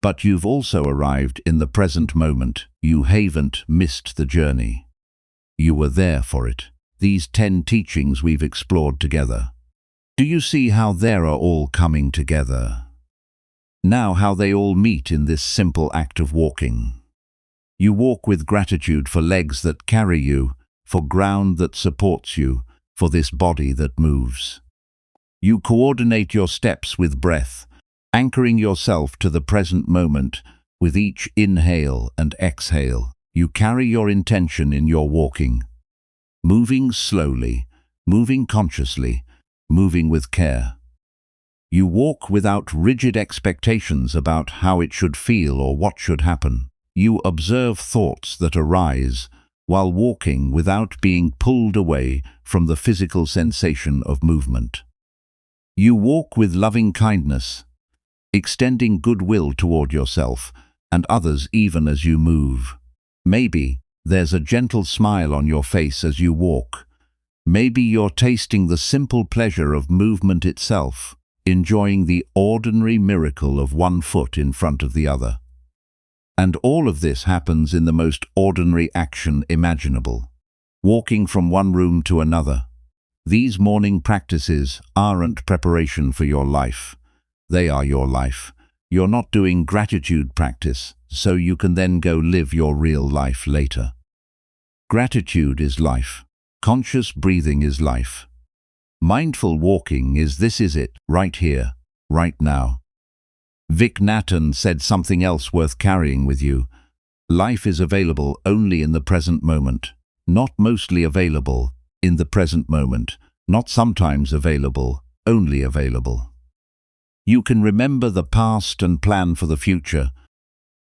A: but you've also arrived in the present moment. You haven't missed the journey. You were there for it. These 10 teachings we've explored together. Do you see how they are all coming together? Now how they all meet in this simple act of walking. You walk with gratitude for legs that carry you, for ground that supports you, for this body that moves. You coordinate your steps with breath, anchoring yourself to the present moment with each inhale and exhale. You carry your intention in your walking, moving slowly, moving consciously, moving with care. You walk without rigid expectations about how it should feel or what should happen. You observe thoughts that arise while walking without being pulled away from the physical sensation of movement. You walk with loving kindness, extending goodwill toward yourself and others even as you move. Maybe there's a gentle smile on your face as you walk. Maybe you're tasting the simple pleasure of movement itself, enjoying the ordinary miracle of one foot in front of the other. And all of this happens in the most ordinary action imaginable. Walking from one room to another. These morning practices aren't preparation for your life. They are your life. You're not doing gratitude practice, so you can then go live your real life later. Gratitude is life. Conscious breathing is life. Mindful walking is it, right here, right now. Vic Nathan said something else worth carrying with you. Life is available only in the present moment, not mostly available, in the present moment, not sometimes available, only available. You can remember the past and plan for the future,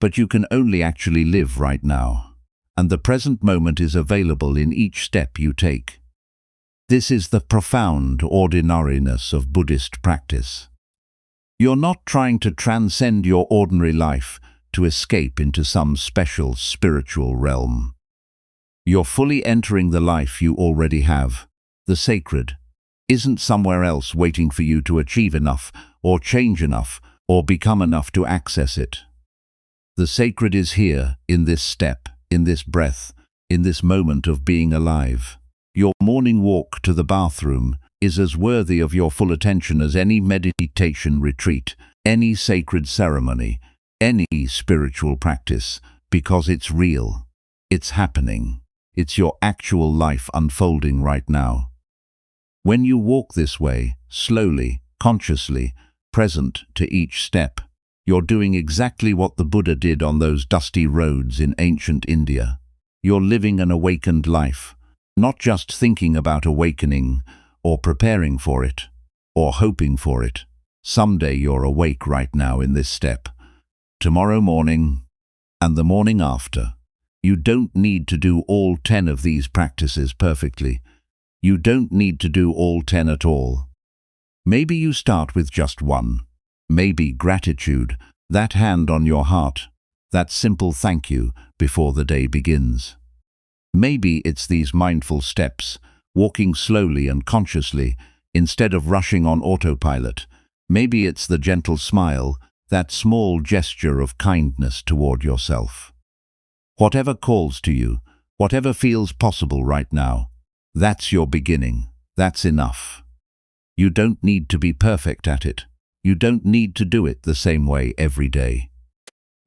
A: but you can only actually live right now, and the present moment is available in each step you take. This is the profound ordinariness of Buddhist practice. You're not trying to transcend your ordinary life to escape into some special spiritual realm. You're fully entering the life you already have. The sacred isn't somewhere else waiting for you to achieve enough, or change enough, or become enough to access it. The sacred is here, in this step, in this breath, in this moment of being alive. Your morning walk to the bathroom is as worthy of your full attention as any meditation retreat, any sacred ceremony, any spiritual practice, because it's real. It's happening. It's your actual life unfolding right now. When you walk this way, slowly, consciously, present to each step, you're doing exactly what the Buddha did on those dusty roads in ancient India. You're living an awakened life, not just thinking about awakening, or preparing for it, or hoping for it. Someday you're awake right now in this step. Tomorrow morning, and the morning after. You don't need to do all 10 of these practices perfectly. You don't need to do all 10 at all. Maybe you start with just one. Maybe gratitude, that hand on your heart, that simple thank you before the day begins. Maybe it's these mindful steps, walking slowly and consciously instead of rushing on autopilot. Maybe it's the gentle smile, that small gesture of kindness toward yourself. Whatever calls to you, whatever feels possible right now, that's your beginning. That's enough. You don't need to be perfect at it. You don't need to do it the same way every day.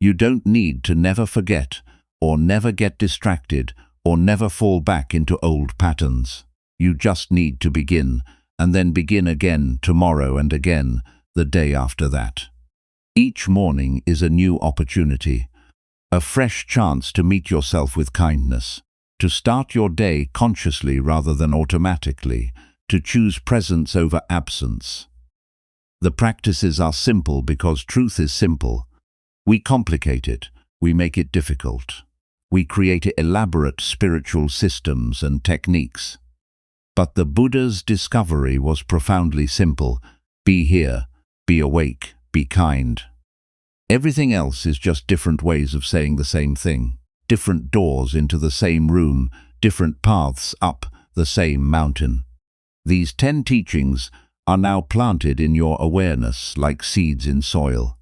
A: You don't need to never forget, or never get distracted, or never fall back into old patterns. You just need to begin, and then begin again tomorrow and again the day after that. Each morning is a new opportunity, a fresh chance to meet yourself with kindness, to start your day consciously rather than automatically, to choose presence over absence. The practices are simple because truth is simple. We complicate it, we make it difficult. We create elaborate spiritual systems and techniques. But the Buddha's discovery was profoundly simple. Be here, be awake, be kind. Everything else is just different ways of saying the same thing. Different doors into the same room, different paths up the same mountain. These 10 teachings are now planted in your awareness like seeds in soil.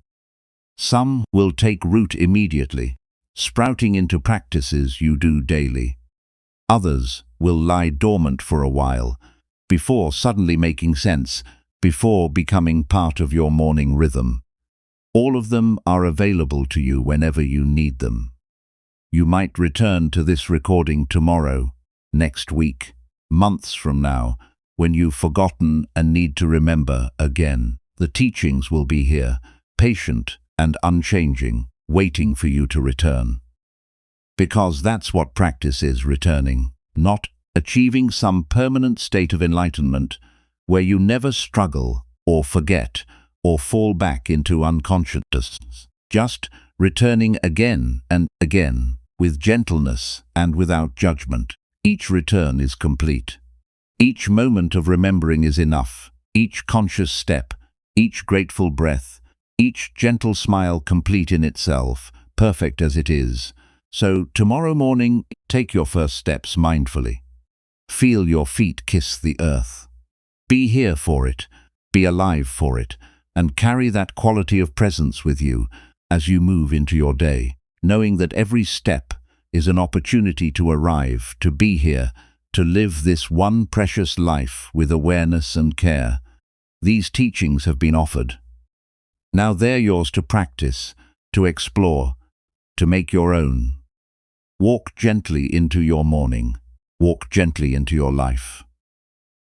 A: Some will take root immediately, sprouting into practices you do daily. Others will lie dormant for a while, before suddenly making sense, before becoming part of your morning rhythm. All of them are available to you whenever you need them. You might return to this recording tomorrow, next week, months from now, when you've forgotten and need to remember again. The teachings will be here, patient and unchanging, waiting for you to return. Because that's what practice is, returning, not achieving some permanent state of enlightenment where you never struggle or forget or fall back into unconsciousness. Just returning again and again, with gentleness and without judgment. Each return is complete. Each moment of remembering is enough. Each conscious step, each grateful breath, each gentle smile complete in itself, perfect as it is. So tomorrow morning, take your first steps mindfully. Feel your feet kiss the earth. Be here for it, be alive for it, and carry that quality of presence with you as you move into your day, knowing that every step is an opportunity to arrive, to be here, to live this one precious life with awareness and care. These teachings have been offered. Now they're yours to practice, to explore, to make your own. Walk gently into your morning. Walk gently into your life.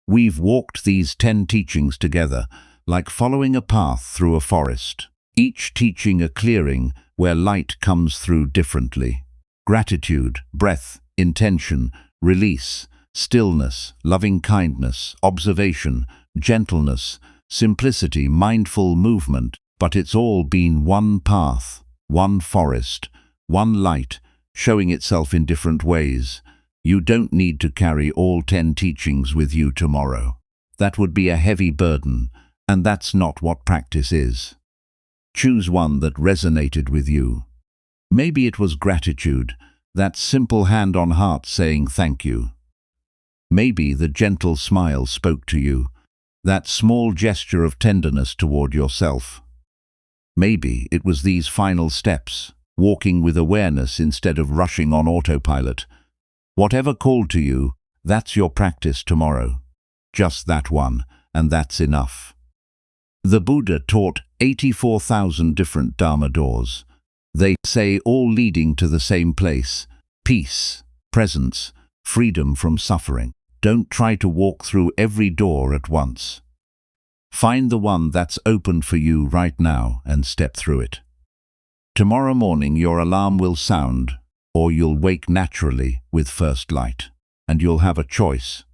A: We've walked these 10 teachings together, like following a path through a forest, each teaching a clearing where light comes through differently. Gratitude, breath, intention, release, stillness, loving kindness, observation, gentleness, simplicity, mindful movement, but it's all been one path, one forest, one light, showing itself in different ways. You don't need to carry all 10 teachings with you tomorrow. That would be a heavy burden, and that's not what practice is. Choose one that resonated with you. Maybe it was gratitude, that simple hand on heart saying thank you. Maybe the gentle smile spoke to you, that small gesture of tenderness toward yourself. Maybe it was these final steps, walking with awareness instead of rushing on autopilot. Whatever called to you, that's your practice tomorrow. Just that one, and that's enough. The Buddha taught 84,000 different Dharma doors. They say all leading to the same place: peace, presence, freedom from suffering. Don't try to walk through every door at once. Find the one that's open for you right now and step through it. Tomorrow morning your alarm will sound, or you'll wake naturally with first light, and you'll have a choice.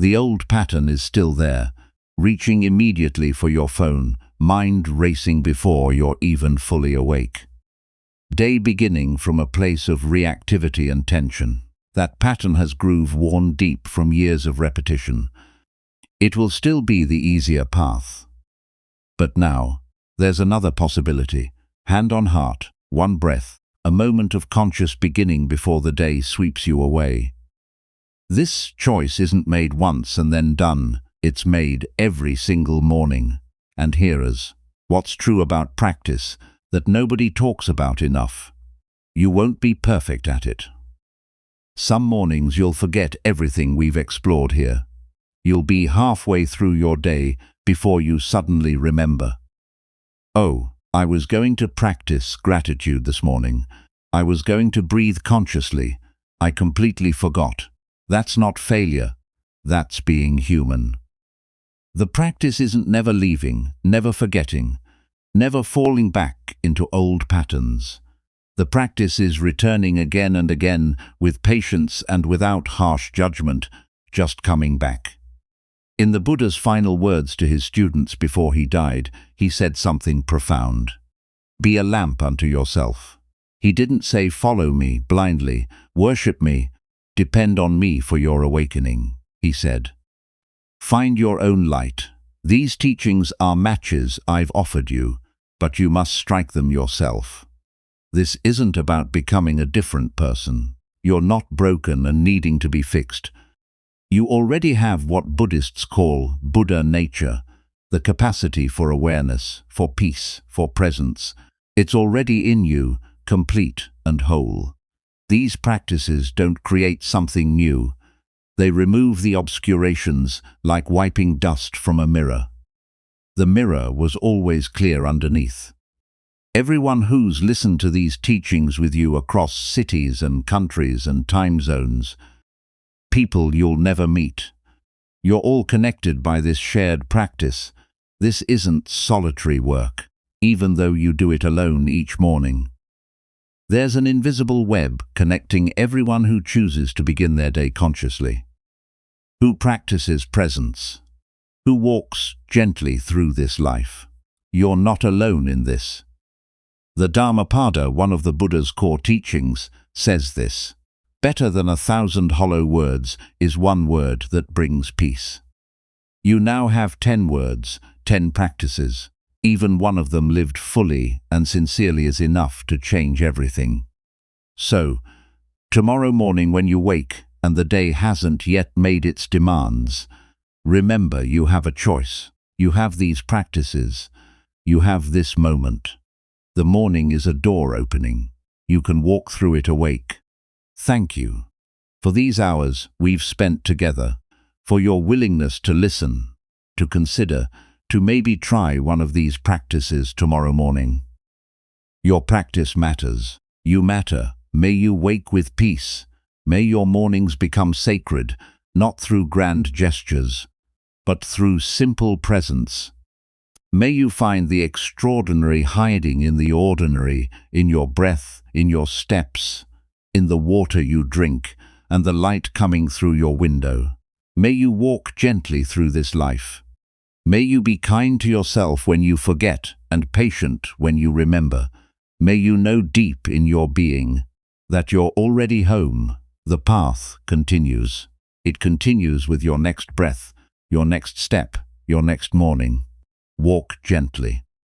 A: The old pattern is still there, reaching immediately for your phone, mind racing before you're even fully awake. Day beginning from a place of reactivity and tension. That pattern has groove worn deep from years of repetition. It will still be the easier path. But now, there's another possibility. Hand on heart, one breath, a moment of conscious beginning before the day sweeps you away. This choice isn't made once and then done. It's made every single morning. And here's what's true about practice that nobody talks about enough. You won't be perfect at it. Some mornings you'll forget everything we've explored here. You'll be halfway through your day before you suddenly remember. Oh, I was going to practice gratitude this morning. I was going to breathe consciously. I completely forgot. That's not failure. That's being human. The practice isn't never leaving, never forgetting, never falling back into old patterns. The practice is returning again and again with patience and without harsh judgment, just coming back. In the Buddha's final words to his students before he died, he said something profound. Be a lamp unto yourself. He didn't say follow me blindly, worship me, depend on me for your awakening. He said, find your own light. These teachings are matches I've offered you, but you must strike them yourself. This isn't about becoming a different person. You're not broken and needing to be fixed. You already have what Buddhists call Buddha nature, the capacity for awareness, for peace, for presence. It's already in you, complete and whole. These practices don't create something new. They remove the obscurations like wiping dust from a mirror. The mirror was always clear underneath. Everyone who's listened to these teachings with you across cities and countries and time zones, people you'll never meet, you're all connected by this shared practice. This isn't solitary work, even though you do it alone each morning. There's an invisible web connecting everyone who chooses to begin their day consciously, who practices presence, who walks gently through this life. You're not alone in this. The Dhammapada, one of the Buddha's core teachings, says this: better than 1,000 hollow words is one word that brings peace. You now have 10 words, 10 practices. Even one of them lived fully and sincerely is enough to change everything. So, tomorrow morning when you wake and the day hasn't yet made its demands, remember you have a choice. You have these practices. You have this moment. The morning is a door opening. You can walk through it awake. Thank you for these hours we've spent together, for your willingness to listen, to consider, to maybe try one of these practices tomorrow morning. Your practice matters. You matter. May you wake with peace. May your mornings become sacred, not through grand gestures, but through simple presence. May you find the extraordinary hiding in the ordinary, in your breath, in your steps, in the water you drink, and the light coming through your window. May you walk gently through this life. May you be kind to yourself when you forget and patient when you remember. May you know deep in your being that you're already home. The path continues. It continues with your next breath, your next step, your next morning. Walk gently.